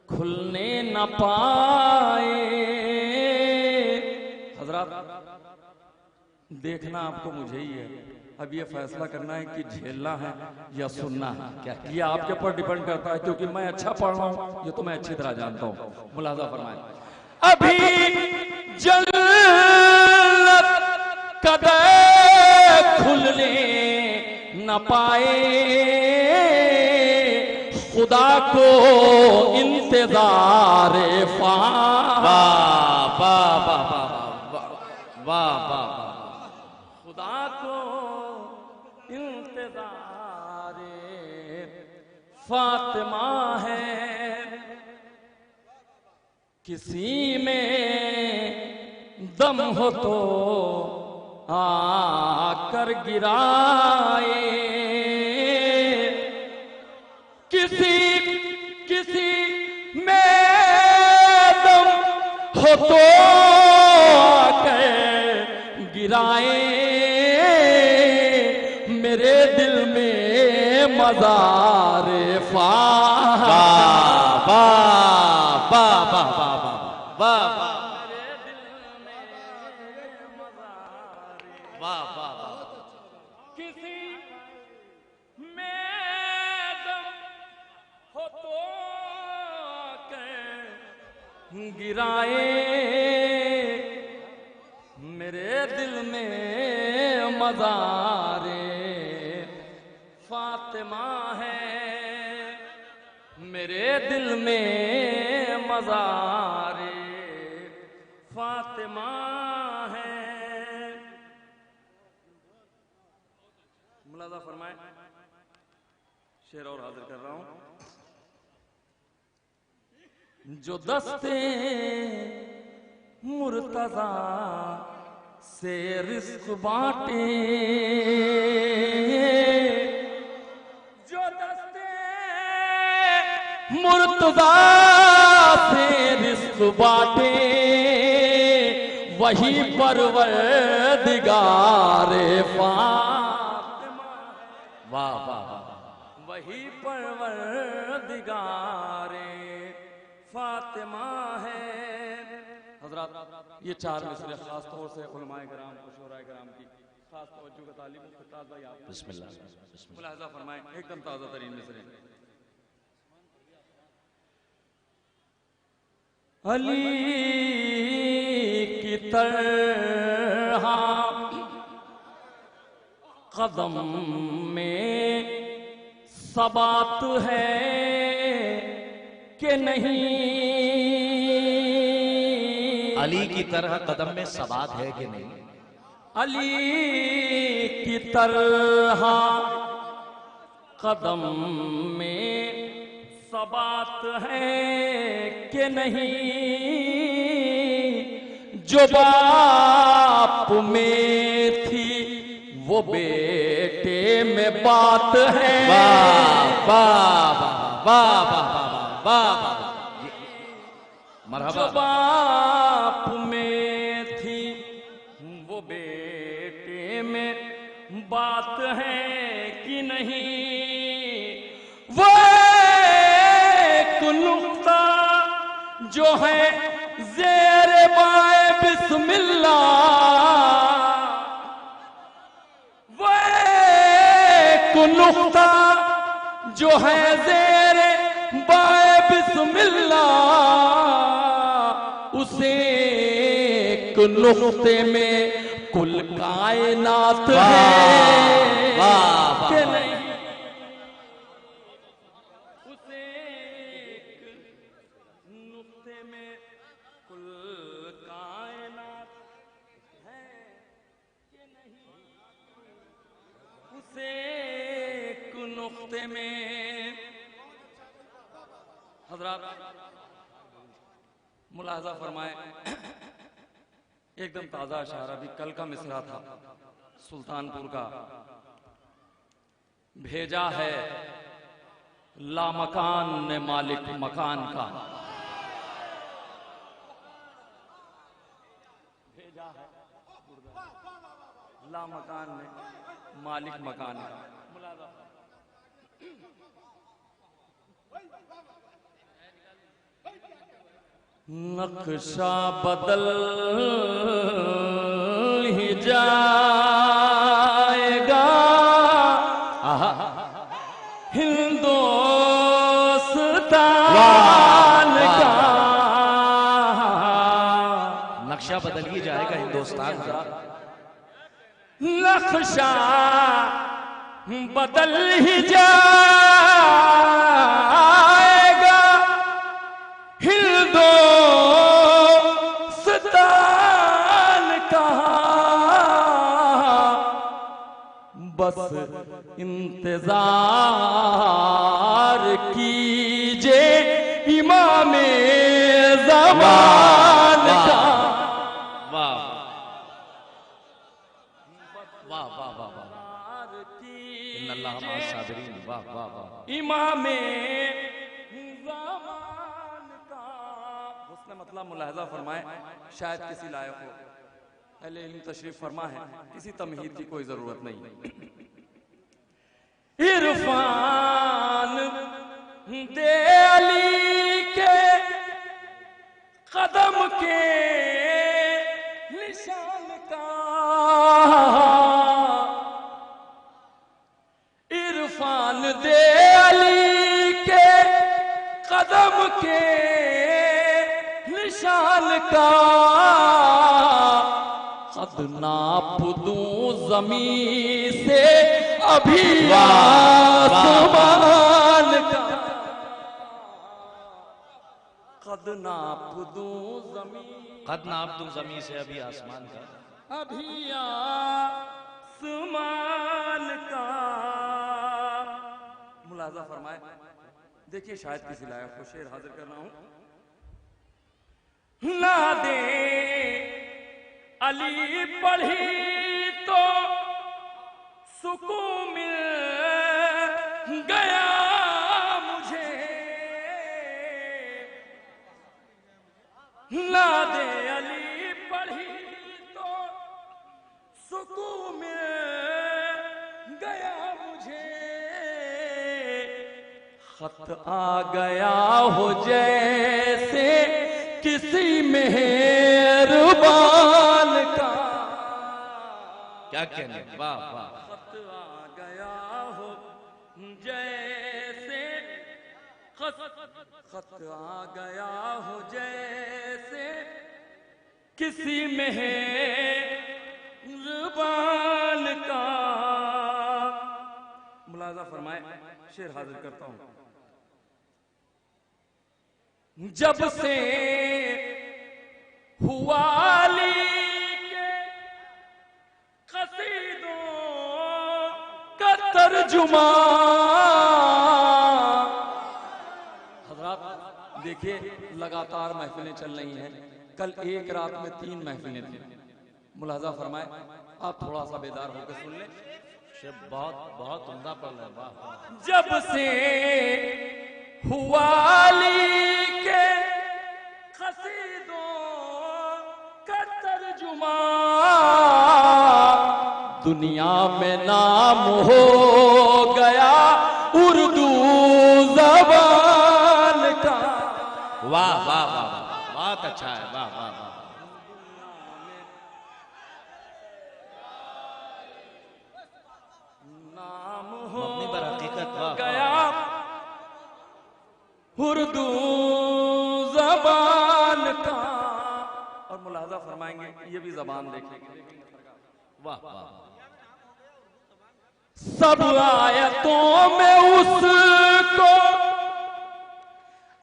खुलने न पाए। हजरत देखना आपको मुझे ही है, अब ये फैसला करना है कि झेलना है या सुनना है। क्या ये आपके ऊपर डिपेंड करता है, क्योंकि मैं अच्छा पढ़ रहा हूं, ये तो मैं अच्छी तरह जानता हूं। मुलाजा फरमाए। अभी जन्नत कदर खुलने न पाए, खुदा को इंतजार वाह वाह वाह वाह वाह। खुदा को इंतजार फातिमा है। किसी में दम हो तो आकर गिराए, किसी में दम हो तो आकर गिराए। मेरे दिल में मज़ार वाह वाह वाह वाह वाह वाह वाह वाह वाह वाह। किसी में दम हो तो कह गिराए, मेरे दिल में मज़ारे फातिमा है, मेरे दिल में मज़ारे फातिमा है। मुलाज़ा फरमाए, शेर और हाजिर कर रहा हूं। जो दस्ते मुर्तज़ा से रिज़्क़ बांटे, जो दस्ते मुर्तज़ा से रिज़्क़ बांटे, वही परवरदिगारे फातिमा, वाह वाह वाह। वही परवरदिगारे फातिमा है। हज़रात, ये चार मिसरे खास तौर से उलमाए किराम, शुराए किराम की खास तवज्जो का तालिब मुफ्ताज भाई आप बिस्मिल्लाह मुलाहिज़ा फरमाएं, एकदम ताज़ा तरीन मिसरे। अली की तरह कदम में सबात है कि नहीं, अली की तरह कदम में सबात है कि नहीं, अली की तरह कदम में सबात है कि नहीं, जो बाप में थी वो बेटे में बात है। वाह वाह वाह वाह वाह वाह। जो बाप में थी वो बेटे में बात है कि नहीं, वो एक नुक्ता जो है ज़ेर बाए बिस्मिल्लाह, वो एक नुक्ता जो है ज़ेर बाए बिस्मिल्लाह, उसे एक नुक्ते में कुल कायनात है कि नहीं, उसे एक नुक्ते में कुल कायनात है कि नहीं, उसे एक नुक्ते में। हज़रात, मुलाहजा फरमाए, एकदम ताज़ा अशारा भी कल का मिसरा था सुल्तानपुर का। भेजा है लामकान ने मालिक मकान का, भेजा है लामकान ने मालिक मकान का। नक्शा बदल ही जाएगा हिंदुस्तान का, नक्शा बदल ही जाएगा हिंदुस्तान का, नक्शा बदल ही जाएगा हिंदुस्तान का, बस इंतजार कीजिए इमामे ज़मान का। वाह वाह वाह वाह वाह। इन्नल्लाह मअस साबिरीन। वाह वाह वाह। इमामे ज़मान का हुस्न मतलब मुलाहजा फरमाए, शायद किसी लायक हो, अहले इल्म तशरीफ फरमा है, किसी तमहीद की कोई जरूरत नहीं। इरफान दे अली के कदम के निशान का कद नाप दूं ज़मीन से अभी आसमान का, कद नाप दूं ज़मीन, कद नाप दूं ज़मीन से अभी आसमान का, अभी आसमान का। मुलाजा फरमाए, देखिए शायद किसी लायक को शेर हाजिर कर रहा हूं। ना दे अली पढ़ी तो सुकून मिल गया मुझे, ना दे अली पढ़ी तो सुकून मिल गया मुझे, खत आ गया हो जैसे किसी मेहरबान का। क्या कहने, वाह वाह। खत आ गया हो जैसे, खत आ गया हो जैसे किसी मेहरबान का। मुलाजा फरमाए, शेर हाजिर करता हूं। जब से हुआ अली के कसीदों का तर्जुमा, हज़रात देखिए लगातार महफिलें चल रही हैं, कल एक रात में 3 महफिलें थी। मुलाजा फरमाए, आप थोड़ा सा बेदार होकर सुन लें। बहुत बहुत उम्दा पढ़ रहे हैं, वाह। जब से हुआ अली के कसीदों का तर्जुमा, दुनिया में नाम हो गया उर्दू ज़बान का। वाह वाह वाह, बहुत अच्छा है, वाह वाह वाह। नाम हो मबनी पर हकीकत, वाह गया उर्दू ज़बान का। और मुलाजा फरमाएंगे, ये भी ज़बान देखेंगे, वाह वाह। सब आयतों में उसको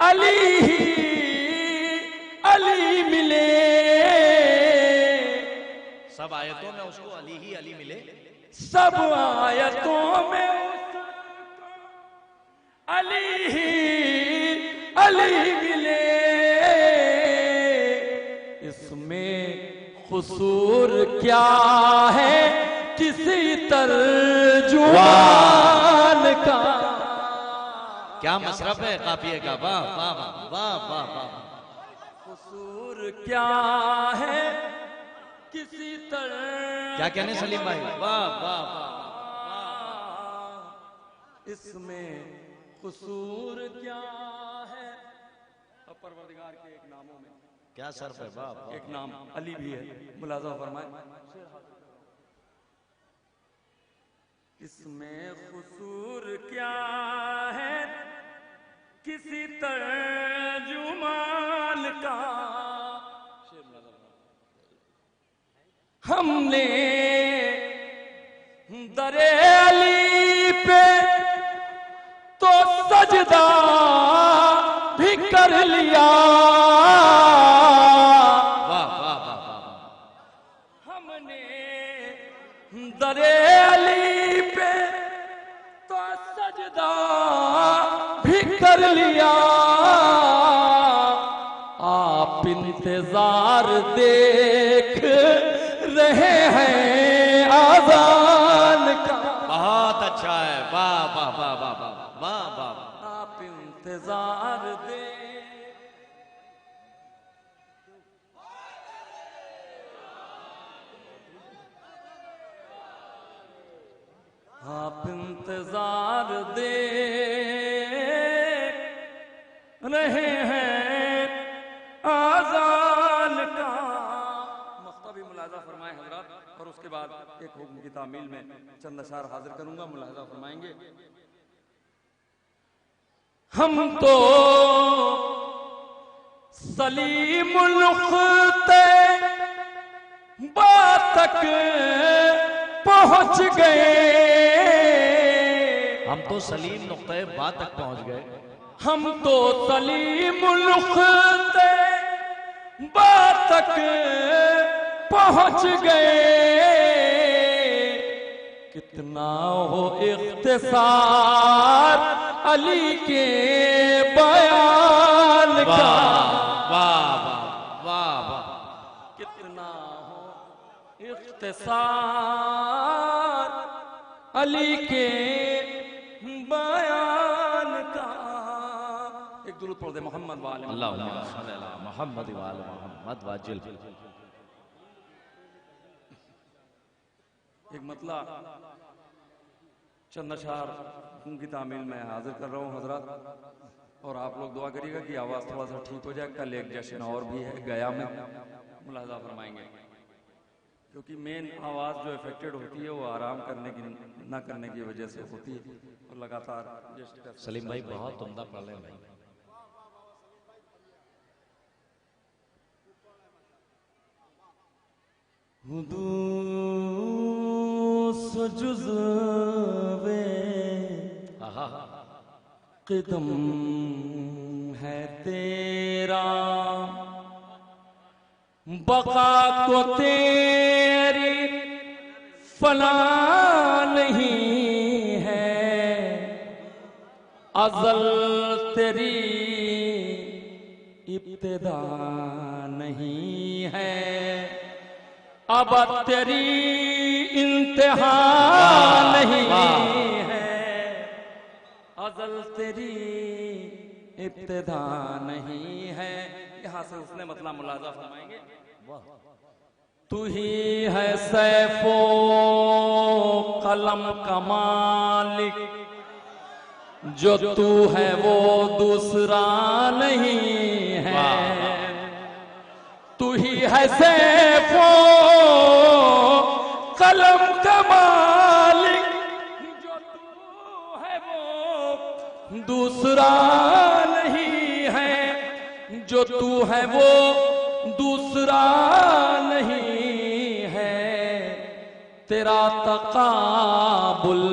अली ही अली मिले, सब आयतों में उसको अली ही अली मिले, सब आयतों में उसको अली ही अली मिले, इसमें खुसूर क्या है किसी तर्जुमान का। क्या मसरफ है काफिये का, वाह वाह वाह वाह वाह वाह। खुसूर क्या है किसी क्या कहने सलीम भाई, वाह वाह वाह। इसमें खुसूर क्या है। अब परवरदिगार के एक नामों में क्या सर्फ है, वाह वाह। एक नाम अली भी है। मुलाजा फरमाए, इसमें खुसूर क्या है किसी तर्जुमान का। हमने दरे अली पे तो सजदा भी कर लिया, वाह वाह वाह वाह। हमने दरे अली पे तो सजदा भी कर लिया। आप इंतजार देख रहे हैं आज़ान का। बहुत अच्छा है, वाह वाह वाह वाह वाह वाह वाह। आप इंतजार दे, आप इंतजार दे रहे हैं आज़ान का। मख्ता भी मुलाजा फरमाए हजरात, और उसके बाद एक हुक्म की तामील में चंद अशार हाजिर करूंगा। मुलाजा फरमाएंगे, हम तो सलीमुल नुक्ते बा तक पहुंच गए। हम तो सलीम नुक्ते बा तक पहुंच गए। हम तो सलीमुल नुक्ते बा तक पहुंच गए। कितना हो इख्तिसार अली के बयान का। वाह वाह वाह वाह। कितना हो इख्तिसार अली के बयान का। एक दुरूद पढ़ दे मोहम्मद वाले अल्लाहुम्मा सल्ली अला मुहम्मद व आले मुहम्मद वाजिल। एक मतला चंद अशार उनकी तामील में हाजिर कर रहा हूँ हजरत, और आप लोग दुआ करिएगा कि आवाज़ थोड़ा सा ठीक हो जाए। कल एक जश्न और भी है गया में, मुलाजा फरमाएंगे, क्योंकि मेन आवाज़ जो इफेक्टेड होती है वो आराम करने की ना करने की वजह से होती है, और लगातार सलीम भाई बहुत उम्दा पढ़ रहे हैं भाई। जुज़्वे क़दम है तेरा, बका को तेरी फना नहीं है। अज़ल तेरी इब्तिदा नहीं है। अब तेरी इंतहा नहीं है। अज़ल तेरी इब्तिदा नहीं है। यहाँ से उसने मतलब मुलाजा फरमाएंगे। तू ही है सैफो कलम का मालिक, जो तू है वो दूसरा नहीं है। तू ही है सैफो कलम का मालिक, जो तू है वो दूसरा नहीं है। जो तू है वो दूसरा नहीं है। तेरा तकाबुल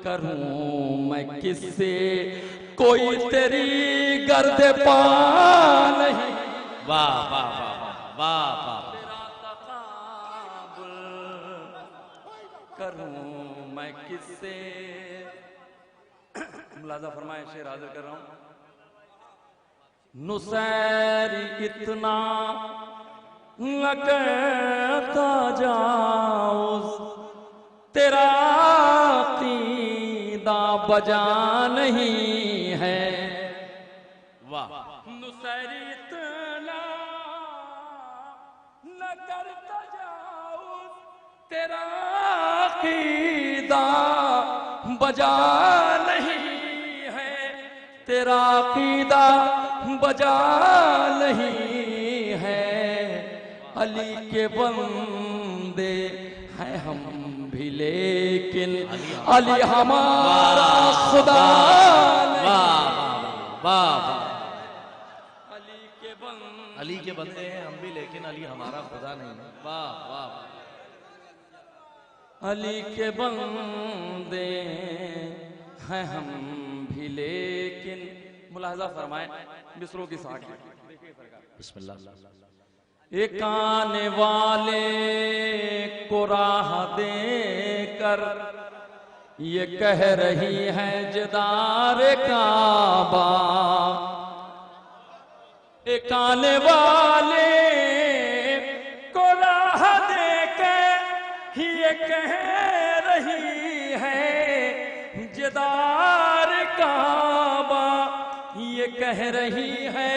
करूं मैं किससे, कोई तेरी गर्द पा नहीं। वाह वाह वाह वाह वाह। तेरा तकाबुल करूं मैं किससे। मुलाजा फरमाए, शेर हाजिर कर रहा हूं। नुसैरी इतना लगता जाओ, तेरा कीदा बजा नहीं है। वाह। नुसैरी इतना लगता जाओ, तेरा कीदा बजा नहीं है। तेरा कीदा बजा नहीं है। अली के बंदे हैं हम भी, लेकिन अली हमारा खुदा नहीं। वाह वाह। अली के बंदे हैं हम भी, लेकिन अली हमारा खुदा नहीं है। वाह वाह। अली के बंदे हैं हम भी, लेकिन मुलाहजा फरमाए मिसरों की साख। बिस्मिल्लाह। एक आने वाले को राह देकर ये कह रही है जदार काबा। एक आने वाले को राह देकर ये कह रही है जदार काबा। ये कह रही है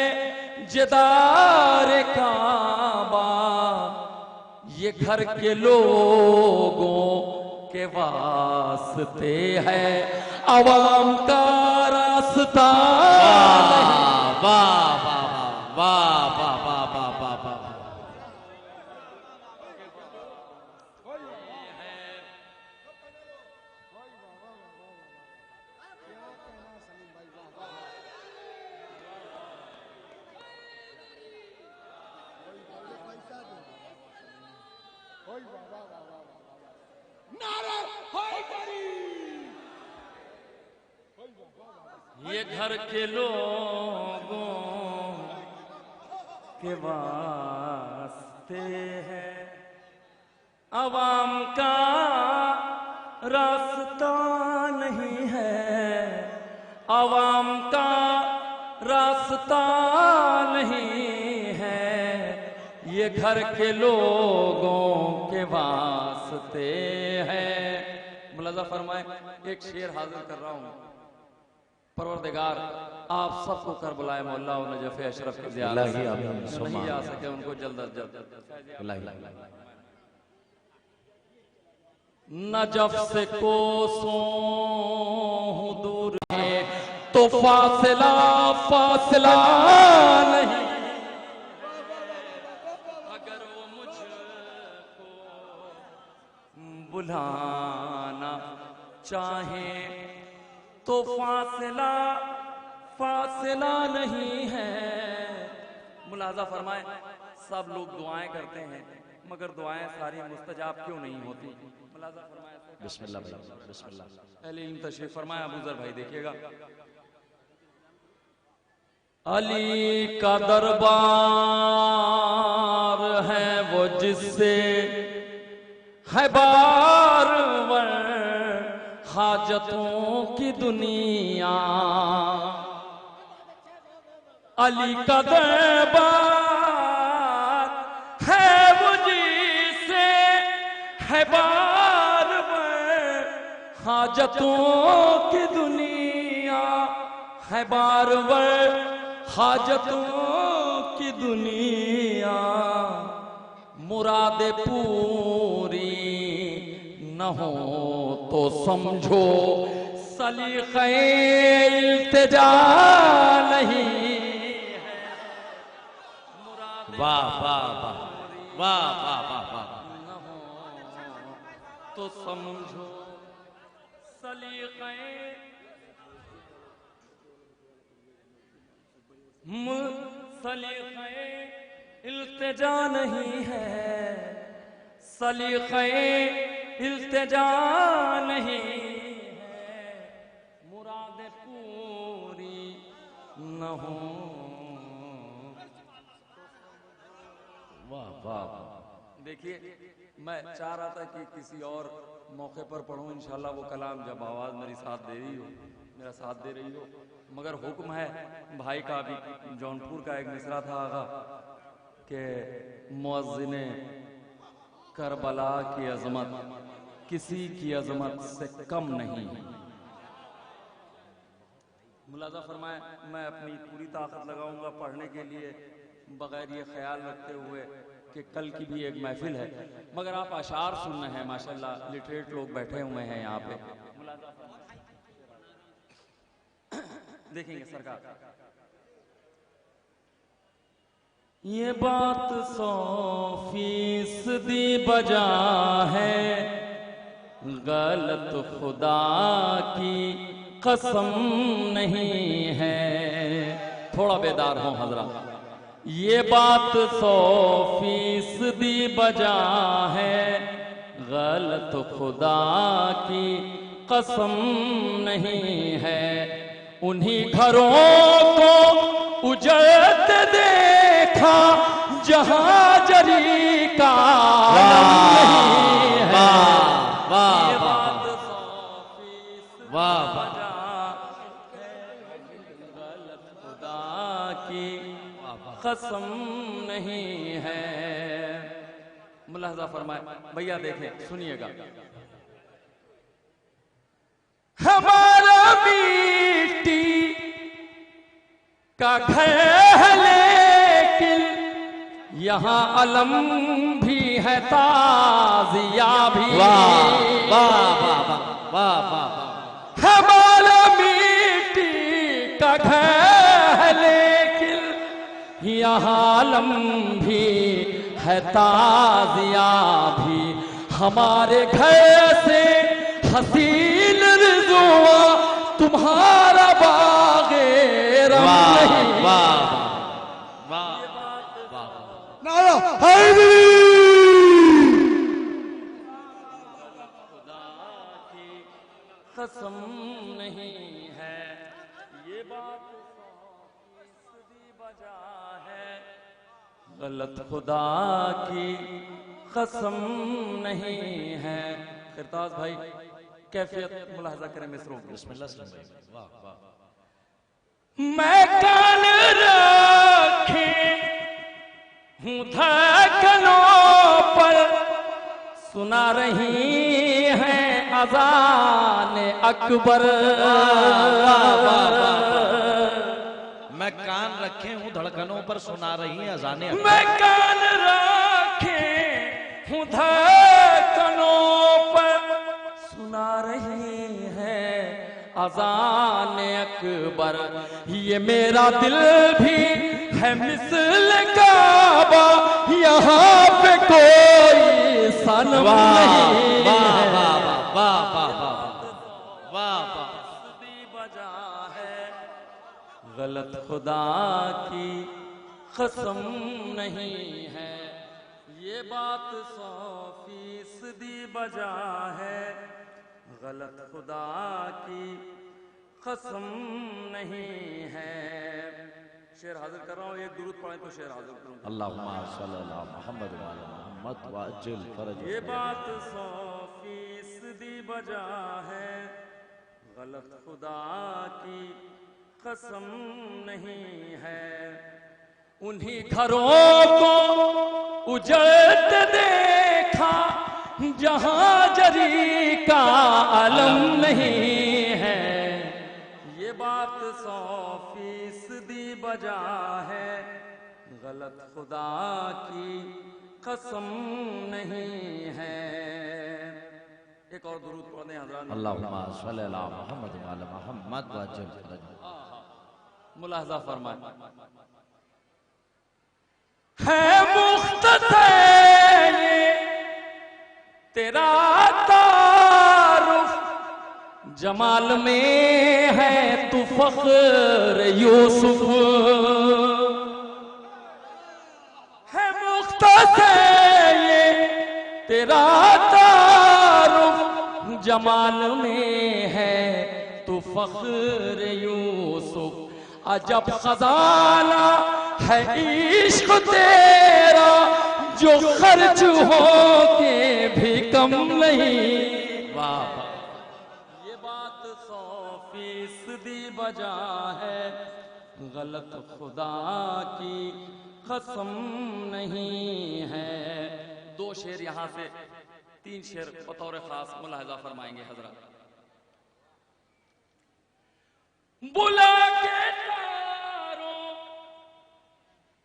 जदार काबा। ये घर के लोगों के वास्ते है, अवाम का रास्ता। वाह वाह वाह वाह वाह वाह वाह वाह। ये घर के लोगों के वास्ते है, अवाम का रास्ता नहीं है, अवाम का रास्ता नहीं है, ये घर के लोगों के वास्ते है। मुलाजा फरमाए, एक शेर हाजिर कर रहा हूँ। परवरदिगार आप सबको करबलाए मौला और नजफ़ अशरफ के ज़ियारत से नहीं आ सके उनको जल्द अज जल्द नजफ से कोसों हूँ दूर है तो फासला फासला नहीं, अगर वो मुझको बुलाना चाहे तो फासला फासला नहीं है। मुलाजा फरमाए, सब लोग दुआएं करते हैं मगर दुआएं सारी मुस्तजाब क्यों नहीं होती? मुलाजा फरमाए, बिस्मिल्लाह भाई, बिस्मिल्लाह। अली तशरीफ फरमाए, अबू ज़र भाई देखिएगा। अली का दरबार है वो जिससे है बारवर हाजतों की दुनिया, अली का दरबार है वो जिससे है बारवर हाजतों की दुनिया, है बारवर हाजतों की दुनिया। मुरादे पूरी न हो तो समझो सलीक़े इल्तिजा नहीं है। वाह वाह वाह वाह वाह वाह वाह, न हो तो समझो सलीक़े सलीक़े इल्तिजा नहीं है, सलीक़े इल्तिजा नहीं है, मुरादे पूरी न हो। वाह वाह। देखिए, मैं चाह रहा था कि किसी और मौके पर पढ़ूं इंशाल्लाह वो कलाम, जब आवाज़ मेरी साथ दे रही हो, मेरा साथ दे रही हो, मगर हुक्म है भाई का। अभी जौनपुर का एक मिसरा था आगा कि मुअज़्ज़िने करबला की अज़मत किसी की अज़मत से कम नहीं है। मुलाज़ा फरमाए, मैं अपनी पूरी ताकत लगाऊंगा पढ़ने के लिए, बगैर ये ख्याल रखते हुए कि कल की भी एक महफिल है, मगर आप अशार सुनना है। माशाल्लाह लिटरेट लोग बैठे हुए हैं यहाँ पे। देखेंगे सरकार, ये बात 100% बजा है, गलत खुदा की कसम नहीं है। थोड़ा बेदार हो हजरा, ये बात 100% बजा है, गलत खुदा की कसम नहीं है। उन्हीं घरों को उजड़ते देखा जहां जरी का नहीं है। वाह ये वाह बात 100% वाह बजा है, गलत खुदा की कसम नहीं है। मुलाहजा फरमाए भैया, देखें सुनिएगा। हमारा मिट्टी का घर है लेकिन यहाँ अलम भी है, ताजिया भी। वाह वाह वाह वाह वाह। हमारा मिट्टी का घर है लेकिन यहाँ अलम भी है, ताजिया भी। हमारे घर से हसीन रिज़वा तुम्हारा बाग़े रम नहीं। वाह वाह नारा हैदरी। खुदा की कसम नहीं है। बजा है, गलत खुदा की कसम नहीं है। खिरताज भाई कैफियत मुलाहजा करें मिसरों की। बिस्मिल्लाह भाई, वाह वाह। मैं कान रखे हूँ धड़कनों पर, सुना रही है अज़ान अकबर। मैं कान रखे हूँ धड़कनों पर, सुना रही है अज़ान अकबर। मैं कान रखे हूँ धड़कनों पर, सुना रही है अज़ान अकबर। ये मेरा दिल भी है मिसल काबा, यहाँ पे कोई सनम नहीं है। बजा है, गलत खुदा की कसम नहीं है। ये बात 100% बजा है, गलत खुदा की कसम नहीं है। शेर हाजिर कर रहा हूँ, एक दुरूद पढ़ें तो शेर हाजिर करूँगा। अल्लाहुम्मा सल्ली अला मुहम्मद व अला मुहम्मद व अज्जिल फरज। ये बात 100% बजा है, गलत खुदा की कसम नहीं है। उन्हीं घरों को उजड़ते देखा, जहां जरी का अलम नहीं है। ये बात 100% बजा है, गलत खुदा की कसम नहीं है। एक और दुरूद पढ़ने हज़रात। अल्लाहुम्मा सल्ली अला मुहम्मद व अला मुहम्मद व अज्जिल फरज। मुलाहजा फरमाए। है मुख्तसर ये तेरा तारुफ, जमाल में है तू फख्र यूसुफ। है मुख्तसर ये तेरा तारुफ, जमाल में है तू फख्र यूसुफ। अजब खजाना है इश्क तेरा, जो खर्च हो के भी कम नहीं। वाह, ये बात 100% बजा है, गलत खुदा की कसम नहीं है। 2 शेर यहां से 3 शेर बतौर खास मुलाहजा फरमाएंगे हजरत। बुला के तारों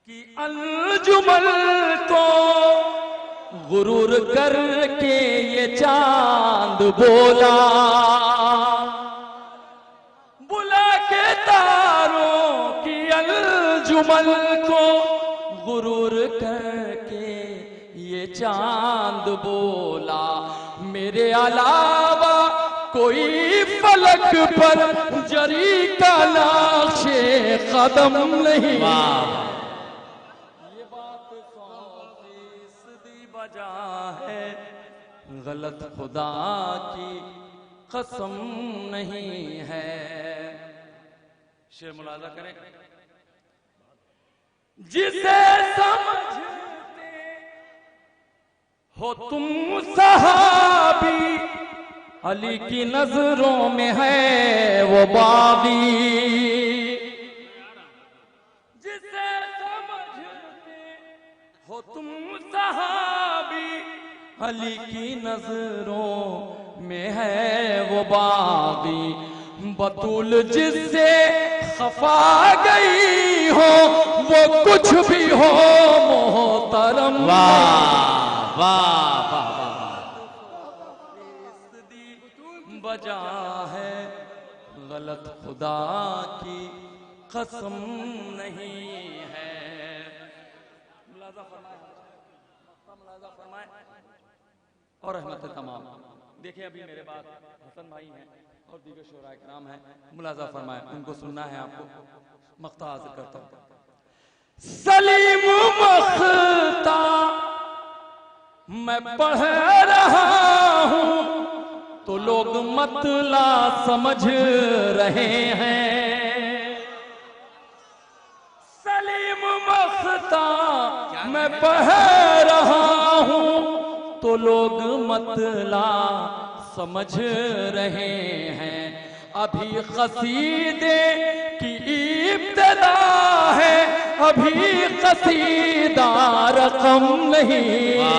की अंजुमन को गुरूर करके ये चांद बोला। बुला के तारों की अंजुमन को गुरूर करके ये चांद बोला। मेरे अलावा कोई फलक पर जरी का नाक़्शे कदम नहीं। ये बात 100% बजा है, गलत खुदा की कसम नहीं है। शेर मुलाजा करें। जिसे समझते हो तुम सहाबी, अली की नजरों में है वो बागी। जिसे समझते हो तुम सहाबी, अली की नजरों में है वो बागी। बतूल जिससे खफा गई हो, वो कुछ भी हो मोहतरम। वाह वाह वाह। बजा है, गलत खुदा की कसम नहीं है। मुलाजा फरमाए और रहमत तमाम। देखिए अभी मेरे बाद हसन भाई हैं और दीगर शोरा इकराम हैं, मुलाजा फरमाए, उनको सुनना है आपको। मख्ता हाजिर करता हूँ। सलीम मख्ता मैं पढ़ रहा हूँ, तो लोग मतला समझ रहे हैं। सलीम मैं बह रहा हूँ तो लोग मतला समझ रहे हैं, अभी कसीदे की इब्तिदा है, अभी कसीदा रकम नहीं है,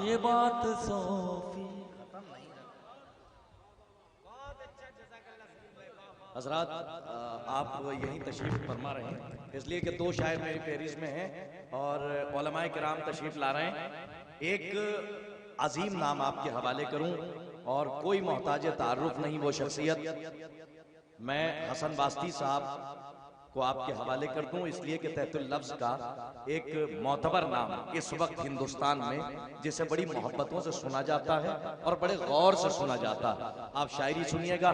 ये बात सोफी। हजरात आप यहीं तशरीफ फरमा रहे हैं, इसलिए कि दो शायर मेरी फहरिस्त में हैं और उलमाए किराम तशरीफ ला रहे हैं। एक अजीम नाम आपके हवाले करूं और कोई मोहताज तारुफ नहीं, वो शख्सियत मैं हसन बास्ती साहब को आपके हवाले कर दूं, इसलिए कि तहतुल लफ्ज का एक मोतबर नाम इस वक्त हिंदुस्तान में जिसे बड़ी मोहब्बतों से सुना जाता है और बड़े गौर से सुना जाता है। आप शायरी सुनिएगा।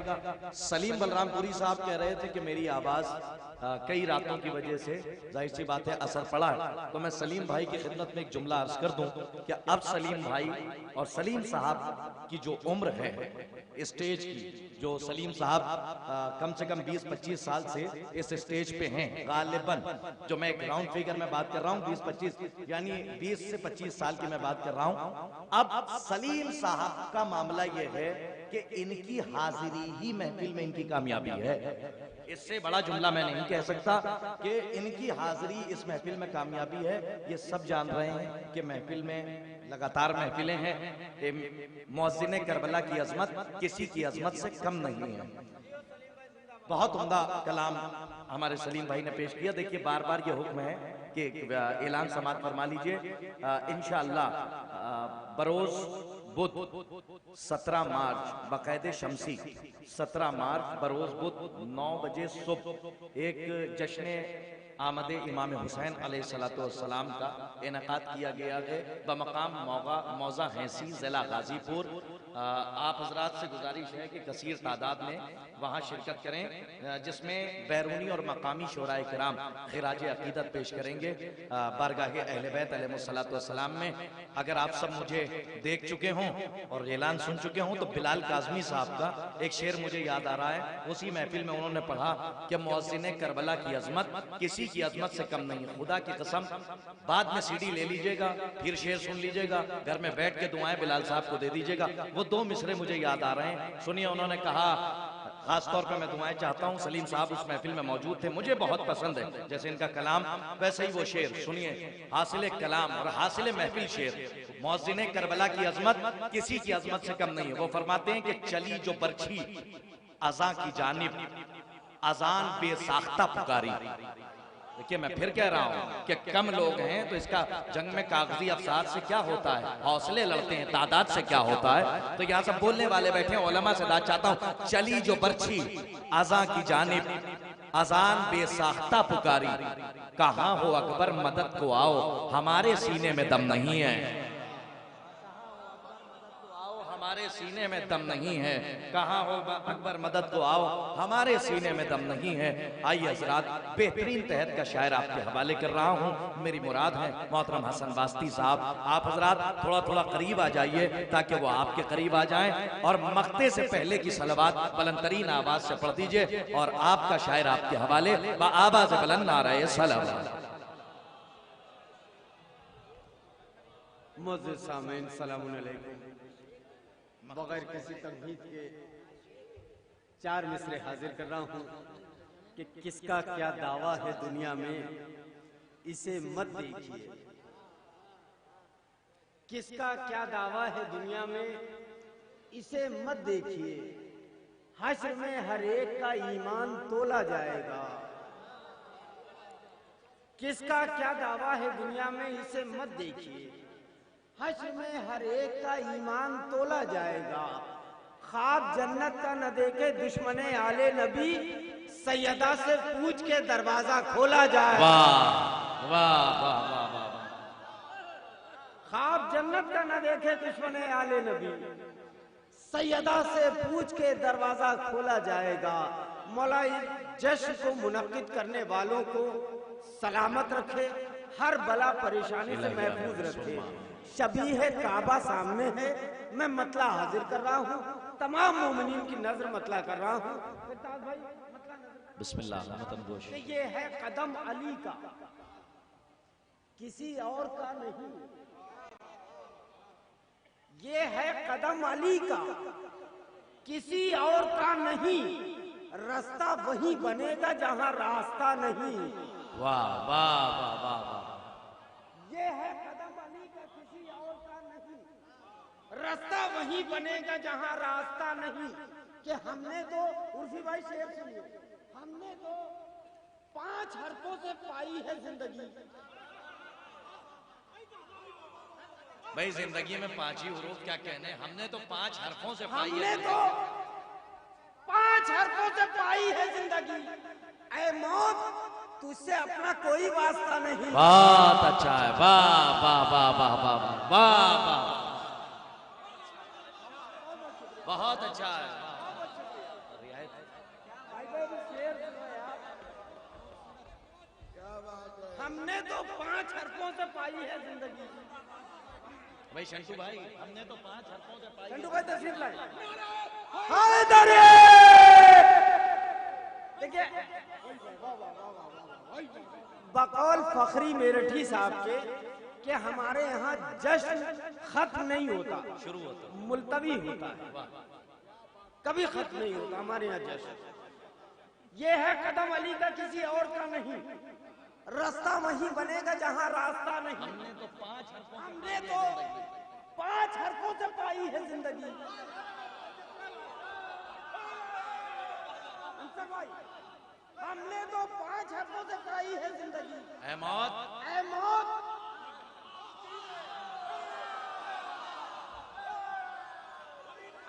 सलीम बलरामपुरी साहब कह रहे थे कि मेरी आवाज कई रातों की वजह से जाहिर सी बात है असर पड़ा है, तो मैं सलीम भाई की खिदमत में एक जुमला अर्ज कर दूं कि अब सलीम भाई और सलीम साहब की जो उम्र है स्टेज की, जो सलीम साहब कम से कम 20-25 साल से इस स्टेज पे हैं गालिबन, जो मैं एक राउंड फिगर में बात कर रहा हूँ 20-25 यानी 20 से 25 साल की मैं बात कर रहा हूँ। अब सलीम साहब का मामला ये है कि इनकी हाजिरी ही महफिल में इनकी कामयाबी है। इससे बड़ा जुमला मैं नहीं कह सकता कि इनकी हाजिरी इस महफिल में कामयाबी है। ये सब जान रहे हैं कि महफिल में लगातार महफिलें हैं। मुअज्जिन करबला की अजमत किसी की अजमत से कम नहीं है। बहुत उम्दा कलाम हमारे सलीम भाई ने पेश किया। देखिए बार बार ये हुक्म है कि ऐलान समात फरमा लीजिए। इंशाअल्लाह बरोज बुध 17 मार्च बाकायदे शमसी 17 मार्च बरोज बुध 9 बजे सुबह एक जश्न आमद इमाम हुसैन अलैहिस्सलाम का इनेकाद किया गया है बमकाम मौजा हैसी ज़िला गाजीपुर। आप हजरात से गुजारिश है कि कसीर तादाद में वहाँ शिरकत करें, जिसमें बैरूनी और मकामी शोराए किराम खिराज अकीदत पेश करेंगे बारगाह अहले बैत अलैहिस्सलाम में। अगर आप सब मुझे देख चुके हों और ऐलान सुन चुके हों तो बिलाल काज़मी साहब का एक शेर मुझे याद आ रहा है। उसी महफिल में उन्होंने पढ़ा कि मुअज्जिन करबला की अजमत किसी की अजमत से कम नहीं है। खुदा की कसम बाद में सीडी ले लीजिएगा, फिर शेर सुन लीजिएगा, घर में बैठ के दुआएं बिलाल साहब को दे दीजिएगा। वो दो मिसरे मुझे याद आ रहे हैं, सुनिए। उन्होंने कहा, खास तौर पे मैं दुआएं चाहता हूं, सलीम साहब उस महफिल में मौजूद थे, मुझे बहुत पसंद है जैसे इनका कलाम वैसे ही वो शेर सुनिए। हासिल कलाम और हासिल महफिल शेर। मुअज्जिन करबला की अजमत किसी की अजमत से कम नहीं है। वो फरमाते हैं कि चली जो बरछी अज़ां की जानिब अजान बेसाख्ता पुकारी। देखिए मैं फिर कह रहा हूं कि कम लोग हैं तो इसका जंग में कागजी अफसार से क्या होता है, हौसले लड़ते हैं, तादाद से क्या होता है। तो यहाँ सब बोलने वाले बैठे हैं, उलमा से दाद चाहता हूं। चली जो बरछी अज़ां की जानिब अजान बेसाख्ता पुकारी, कहाँ हो अकबर मदद को आओ हमारे सीने में दम नहीं है, हमारे सीने में दम नहीं है। कहाँ हो अकबर मदद को आओ हमारे सीने में दम नहीं है। आइए हजरात बेहतरीन तहत का शायर आपके हवाले कर रहा हूँ। मेरी मुराद है मोहतरम हसन बास्ती साहब, आप हजरात थोड़ा थोड़ा करीब आ जाइए ताकि वो आपके करीब आ जाएं और मक्ते से पहले की सलवात बुलंदतरीन आवाज से पढ़ दीजिए और आपका शायर आपके हवाले आवाज बुलंद नारे सलावत। मुअज़्ज़िज़ सामीन सलामुन अलैकुम। बगैर किसी तमहीद के 4 मिसरे हाजिर कर रहा हूँ कि किसका क्या दावा है दुनिया में, इसे मत देखिए। किसका क्या दावा है दुनिया में, इसे मत देखिए। हश्र में हर एक का ईमान तोला जाएगा। किसका क्या दावा है दुनिया में, इसे मत देखिए। हश्र में हर एक का ईमान तोला जाएगा। ख्वाब जन्नत का न देखे दुश्मने आले नबी, सैयदा से पूछ के दरवाजा खोला जाएगा। वाह वाह वाह वाह वाह। ख्वाब जन्नत का न देखे दुश्मने आले नबी, सैयदा से पूछ के दरवाजा खोला जाएगा। मौला जश्न को मुनक्किद करने वालों को सलामत रखे, हर बला परेशानी से महफूज रखे। शबीह काबा सामने है, मैं मतला हाजिर कर रहा हूँ, तमाम मोमिनीन की नजर मतला कर रहा हूँ। बिस्मिल्लाह। ये है कदम अली का, किसी और का नहीं। ये है कदम अली का, किसी और का नहीं। रास्ता वही बनेगा जहां रास्ता नहीं। वाह वाह वाह वाह वाह। ये है कदम अली का, किसी और का नहीं। रास्ता वही बनेगा जहां रास्ता नहीं। कि हमने तो, उर्फी भाई शेर सुनिए, हमने तो 5 हरफों से पाई है जिंदगी। भाई जिंदगी में 5 ही हुरूफ क्या कहने, हमने तो 5 हरफों से पाई है। हमने तो 5 हरफों से पाई है जिंदगी। ऐ मौत, तुझसे अपना कोई वास्ता नहीं। बहुत अच्छा है, वाह वाह वाह वाह वाह वाह वाह वाह, बहुत अच्छा है। हमने तो 5 हरफों से पाई है जिंदगी। भाई शंटू भाई, हमने तो 5 हरफों से पाई। शंटू भाई तशरीफ लाए। हैदरी देखिए, बकौल फखरी मेरठी साहब के कि हमारे यहाँ जश्न खत्म नहीं होता, शुरू होता, मुलतवी होता है, कभी खत्म नहीं होता हमारे यहाँ जश्न। ये है कदम अली का, किसी और का नहीं। रास्ता वही बनेगा जहां रास्ता नहीं। हमने तो 5 हरफों से पाई है जिंदगी। अंसर भाई, हमने तो 5 हरफों से पाई है जिंदगी। ऐ मौत, ऐ मौत,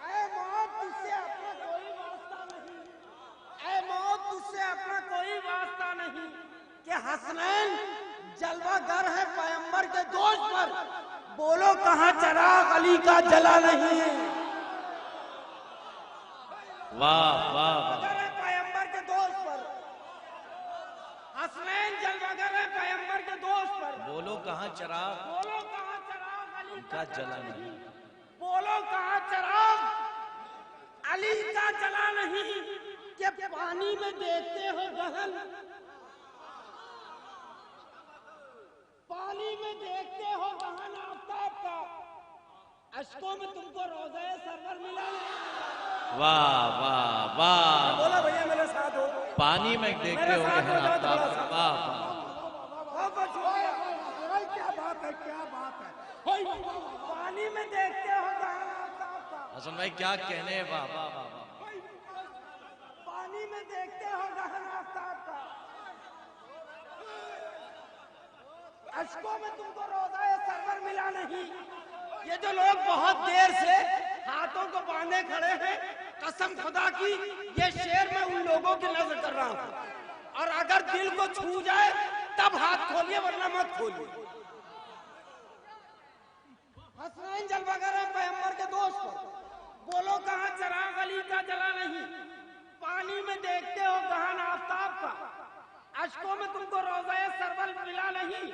ऐ मौत, तुझसे अपना कोई वास्ता नहीं। ऐ मौत, तुझसे अपना कोई वास्ता नहीं। कि हसनैन जलवागर है पैगंबर के दोष पर, बोलो कहां चिराग अली का जला नहीं। वाह वाह वाह। पैगंबर के दोष पर, हसनैन जलवागर है पैगंबर के दोष पर, बोलो कहाँ चिराग, बोलो कहां चिराग अली का जला नहीं। बोलो कहां चिराग अली का जला नहीं। कि पानी में देखते हो गहन, पानी में देखते हो गहन आफताब का, अश्कों में तुमको रोज़े सरवर मिला नहीं। वाह वाह वाह। बोला भैया मेरे साथ हो, पानी में देखते हो गहन आफताब का। वाह वाह। क्या बात है, क्या बात है। पानी में देखते हो गहन आफताब का। हसन भाई क्या कहने, वाह वाह वाह वाह। पानी में देखते हो गहन आफताब का, अश्कों में तुमको रोज़ा सरवर मिला नहीं। ये जो लोग बहुत देर से हाथों को बांधे खड़े हैं, कसम खुदा की ये शेर मैं उन लोगों की नजर कर रहा हूं। और अगर दिल को छू जाए तब हाथ खोलिए, वरना मत खोलिए। हसनैन जलवागर है पैगंबर के दोस्त पर, बोलो कहां चिराग अली का जला नहीं। पानी में देखते हो गहन आफताब का, अश्कों में तुमको रोज़ा सरवर मिला नहीं।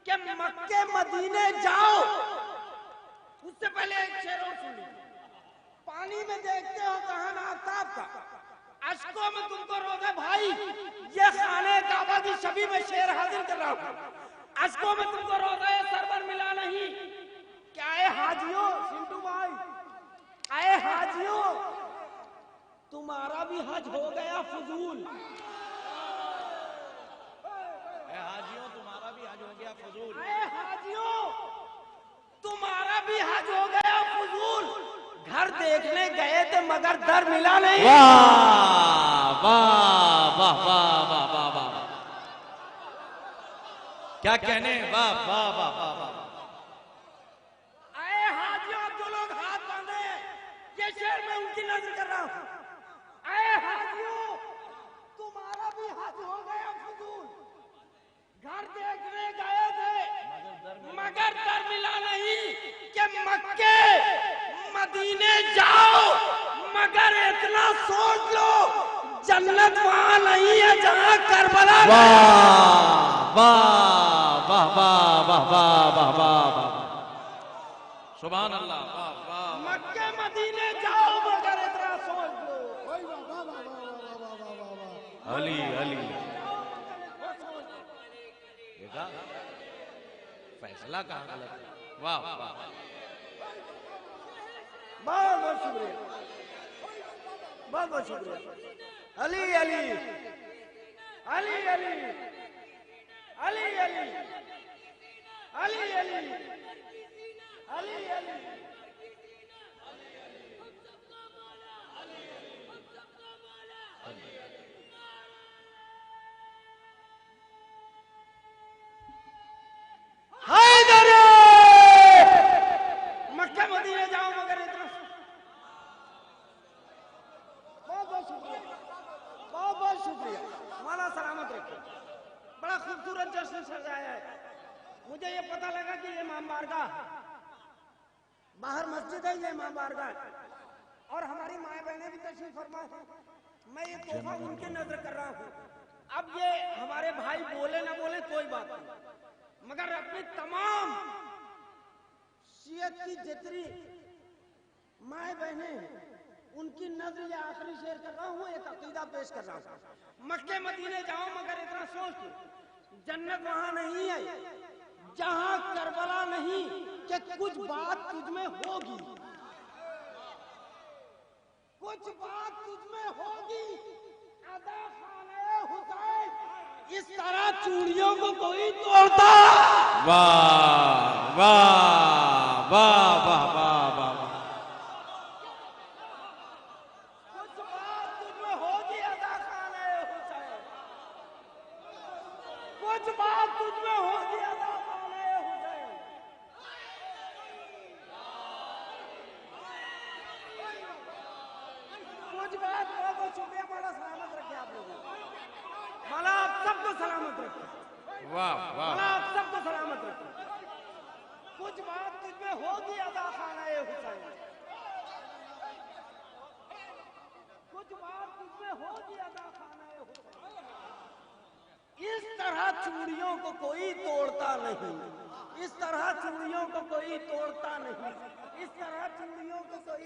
कि मक्के मदीने जाओ, उससे पहले एक शेर और सुन लीजिए। पानी में देखते हो गहन आफताब का, अश्कों में तुमको रोज़े भाई, ये खाने काबा की छवि में शेर हाजिर कर रहा हूं। अश्कों में तुमको रोज़ा सरवर मिला नहीं। क्या है हाजियों, सिंटू भाई, आए हाजियों, तुम्हारा भी हज हो गया फजूल। हाजियों तुम्हारा भी हज हो गया फजूल। हाजियों तुम्हारा भी हज हो गया फजूल। घर देखने गए थे मगर दर मिला नहीं। वाह वाह वाह वाह वाह वाह वाह, क्या कहने, वाह वाह वाह वाह वाह। आए हाजियों, जो लोग हाथ बांधे, ये शेर मैं उनकी नजर कर रहा हूं। आए हाजियों, तुम्हारा भी हज हो गया फजूल। घर देखने गए थे मगर दर मिला नहीं। कि मक्के मदीने जाओ, मगर इतना सोच लो जन्नत वहां नहीं है जहां करबला। वाह वाह वाह वाह वाह वाह वाह वाह, सुभान अल्लाह, वाह वाह। मक्के मदीने जाओ मगर इतना सोच लो। अली अली, फैसला कहाँ गलत है? वाह वाह, बहुत बहुत शुक्रिया, बहुत बहुत शुक्रिया। अली अली अली अली अली अली अली अली अली अली मक्का मदीने जाओ मगर इतना बहुत बहुत शुक्रिया, बहुत बहुत शुक्रिया। माला सलामत रखे। बड़ा खूबसूरत जश्न सजाया है। मुझे ये पता लगा कि ये इमाम बारगाह बाहर मस्जिद है, ये इमाम बारगाह और हमारी माए बहनें भी तशरीफ फरमा है। मैं ये तोहफा उनकी नजर कर रहा हूँ। अब ये हमारे भाई बोले ना बोले कोई बात नहीं, मगर अपनी तमाम शियत की जितनी माए बहनें उनकी नजर ये आखिरी शेर कर रहा हूँ, एक अकीदा पेश कर रहा हूँ। मक्के मदीने जाओ मगर इतना सोच लो, जन्नत वहां नहीं है जहां करबला नहीं कि कुछ बात तुझ में होगी, कुछ बात तुझ में होगी। अदा खाने हुसैन इस तरह चूड़ियों को कोई तोड़ता। वाह वाह वाह वाह वाह वाह। कुछ बात तुझ में होगी अदा खाने हुसैन, कुछ बात तुझ में होगी अदा खाने हुसैन। कुछ बात बहुत शुक्रिया। माला सलामत रखे आप लोगों को, माला आप सबको सलामत रखे। वाह वाह, माला आप सबको सलामत रखे। कुछ बात तुझ में होगी अदा खाने हुसैन, कुछ बात तुझ में होगी अदा खाने हुसैन। इस तरह चूड़ियों को कोई तोड़ता नहीं, इस तरह चूड़ियों को कोई तोड़ता नहीं, इस तरह चूड़ियों को कोई।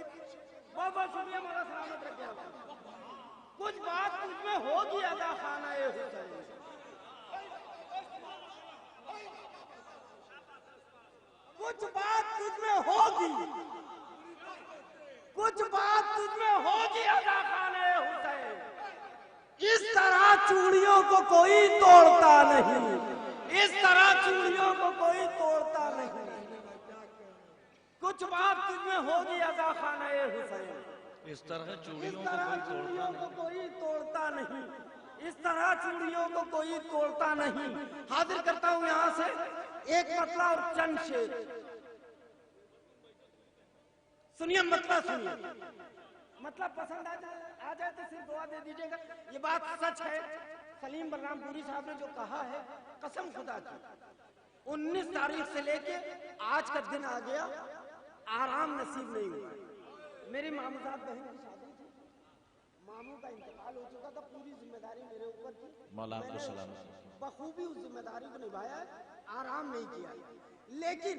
बहुत बहुत शुक्रिया। माला सलामत रखे आप। कुछ बात तुझ में होगी अदा खाना हुसैन, कुछ बात तुझ में होगी, कुछ बात तुझ में होगी अदा खाने हुसैन। इस तरह चूड़ियों को कोई तोड़ता नहीं, इस तरह चूड़ियों को कोई तोड़ता नहीं। कुछ बात तुझ में होगी अदा खाने हुसैन, इस तरह चूड़ियों इस तरह चूड़ियों को कोई तोड़ता नहीं, इस तरह चूड़ियों को कोई तोड़ता नहीं। हाजिर करता हूं यहां से एक मतला और चंद शेर। सुनिए मतला, सुनिए। मतलब पसंद आ जाए तो सिर्फ दुआ दे दीजिएगा। ये बात सच है, सलीम बलरामपुरी साहब ने जो कहा है कसम खुदा की, 19 तारीख से लेके आज का दिन आ गया, आराम नसीब नहीं हुआ। मेरी मामूजात बहन की शादी थी, मामू का इंतकाल हो चुका था, पूरी जिम्मेदारी मेरे ऊपर थी। मैंने बखूबी उस जिम्मेदारी को निभाया, आराम नहीं किया। लेकिन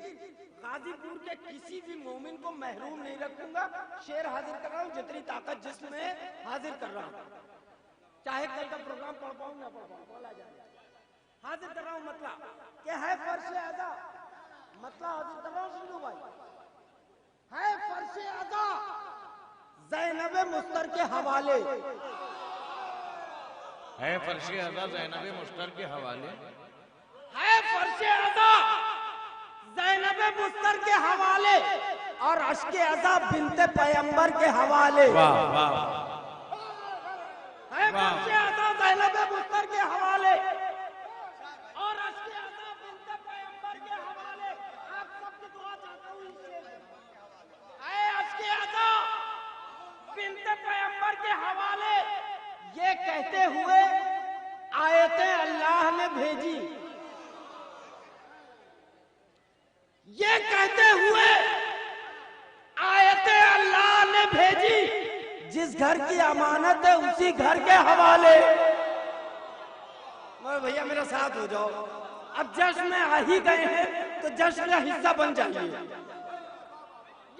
गाजीपुर के किसी भी मोमिन को महरूम नहीं रखूंगा। शेर हाजिर कर रहा हूँ, जितनी ताकत जिसमें हाजिर कर रहा हूँ, चाहे कल का प्रोग्राम पढ़ पाऊं ना पढ़ पाऊं, बोला जाए। हाजिर कर रहा हूँ मतलब क्या है, फर्श अदा। मतलब हाजिर कर रहा हूँ शुरू भाई, है फर्श अदा ज़ैनब मुस्तर के हवाले, है फर्श अदा ज़ैनब मुस्तर के हवाले, है फर्श अदा ज़ैनब मुस्तर के हवाले और अश्क अज़ा बिन्ते पैगंबर के हवाले। वाह वाह, है फर्श अज़ा ज़ैनब मुस्तर के हवाले और अश्क अज़ा बिन्ते पैगंबर के हवाले। आप सबकी दुआ चाहता हूँ इससे। है अश्क अज़ा बिन्ते पैगंबर के हवाले, ये कहते हुए आयतें अल्लाह ने भेजी, ये कहते हुए आयतें अल्लाह ने भेजी, जिस घर की अमानत है उसी घर के हवाले। भैया मेरा साथ हो जाओ, अब जश्न में आ ही गए हैं तो जश्न का हिस्सा बन जाइए।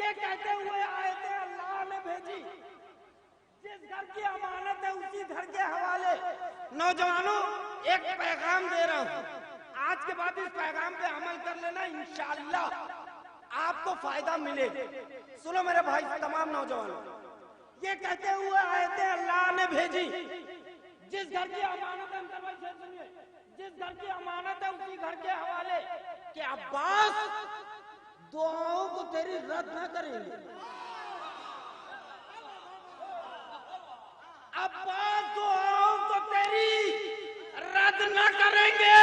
ये कहते हुए आयतें अल्लाह ने भेजी, जिस घर की अमानत है उसी घर के हवाले। नौजवानों एक पैगाम दे रहा हूं, आज के बाद इस पैगाम पे अमल कर लेना, इंशाअल्लाह आपको फायदा मिलेगा। सुनो मेरे भाई तमाम नौजवान, ये कहते हुए आयतें अल्लाह ने भेजी, जिस घर की अमानत है, भाई से सुनिए, जिस घर की अमानत है उसी घर के हवाले कि अब्बास दुआओं को तेरी रद्द न करेंगे। अब्बास दुआओं को तेरी रद्द न करेंगे,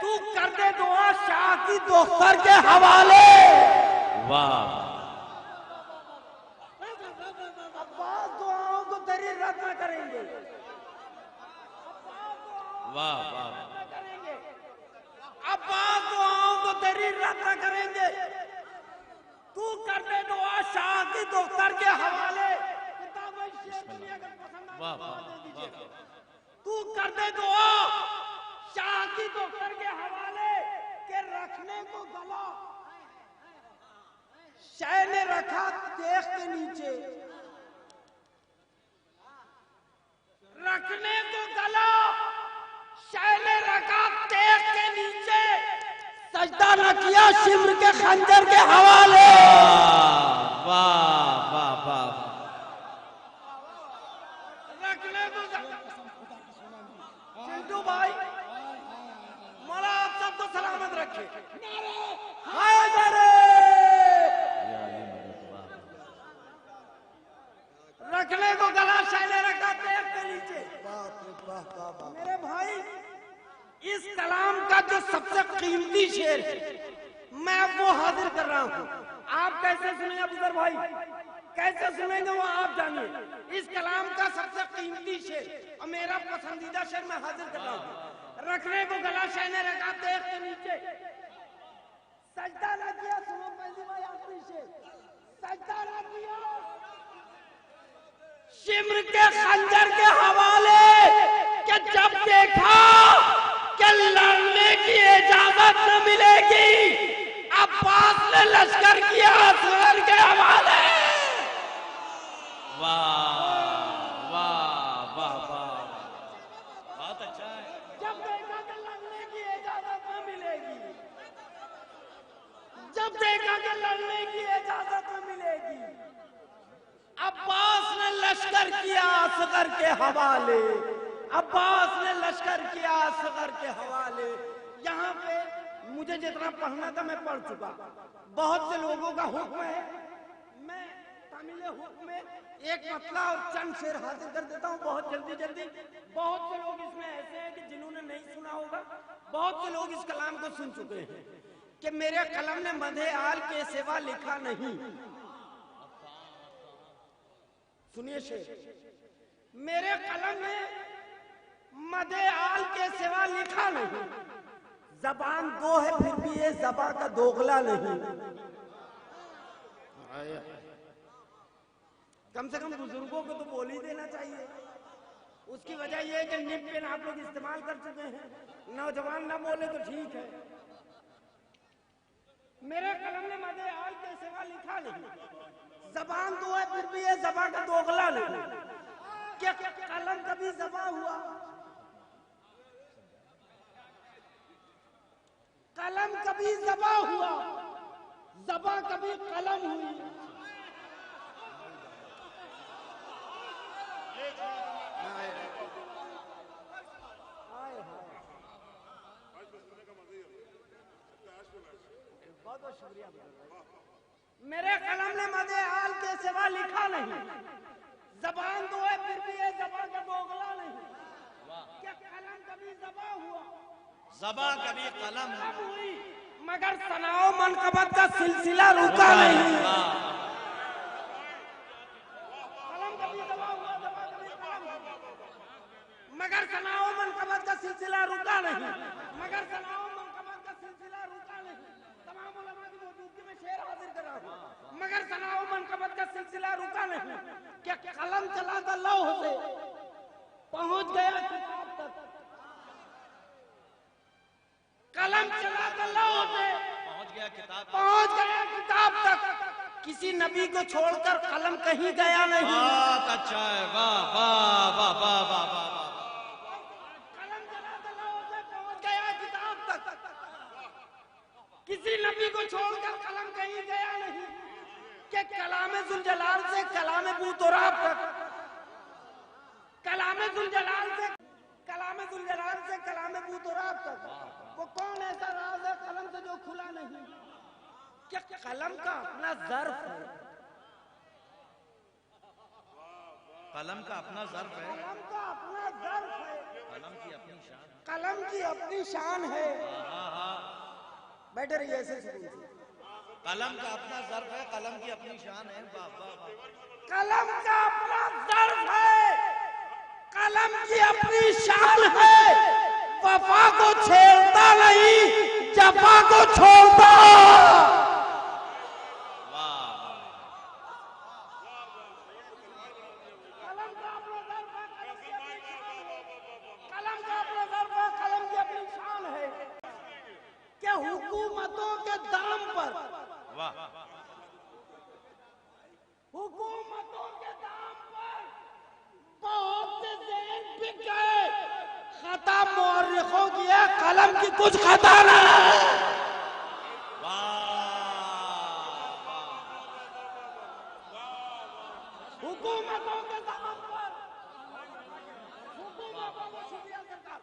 तू कर दे दुआ शाह की दोस्तर के हवाले। वाह, अब्बास दुआओं को तेरी रद्द न करेंगे, वाह वाह, करेंगे अब्बास दुआओं को तेरी रद्द न करेंगे, तू कर दे दुआ शाह की दोस्तर के हवाले। वाह वाह, तू कर दे दुआ शाह की दोस्तर के हवाले के रखने को गला शाह ने रखा देख के नीचे, रखने को गला शाह ने रखा देख के नीचे, सजदा न किया शिम्र के खंजर के हवाले। वाह वाह वाह, रखने को चिंटू भाई मौला आप सबको सलामत रखे। रखने को गला शाह ने रखा देख के नीचे। मेरे भाई इस कलाम का जो सबसे कीमती शेर है मैं वो हाजिर कर रहा हूँ। आप कैसे सुनेंगे अफजल भाई, कैसे सुनेंगे वो आप जानिए। इस कलाम का सबसे कीमती शेर और मेरा पसंदीदा शेर मैं हाजिर कर रहा हूँ। रखने को गला शाह ने रखा देख के नीचे, सजदा न किया। सुनो पहली भाई आखिरी शेर, सजदा न किया शिम्र के खंजर के हवाले कि जब देखा कि लड़ने की इजाजत न मिलेगी, अब्बास ने लश्कर किया असगर के हवाले। वाह वाह वाह वाह, बहुत अच्छा है। जब देखा कि लड़ने की इजाजत न मिलेगी, जब देखा कि लड़ने की इजाजत न मिलेगी, अब्बास ने लश्कर किया असगर के हवाले। अब्बास ने लश्कर किया असगर के हवाले। यहाँ पे मुझे जितना पढ़ना था मैं पढ़ चुका। बहुत से लोगों का हुक्म है, मैं तामिल हुक्म में एक मतला और चंद शेर हाजिर कर देता हूँ बहुत जल्दी जल्दी। बहुत से लोग इसमें ऐसे हैं कि जिन्होंने नहीं सुना होगा, बहुत से लोग इस कलाम को सुन चुके हैं कि मेरे कलम ने मधे आल के सिवा लिखा नहीं। सुनिए शेर, मेरे कलम ने मधे आल के सिवा लिखा नहीं, जबान दो है फिर भी ये जबा का दोगला नहीं। कम से कम बुजुर्गों को तो बोल ही देना चाहिए। उसकी वजह यह है कि निब पेन आप लोग इस्तेमाल कर चुके हैं, नौजवान ना बोले तो ठीक है। मेरे कलम ने मधे आल के सिवा लिखा नहीं, जबान दो है फिर भी ये जबा का दोगला नहीं। क्या कलम कभी जबा हुआ, कलम कभी जबा हुआ, जबा कभी कलम हुई। बहुत बहुत शुक्रिया। मेरे कलम ने मदे आल के सिवा लिखा नहीं, जबान दो है फिर भी ये जबा का दोगला नहीं। क्या कलम कभी जबा हुआ, ज़बा कभी कलम हुई, मगर सनाओ मनकबत का सिलसिला रुका नहीं। कलम कभी जबा हुआ, जबा कभी कलम, मगर सनाओ मनकबत का सिलसिला रुका नहीं, मगर सनाओ मनकबत का सिलसिला रुका नहीं। तमाम उलमा की मौजूदगी में शेर हाजिर कर रहा हूं, मगर सनाओ मनकबत का सिलसिला रुका नहीं। क्या कलम चला था लौह से पहुंच गया किताब तक, कलम चला था लौह से पहुंच गया किताब तक। किसी नबी को छोड़कर कलम कहीं गया नहीं। बहुत अच्छा है, वाह वाह वाह वाह वाह वाह। कलम चला था लौह से पहुंच गया किताब तक। किसी नबी को छोड़कर कलम कहीं गया नहीं कि कलामे जुलजलाल से कलामे बूतोराब तक, कलामे जुलजलाल से कलामे बूतोराब तक। वो कौन ऐसा राज है कलम से जो खुला नहीं? क्या कलम का अपना ज़र्फ है? कलम का अपना ज़र्फ है, कलम का अपना ज़र्फ है, कलम की अपनी शान, कलम की अपनी शान है। बैठे रहिए ऐसे सुकून से। कलम का अपना ज़र्फ है, कलम की अपनी शान है। वाह वाह वाह। कलम का अपना ज़र्फ है, कलम की अपनी शान है। वफा को छेड़ता नहीं, जफा को छोड़ता। कलम का अपना ज़र्फ है, कलम का अपना ज़र्फ है, कलम की अपनी शान है कि हुकूमतों के दाम पर, हुकूमतों के दाम पर बहुत से ज़हन बिक गए। खता मुअर्रिखों की है, कलम की कुछ खता नहीं। हुकूमतों के दाम पर, हुकूमतों को शुक्रिया सरकार,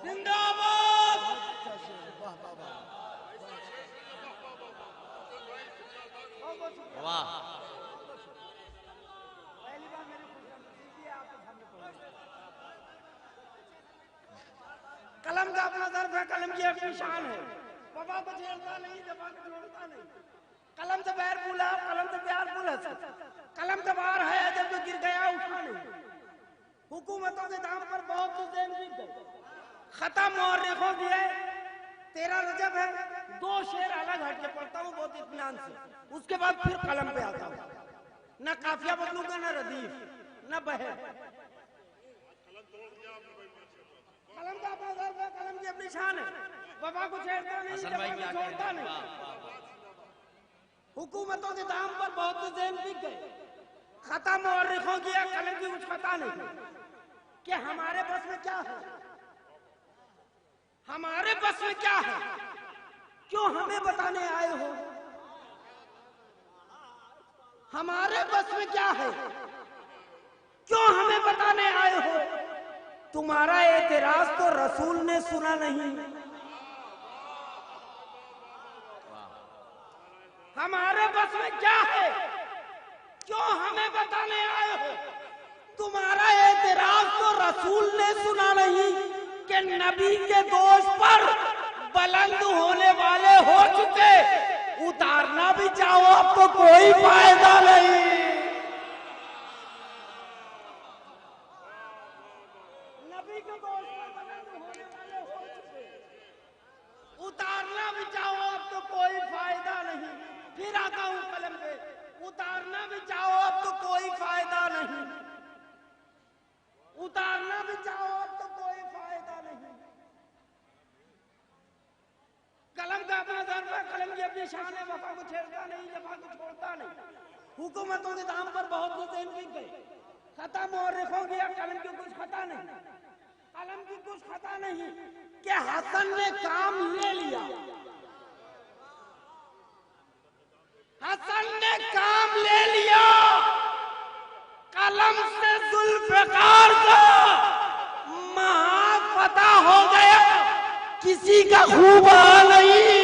जिंदाबाद। वाह। पहली बार मेरी खुशखबरी आपके सामने पहुंची। कलम का अपना ज़र्फ है, कलम की अपनी शान है। वफा को छेड़ता नहीं, जफा को छोड़ता नहीं। कलम से बैर बोला, कलम से प्यार बोला, कलम से बाहर है जब जो गिर गया उठा नहीं। हुकूमतों के दाम पर बहुत से ज़हन बिक गए। खता मुअर्रिखों की है, 13 रजब है। 2 शेर अलग हट के पढ़ता हूँ बहुत इत्मीनान से, उसके बाद फिर कलम पे आता हूँ। न काफिया बदलूंगा, न रदीफ, न बहर। कलम का अपना ज़र्फ है, कलम की अपनी शान है। वफा को छेड़ता नहीं, जफा को छोड़ता नहीं। हुकूमतों के दाम पर बहुत से ज़हन बिक गए। खता मुअर्रिखों की है, कलम की कुछ खता नहीं। कि हमारे बस में क्या है, हमारे बस में क्या है, क्यों हमें बताने आए हो? हमारे बस में क्या है, क्यों हमें बताने आए हो? तुम्हारा एतराज तो रसूल ने सुना नहीं। हमारे बस में क्या है, क्यों हमें बताने आए हो? तुम्हारा एतराज तो रसूल ने सुना नहीं कि नबी के दोष पर बुलंद होने वाले हो चुके। उतारना भी चाहो अब तो कोई फायदा नहीं। नबी के दोष पर बुलंद होने वाले हो चुके, उतारना भी चाहो अब तो कोई फायदा नहीं। फिर आता हूं कलम पे, उतारना भी चाहो अब तो कोई फायदा नहीं। उतारना भी चाहो अब तो कोई फायदा नहीं। कलम का अपना ज़र्फ है, कलम की अपनी शान है। वफा को छेड़ता नहीं, जफा को छोड़ता नहीं। हुकूमतों के दाम पर बहुत से ज़हन बिक गए। खता मुअर्रिखों की है, कलम की कुछ खता नहीं। कलम की कुछ खता नहीं कि हसन ने काम ले लिया, हसन ने काम ले लिया। कलम से जुल्फ़िकार का महान पता हो गया, किसी का खूब नहीं।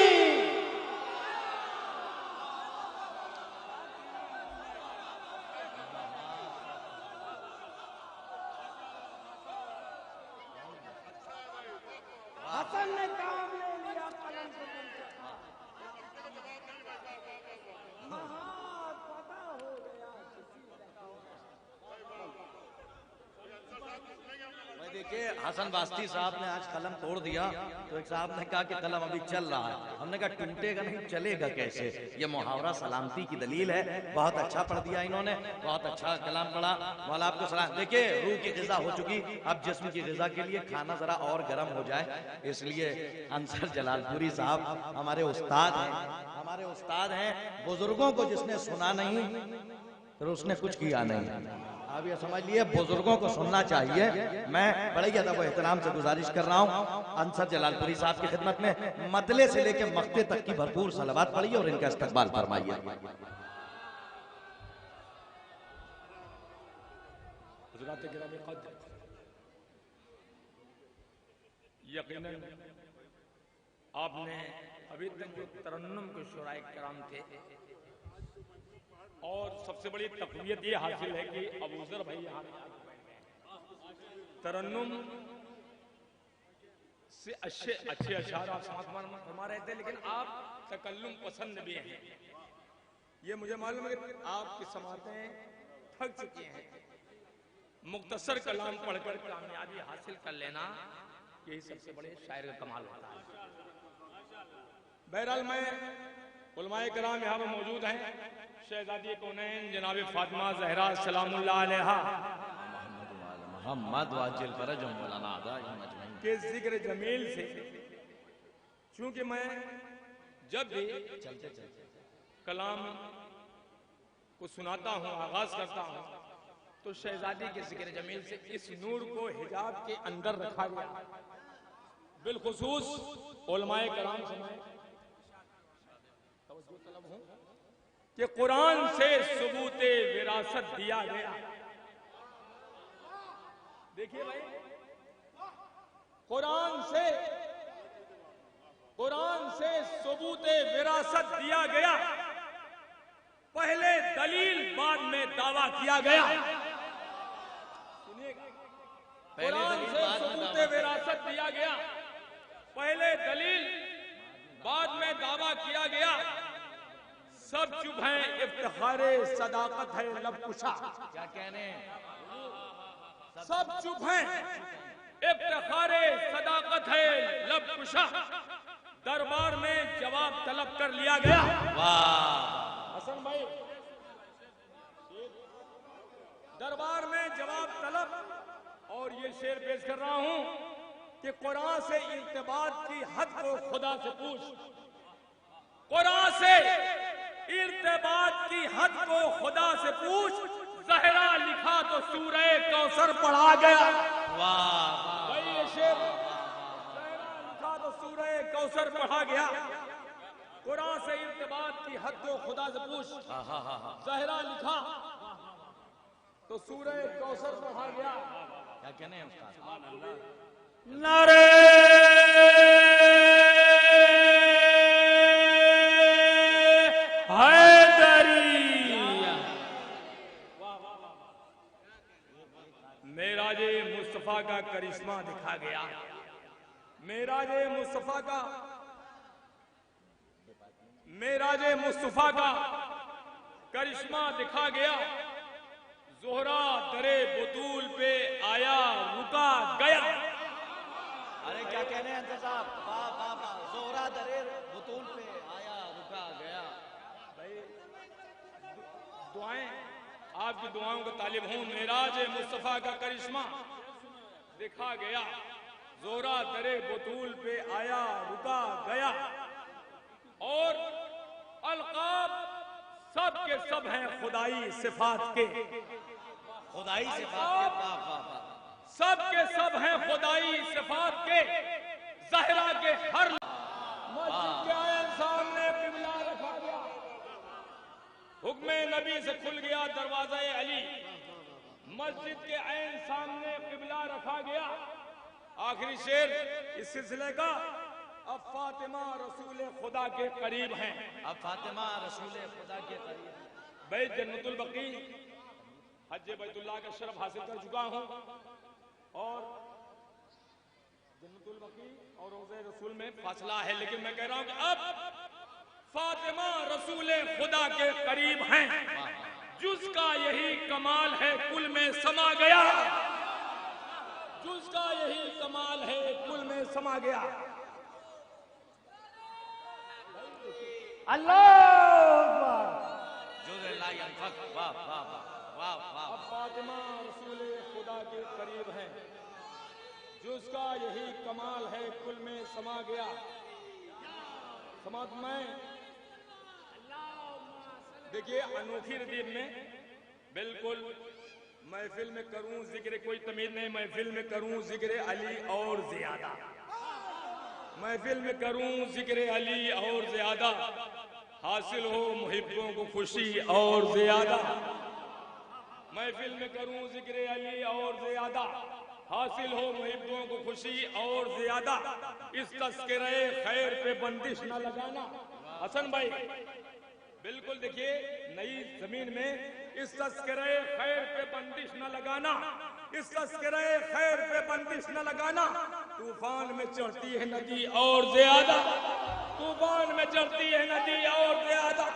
हसन ने काम ले लिया, कलम से महान पता हो गया, देखिए हसन बास्ती साहब ने आज कलम तोड़ दिया, तो एक साहब ने कहा कि कलम अभी चल रहा है। हमने कहा टूटेगा नहीं, चलेगा कैसे? ये मुहावरा सलामती की दलील है। बहुत अच्छा पढ़ दिया इन्होंने, बहुत अच्छा कलाम पढ़ा। मौला आपको सलाम। देखिए रूह की ग़िज़ा हो चुकी, अब जिस्म की ग़िज़ा के लिए खाना जरा और गर्म हो जाए, इसलिए अंसर जलालपुरी साहब हमारे उस्ताद हैं, हमारे उस्ताद हैं। बुजुर्गों को जिसने सुना नहीं फिर उसने कुछ किया नहीं। अब ये समझ लिए बुजुर्गों को सुनना चाहिए। मैं बड़े ही अदब व एहतराम से गुजारिश कर रहा हूँ अंसर जलालपुरी साहब की खिदमत में मतले से लेके मक्ते तक की भरपूर सलावत पढ़िए और इनका इस्तकबाल फरमाइए। यकीनन आपने अभी तक जो तरन्नुम के शुराए कराम थे और सबसे बड़ी तकवीयत ये हासिल है कि अबूजर भाई यहाँ तरन्नुम से अच्छे अच्छे अशार आप फरमा रहे थे, लेकिन आप तकल्लुम पसंद भी हैं। ये मुझे मालूम है कि आपकी समातें थक चुकी हैं। मुख्तसर कलाम पढ़कर कामयाबी हासिल कर लेना यही सबसे बड़े शायर का कमाल होता है। बहरहाल मैं उलमाए कराम यहाँ पर मौजूद हैं। शहजादी कौनैन जनाब फातिमा ज़हरा सलामुल्लाह अलैहा मोहम्मद वाजिल फरज मौलाना के जिक्र जमील से, चूंकि मैं जब भी कलाम को सुनाता हूँ, आगाज करता हूँ, तो शहजादी के जिक्र जमील से इस नूर को हिजाब के अंदर रखा गया। बिलखुसूस उलमाए कराम से मैं तलब हूं कि कुरान से सबूते विरासत दिया गया। देखिए भाई, कुरान से सबूते विरासत दिया गया। पहले दलील बाद में दावा किया गया। कुरान से सबूते विरासत दिया गया, पहले दलील बाद में दावा किया गया। सब चुप हैं, इफ्तिखारे सदाकत है लब कुशा। क्या कहने? सब चुप हैं, इफ्तिखारे सदाकत है लब कुशा। दरबार में जवाब तलब कर लिया गया। वाह हसन भाई, दरबार में जवाब तलब। और ये शेर पेश कर रहा हूं कि कुरान से इर्तिबात की हद को खुदा से पूछ। कुरान से इर्तिबात की हद को खुदा से पूछ। ज़हरा लिखा तो सूरह कौसर पढ़ा गया। वाह भाई ये शेर, ज़हरा लिखा तो सूरह कौसर पढ़ा गया। कुरान से इर्तिबात की हद को खुदा से पूछ। ज़हरा लिखा तो सूरह कौसर पढ़ा गया। क्या कहने हैं उस्ताद? नारे मेराजे मुस्तफा का करिश्मा दिखा गया। मेराजे मुस्तफा का करिश्मा दिखा गया। ज़ोहरा दरे बुतूल पे आया रुका गया। अरे क्या कहने हैं साहब? वाह वाह वाह। ज़ोहरा दरे बुतूल पे आया रुका गया। भाई दुआएं, आपकी दुआओं का तालिब हूं। मेराज मुस्तफा का करिश्मा दिखा गया। ज़ोहरा दरे बुतूल पे आया रुका गया। और अलकाब सब के सब हैं खुदाई सिफात के। खुदाई सिफात के, वाह वाह वाह। सब के सब हैं खुदाई सिफात के। ज़हरा के हर मस्जिद के आयन सामने किबला रखा गया। हुक्म नबी से खुल गया दरवाजा अली। मस्जिद के आयन सामने किबला रखा गया। आखिरी शेर इस सिलसिले का, अब फातिमा रसूल खुदा के करीब हैं। अब फातिमा रसूल खुदा के करीब। भाई जन्नतुल बकी हज बैतुल्लाह का शरफ हासिल कर चुका हूं और जन्नतुल बकी और रोज़े रसूल में फासला है, लेकिन मैं कह रहा हूं कि अब फातिमा रसूल खुदा के करीब हैं। जुज का यही कमाल है कुल में समा गया। जुज का यही कमाल है कुल में समा गया। अब फातिमा रसूल खुदा के करीब हैं। जिसका यही कमाल है कुल में समा गया। समाज में देखिए अनोखी रदीब में बिल्कुल महफिल में करूं जिक्र, कोई तमीज नहीं, महफिल में करूं जिक्र अली और ज्यादा, महफिल में करूं जिक्र अली और ज्यादा, हासिल हो मुहिब्बों को खुशी और ज्यादा। महफिल में करूं जिक्र अली और ज्यादा, हासिल हो मुहिब्बों को खुशी और ज्यादा। इस तस्करे खैर पे बंदिश न लगाना। हसन भाई बिल्कुल देखिए, नई जमीन में इस तस्करे खैर पे बंदिश न लगाना, इस तस्करे खैर पे बंदिश न लगाना। तूफान में चढ़ती है नदी और ज्यादा, तूफान में चढ़ती है नदी और ज्यादा।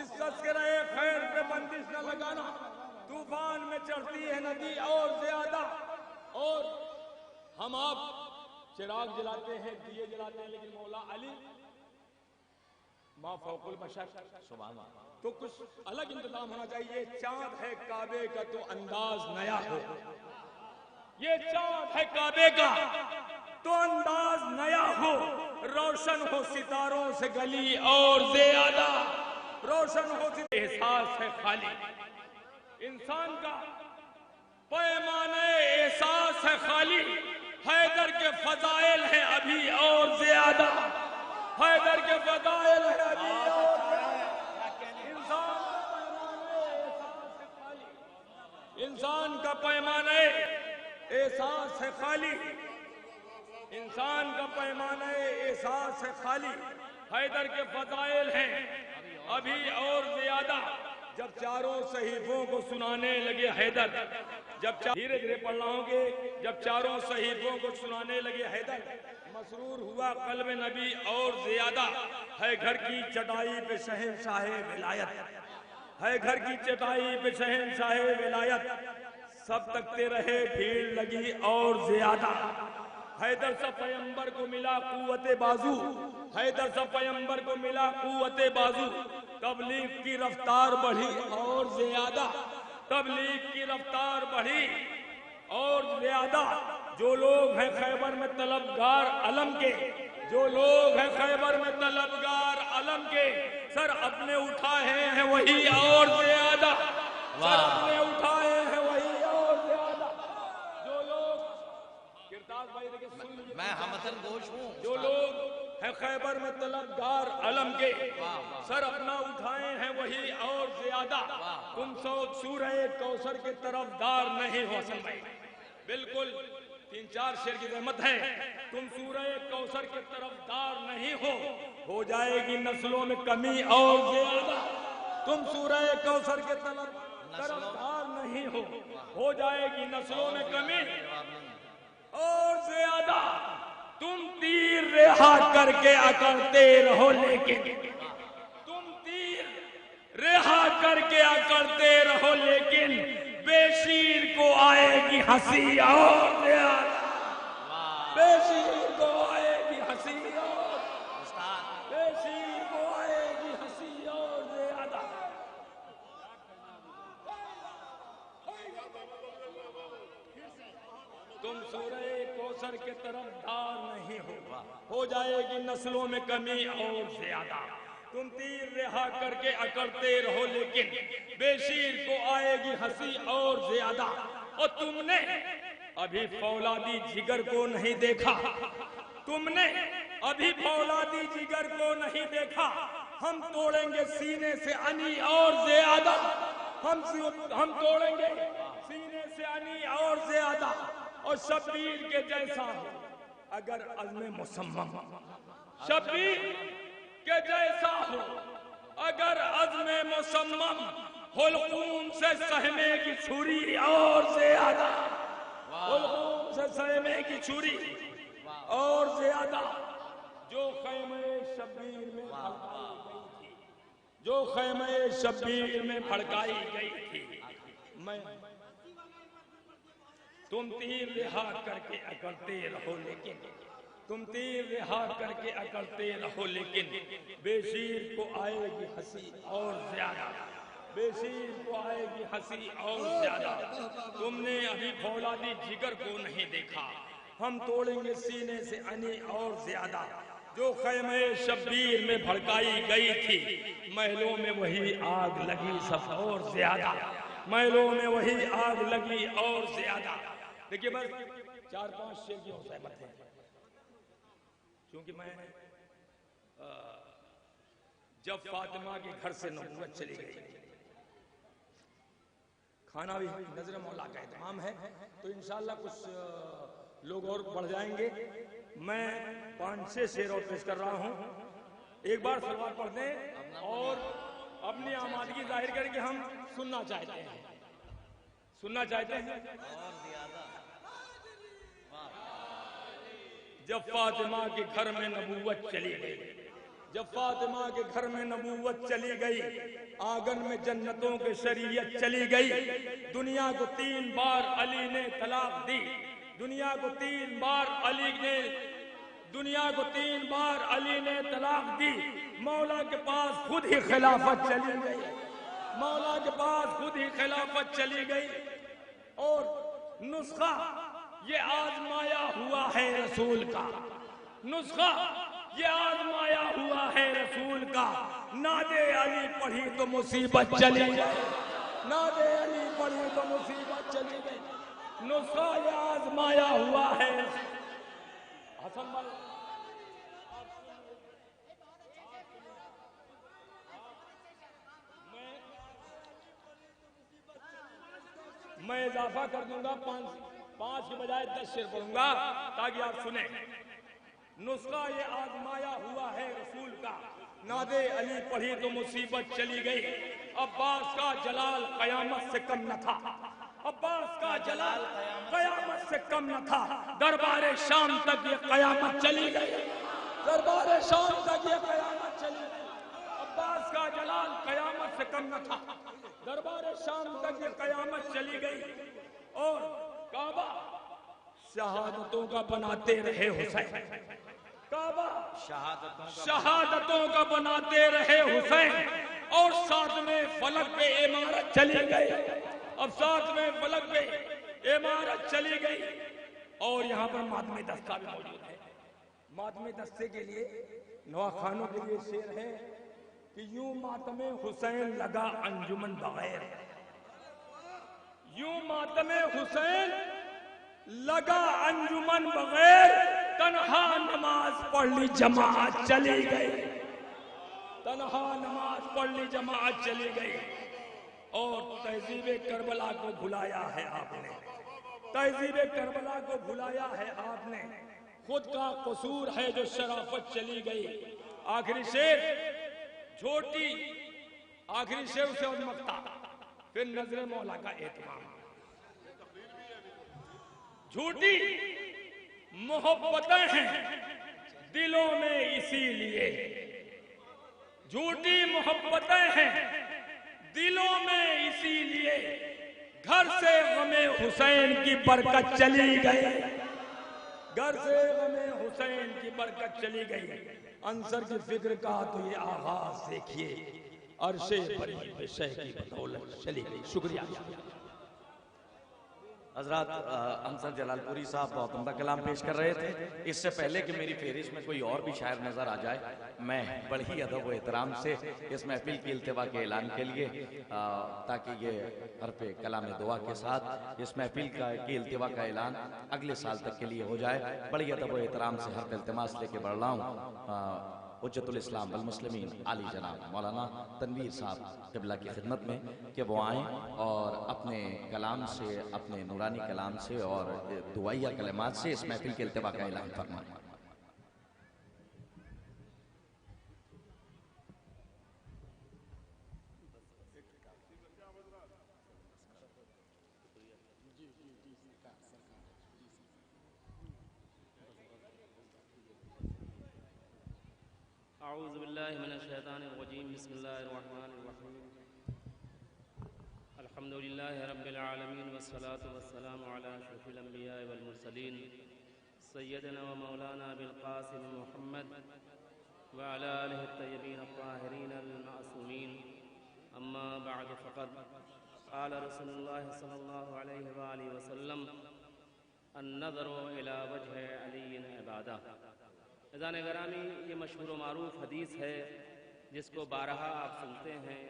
इस तस्करे खैर पे बंदिश न लगाना, तूफान में चढ़ती है नदी और ज्यादा। और हम आप चिराग जलाते हैं, दिए जलाते हैं, लेकिन मौला अली मा फौकुल बशर, सुभान अल्लाह। तो कुछ अलग इंतजाम होना चाहिए। चांद है काबे का तो अंदाज नया हो, ये चांद है काबे का तो अंदाज नया हो। रोशन हो सितारों से गली और ज्यादा, रोशन हो एहसास है खाली इंसान का, पैमाने एहसास है खाली। हैदर के फजाइल है अभी और ज्यादा, हैदर के फजाइल है अभी और इंसान का पैमाने एहसास है खाली, इंसान का पैमाने एहसास है खाली। हैदर के फजाइल हैं अभी और ज्यादा। जब चारों सहीफों को सुनाने लगे हैदर, जब धीरे धीरे पढ़ रहोगे, जब चारों सहीफों को सुनाने लगे हैदर, मसरूर हुआ कल्ब नबी और ज्यादा। है घर की चटाई पे शहंशाहे विलायत, है घर की चटाई पे शहंशाहे विलायत। सब तकते रहे भीड़ लगी और ज्यादा। हैदर सा पैगंबर को मिला कुव्वते बाजू, हैदर सा पैगंबर को मिला कुव्वते बाजू। तबलीग की रफ्तार बढ़ी और ज्यादा, तबलीग की रफ्तार बढ़ी और ज्यादा। जो लोग हैं खैबर में तलबगार अलम के, जो लोग हैं खैबर में तलबगार अलम के, सर अपने उठाए हैं वही और ज्यादा, सर अपने उठाए हैं वही और ज्यादा। जो लोग किरताज भाई देखिए, मैं हमसन गोश हूँ, जो लोग है खैबर में तलबगार अलम के, सर अपना उठाए हैं वही और ज्यादा। तुम सूरह कौसर के तरफदार नहीं हो हसन भाई, बिल्कुल 3-4 शेर की रहमत है। तुम सूरह कौसर के तरफदार नहीं हो जाएगी नस्लों में कमी और ज्यादा। तुम सूरह कौसर के तरफदार नहीं हो जाएगी नस्लों में कमी और ज्यादा। तुम तीर रिहा करके अकड़ते रहो, लेकिन तुम तीर रिहा करके अकड़ते रहो, लेकिन बेशीर को आएगी हंसी और ज्यादा, बेशीर को आएगी हंसी और बेशीर को आएगी हंसी और ज्यादा। तुम सूरह कौसर के तरफदार नहीं हो जाएगी नस्लों में कमी और ज्यादा। तुम तीर रिहा करके अकड़ते रहो, लेकिन बेशीर को आएगी हंसी और ज्यादा। और तुमने अभी फौलादी जिगर को नहीं देखा, तुमने अभी फौलादी जिगर को नहीं देखा। हम तोड़ेंगे सीने से अनी और ज्यादा, हम तोड़ेंगे सीने से अनी और ज्यादा। और शब्बीर के जैसा हो अगर अज़्म मुसम्मम, शब्बीर के जैसा हो अगर अज़्म मुसम्मम, हुल्कूम से सहमे की छुरी और ज्यादा, हुल्कूम से सहमे की छुरी और ज्यादा। जो खैमे शब्बीर में भड़काई गई थी, जो खैमे शब्बीर में भड़काई गई थी, मैं तुम तीर रिहा करके अकड़ते रहो, लेकिन तुम तीर रिहा करके अकड़ते रहो, लेकिन बेशीर को आएगी हंसी और ज्यादा, बेशीर को आएगी हंसी और ज्यादा। तुमने अभी फौलादी जिगर को नहीं देखा, हम तोड़ेंगे सीने से अनी और ज्यादा। जो खैमे शब्बीर में भड़काई गई थी, महलों में वही आग लगी सब और ज्यादा। महलों में वही आग लगी और ज्यादा। देखिए बस 4-5 शेर की और सहमत है, क्योंकि मैं जब फातिमा के घर से नबूवत चली गई, खाना भी नजर मौला का एहतमाम है, तो इंशाअल्लाह कुछ लोग और बढ़ जाएंगे। मैं 5-6 शेर और पेश कर रहा हूं। एक बार सलवात पढ़ दें और अपनी आमादगी जाहिर करें कि हम सुनना चाहते हैं, सुनना चाहते हैं। जब फातिमा के घर में नबूवत चली गई, जब फातिमा के घर में नबूवत चली गई, आंगन में जन्नतों के शरीयत चली गई। दुनिया को 3 बार अली ने तलाक दी, दुनिया को 3 बार अली ने, दुनिया को 3 बार अली ने तलाक दी। मौला के पास खुद ही खिलाफत चली गई, मौला के पास खुद ही खिलाफत चली गई। और नुस्खा ये आजमाया हुआ है रसूल का, नुस्खा ये आजमाया हुआ है रसूल का। नादे अली पढ़ी तो मुसीबत चली गई, नादे अली पढ़ी तो मुसीबत चली गई। नुस्खा ये आजमाया हुआ है। हसन भाई मैं इजाफा कर दूंगा, 5 की बजाय 10 शेर पढ़ूंगा ताकि आप सुने। नुस्खा ये आजमाया हुआ है रसूल का, नादे अली पढ़ी तो मुसीबत चली गई। अब्बास का जलाल कयामत से कम न था, अब्बास का जलाल कयामत से कम न था। दरबारे शाम तक ये कयामत चली गई, दरबारे शाम तक ये कयामत चली गई। अब्बास का जलाल कयामत से कम न था, दरबारे शाम तक ये कयामत चली गई। और काबा शहादतों का बनाते रहे हुसैन, काबा शहादतों का बनाते रहे हुसैन। और 7वें फलक पे इमारत चली गई, अब 7वें फलक पे इमारत चली गई। और यहाँ पर मातमी दस्ता भी मौजूद है। मातमी दस्ते के लिए नवाखानों के लिए शेर है कि यूं मातमे हुसैन लगा अंजुमन बगैर, यूं मातमे हुसैन लगा अंजुमन बगैर। तन्हा नमाज पढ़ ली जमात चली गई, तन्हा नमाज पढ़ ली जमात चली गई। और तहजीबे करबला को भुलाया है आपने, तहजीबे करबला को भुलाया है आपने। खुद का कसूर है जो शराफत चली गई। आखिरी शेर झोटी, आखिरी शेर से उन्मत्ता, फिर नजर मौला का एहतमाम। झूठी मोहब्बतें हैं दिलों में इसीलिए, झूठी मोहब्बतें हैं दिलों में इसीलिए। घर से गमे हुसैन की बरकत चली गई, घर से गमे हुसैन की बरकत चली गई। अंसर की फिक्र का तो ये आगाज देखिए, अरशे परी पे शह की बदौलत चली गई। शुक्रिया। हजरत अंसर जलालपुरी साहब बहुत उम्दा कलाम पेश कर रहे थे। इससे पहले कि मेरी फहरिस्त में कोई और भी शायर नजर आ जाए, मैं बड़ी अदब व एहतराम से इस महफिल की इल्तिवा के ऐलान के लिए, ताकि ये हरफ कलाम दुआ के साथ इस महफिल की इल्तिवा का ऐलान अगले साल तक के लिए हो जाए, बड़ी अदब व एहतराम से हरफ इल्तिमास लेके बढ़ रहा हूँ हुज्जतुल इस्लाम वल मुस्लिमीन आली जनाब मौलाना तनवीर साहब क़िबला की खिदमत में कि वो आएँ और अपने कलाम से, अपने नूरानी कलाम से और दुआइया कलमात से इस महफिल के इल्तिवा का ऐलान फरमाएं। अऊज़ु बिल्लाहि मिनश शैतानिर रजीम, बिस्मिल्लाहिर रहमानिर रहीम। अल्हम्दुलिल्लाहि रब्बिल आलमीन वस्सलातु वस्सलामु अला अशरफिल अंबिया वल मुरसलीन सय्यदना व मौलाना अबिल क़ासिम मुहम्मद व अला आलिहि तय्यबीन अत्ताहिरीन अल मासूमीन। अम्मा बअद फ़क़द क़ाल रसूलुल्लाह सल्लल्लाहु अलैहि व आलिहि वसल्लम अन-नज़रु इला वजहि अलीय्यिन इबादा। ज़ान गरामी, ये मशहूर मारूफ हदीस है जिसको बारहा आप सुनते हैं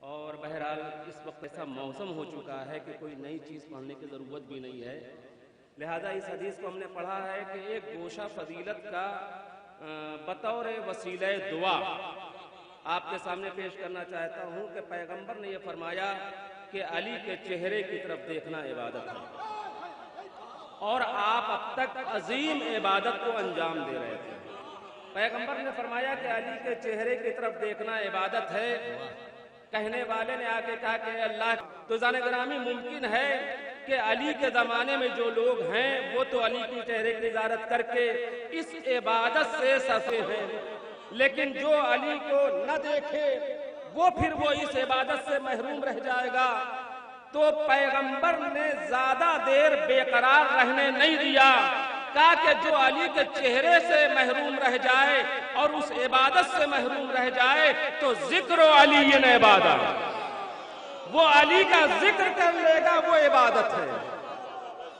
और बहरहाल इस वक्त ऐसा मौसम हो चुका है कि कोई नई चीज़ पढ़ने की ज़रूरत भी नहीं है, लिहाजा इस हदीस को हमने पढ़ा है कि एक गोशा फजीलत का बतौर वसीले दुआ आपके सामने पेश करना चाहता हूँ कि पैगंबर ने यह फरमाया कि अली के चेहरे की तरफ देखना इबादत है और आप अब तक अजीम इबादत को अंजाम दे रहे थे। पैगंबर ने फरमाया कि अली के चेहरे की तरफ देखना इबादत है। कहने वाले ने आके कहा कि अल्लाह, तो जाने ग्रामी मुमकिन है कि अली के ज़माने में जो लोग हैं वो तो अली की चेहरे की इजारत करके इस इबादत से सफे हैं, लेकिन जो अली को न देखे वो फिर वो इस इबादत से महरूम रह जाएगा। तो पैगंबर ने ज्यादा देर बेकरार रहने नहीं दिया, कहा कि जो अली के चेहरे से महरूम रह जाए और उस इबादत से महरूम रह जाए तो जिक्र अली ने इबादत, वो अली का जिक्र कर लेगा, वो इबादत है।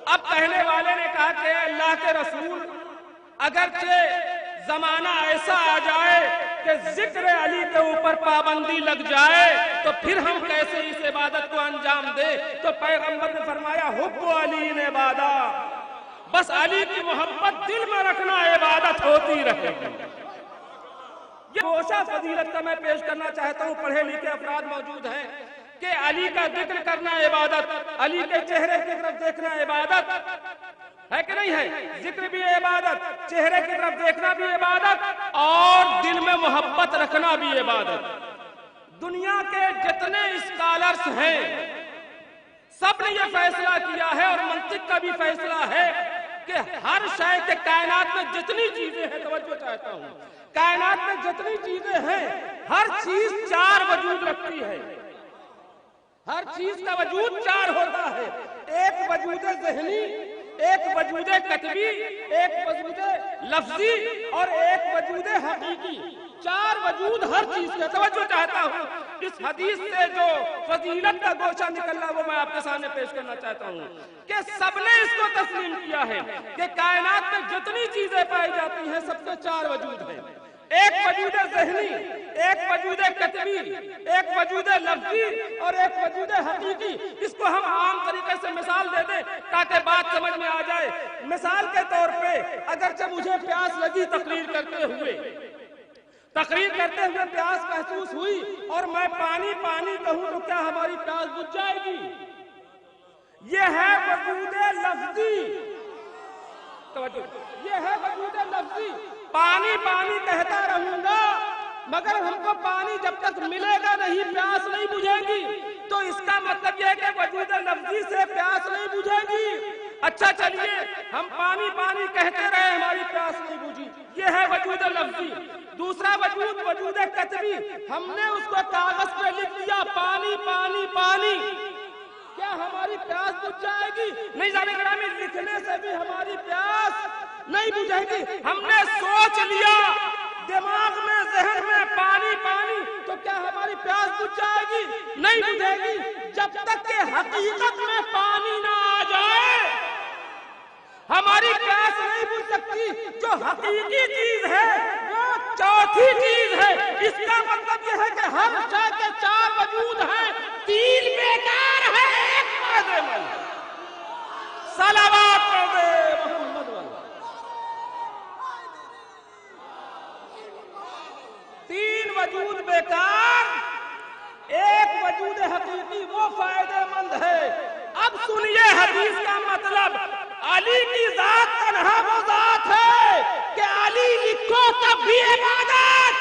अब कहने वाले ने कहा कि अल्लाह के रसूल, अगरचे जमाना ऐसा आ जाए कि जिक्र अली के ऊपर पाबंदी लग जाए तो फिर हम कैसे इस इबादत को अंजाम दे? तो पैगंबर ने फरमाया हुब्बु अली ने इबादत, बस अली की मोहब्बत दिल में रखना इबादत होती रहेगी। ये गोशा फजीलत का मैं पेश करना चाहता हूँ, पढ़े लिखे अफराद मौजूद हैं कि अली का जिक्र करना इबादत, अली के चेहरे की तरफ देखना इबादत है कि नहीं है? जिक्र भी इबादत, चेहरे की तरफ देखना भी इबादत और दिल में मोहब्बत रखना भी इबादत। दुनिया के जितने स्कॉलर्स हैं सब ने यह फैसला किया है और मंतिक का भी फैसला है कि हर शय के कायनात में जितनी चीजें हैं, तवज्जो चाहता हूं, कायनात में जितनी चीजें हैं हर चीज चार वजूद रखती है, हर चीज का वजूद चार होता है। एक वजूद ज़हनी, एक वजूद कतबी, एक वजूद लफ्जी और एक वजूद हकीकी, चार वजूद हर चीज के। तवज्जो चाहता हूँ, इस हदीस से जो फजीलत का गोशा निकला वो मैं आपके सामने पेश करना चाहता हूँ कि सबने इसको तस्लीम किया है कि कायनात में जितनी चीजें पाई जाती हैं सबके चार वजूद हैं। एक वजूद ज़हनी, एक वजूद कतबी, एक वजूद लफ्जी और एक वजूद हकीकी। इसको हम आम तरीके से मिसाल दे दें ताकि बात समझ में आ जाए। मिसाल के तौर पे अगरचे मुझे प्यास लगी तकरीर करते हुए प्यास महसूस हुई और मैं पानी पानी कहूं तो क्या हमारी प्यास बुझ जाएगी? ये है वजूद लफ्जी, ये है वजूद लफ्जी। पानी पानी कहता रहूंगा मगर हमको पानी जब तक मिलेगा नहीं प्यास नहीं बुझेगी। तो इसका मतलब यह है कि वजूद लफ्जी से प्यास नहीं बुझेगी। अच्छा चलिए हम पानी पानी कहते रहे, हमारी प्यास नहीं बुझी, ये है वजूद लफ्जी। दूसरा वजूद वजूद कतबी, हमने उसको कागज पे लिख दिया पानी पानी पानी, क्या हमारी प्यास बुझ जाएगी? नहीं जाने ग्रामी, लिखने से भी हमारी प्यास नहीं बुझेगी। हमने सोच लिया दिमाग में जहन में पानी पानी, तो क्या हमारी प्यास बुझ जाएगी? नहीं बुझेगी। जब तक के हकीकत में पानी ना आ जाए हमारी प्यास नहीं बुझ सकती। जो हकीकी चीज है वो चौथी चीज है। इसका मतलब यह है कि हर शय के चार वजूद हैं, तीन बेकार है, एक फायदेमंद। सलावत पढ़ दे मोहम्मद वाला। तीन वजूद बेकार, एक वजूद हकीकी वो फायदेमंद है। अब सुनिए हदीस का मतलब, अली की जात तन्हा वो जात है कि अली लिखो तब भी इबादत,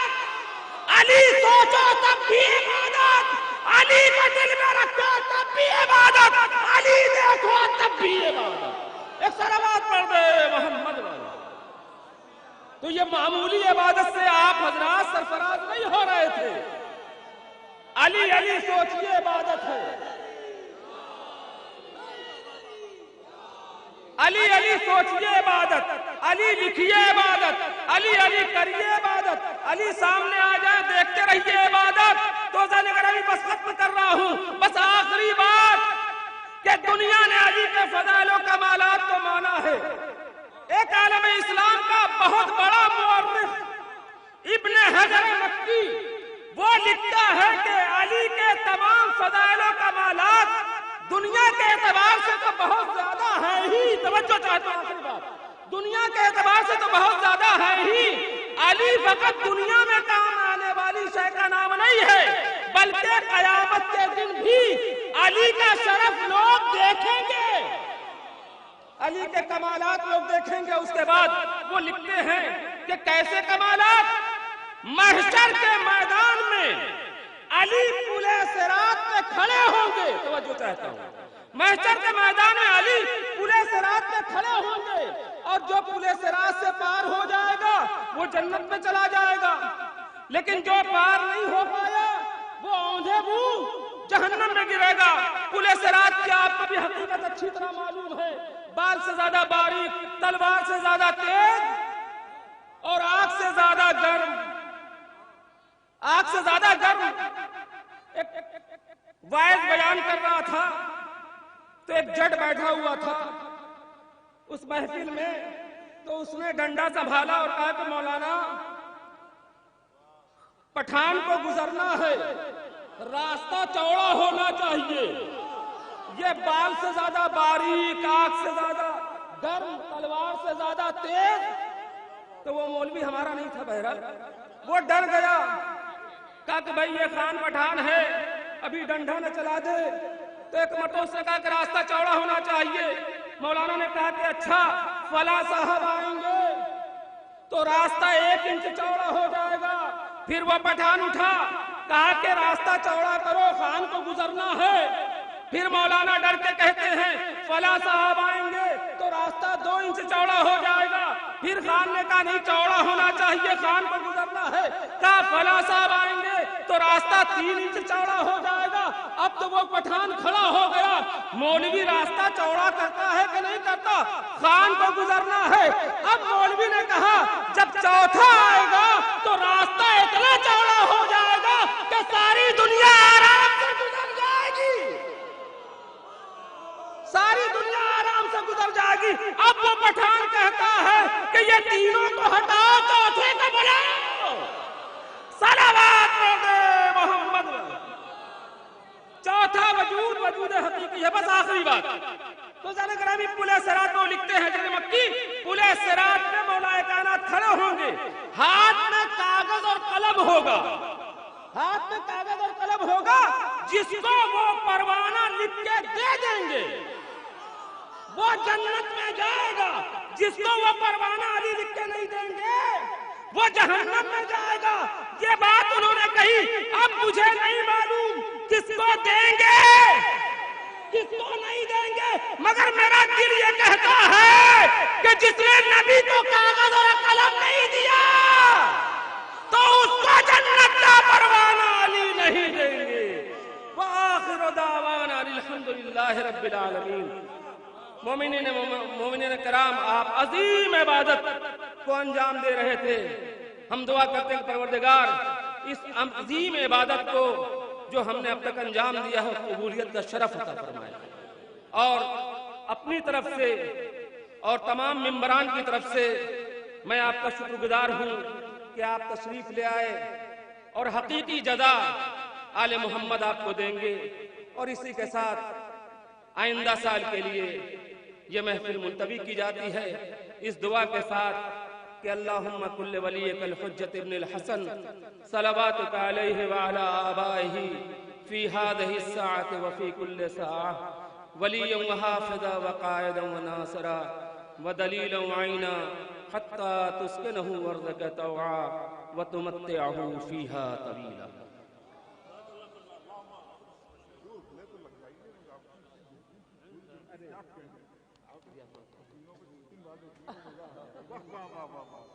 अली सोचो तब भी इबादत, अली को दिल में रखो तब भी इबादत, अली देखो तब भी इबादत। एक सलावत पढ़ दे मोहम्मद वाला। तो ये मामूली इबादत से आप हजरात सरफराज नहीं हो रहे थे। अली अली सोचिए इबादत है, अली अली सोचिए इबादत, अली लिखिए इबादत, अली अली करिए इबादत, अली सामने आ जाए देखते रहिए इबादत। तो जाने बस खत्म कर रहा हूं, बस आखिरी बात कि दुनिया ने अली के फज़ाइल कमालात को माना है। एक आलम इस्लाम का बहुत बड़ा मुअर्रिख इब्ने हजर मक्की वो लिखता है कि अली के तमाम फज़ाइल और कमालात दुनिया के एतबार से तो बहुत ज्यादा है ही, तवज्जो चाहता हूं आखिरी बात, दुनिया के एतबार से तो बहुत ज्यादा है ही। अली फकत दुनिया में काम आने वाली शय का नाम नहीं है, बल्कि कयामत के दिन भी अली का शरफ लोग देखेंगे, अली के कमालात लोग देखेंगे। उसके बाद वो लिखते हैं कि कैसे कमालात, महशर के मैदान में अली पुले सिरात पे खड़े होंगे, तवज्जो चाहता हूं, महशर के मैदान में अली पुले सिरात पे खड़े होंगे और जो पुले सिरात से पार हो जाएगा वो जन्नत में चला जाएगा, लेकिन जो पार नहीं हो पाया वो औंधे मुंह जहन्नम में गिरेगा। पुले सिरात की आपको भी हकीकत अच्छी तरह मालूम है, बाल से ज्यादा बारीक, तलवार से ज्यादा तेज और आग से ज्यादा गर्म, आग से ज्यादा गर्म। एक वाइज बयान कर रहा था तो एक जट बैठा हुआ था उस महफिल में, तो उसने डंडा संभाला और कहा कि मौलाना पठान को गुजरना है, रास्ता चौड़ा होना चाहिए, ये बाल से ज्यादा बारीक, आग से ज्यादा गर्म, तलवार से ज्यादा तेज। तो वो मौलवी हमारा नहीं था बहरहाल, वो डर गया, कहा कि भाई ये खान पठान है, अभी डंडा न चला दे। तो एक मर्द से कहा कि रास्ता चौड़ा होना चाहिए। मौलाना ने कहा कि अच्छा फला साहब आएंगे तो रास्ता 1 इंच चौड़ा हो जाएगा। फिर वह पठान उठा, कहा कि रास्ता चौड़ा करो, खान को गुजरना है। फिर मौलाना डर के कहते हैं फला साहब आएंगे तो रास्ता 2 इंच चौड़ा हो जाएगा। फिर खान ने कहा नहीं, चौड़ा होना चाहिए, खान को गुजरना है। कहा फला साहब आएंगे तो रास्ता 3 इंच चौड़ा हो जाएगा। अब तो वो पठान खड़ा हो गया, मौलवी रास्ता चौड़ा करता है कि नहीं करता, खान को गुजरना है। अब मौलवी ने कहा जब चौथा आएगा तो रास्ता इतना चौड़ा हो जाएगा कि सारी दुनिया आराम से गुजर जाएगी, सारी दुनिया आराम से गुजर जाएगी। अब वो पठान कहता है कि ये तीनों को हटाओ, चौथे को बुलाओ, सलावत मोहम्मद। चौथा वजूद वजूद हकीकी है। बस आखिरी बात, तो जाने ग्रामी पुले सिरात में लिखते हैं जैसे मक्की, पुले सिरात में मौलाए कायनात खड़े होंगे, हाथ में कागज और कलम होगा, हाथ में कागज और कलम होगा, जिसको वो परवाना लिख के दे देंगे वो जन्नत में जाएगा, जिसको वो परवाना अली लिख के नहीं देंगे वो जहन्नम में जाएगा। ये बात उन्होंने कही। अब मुझे नहीं मालूम किसको देंगे किसको नहीं देंगे, मगर मेरा दिल ये कहता है कि जिसने नबी को कागज और कलम नहीं दिया तो उसको जन्नत का परवाना अली नहीं देंगे। व आखिर दावाना अल्हम्दुलिल्लाहि रब्बिल आलमीन। मोमिनीन कराम, आप अजीम इबादत को अंजाम दे रहे थे। हम दुआ करते हैं परवरदिगार इस अजीम इबादत को जो हमने अब तक अंजाम दिया है कबूलियत का शरफ अता फरमाए, और अपनी तरफ से और तमाम मेंबरान की तरफ से मैं आपका शुक्रगुजार हूँ कि आप तशरीफ ले आए और हकीकी जज़ा आले मोहम्मद आपको देंगे। और इसी के साथ आइंदा साल के लिए ये महफिल मुलतवी की जाती है इस दुआ के साथ कि अल्लाहुम्मा कुल्ले वलियकल हुज्जत इब्नुल हसन सलवातुका अलैहि व अला आबाइहि फी हादिहि स्साअति व फी कुल्li साअ वलिय्यन व हाफिज़ा व कायदन व नासिरा व दलीलन व आइना हत्ता तुस्किनहु अर्ज़क तौआ व तुमत्तिअहु फीहा तवीला। वाह वाह वाह वाह।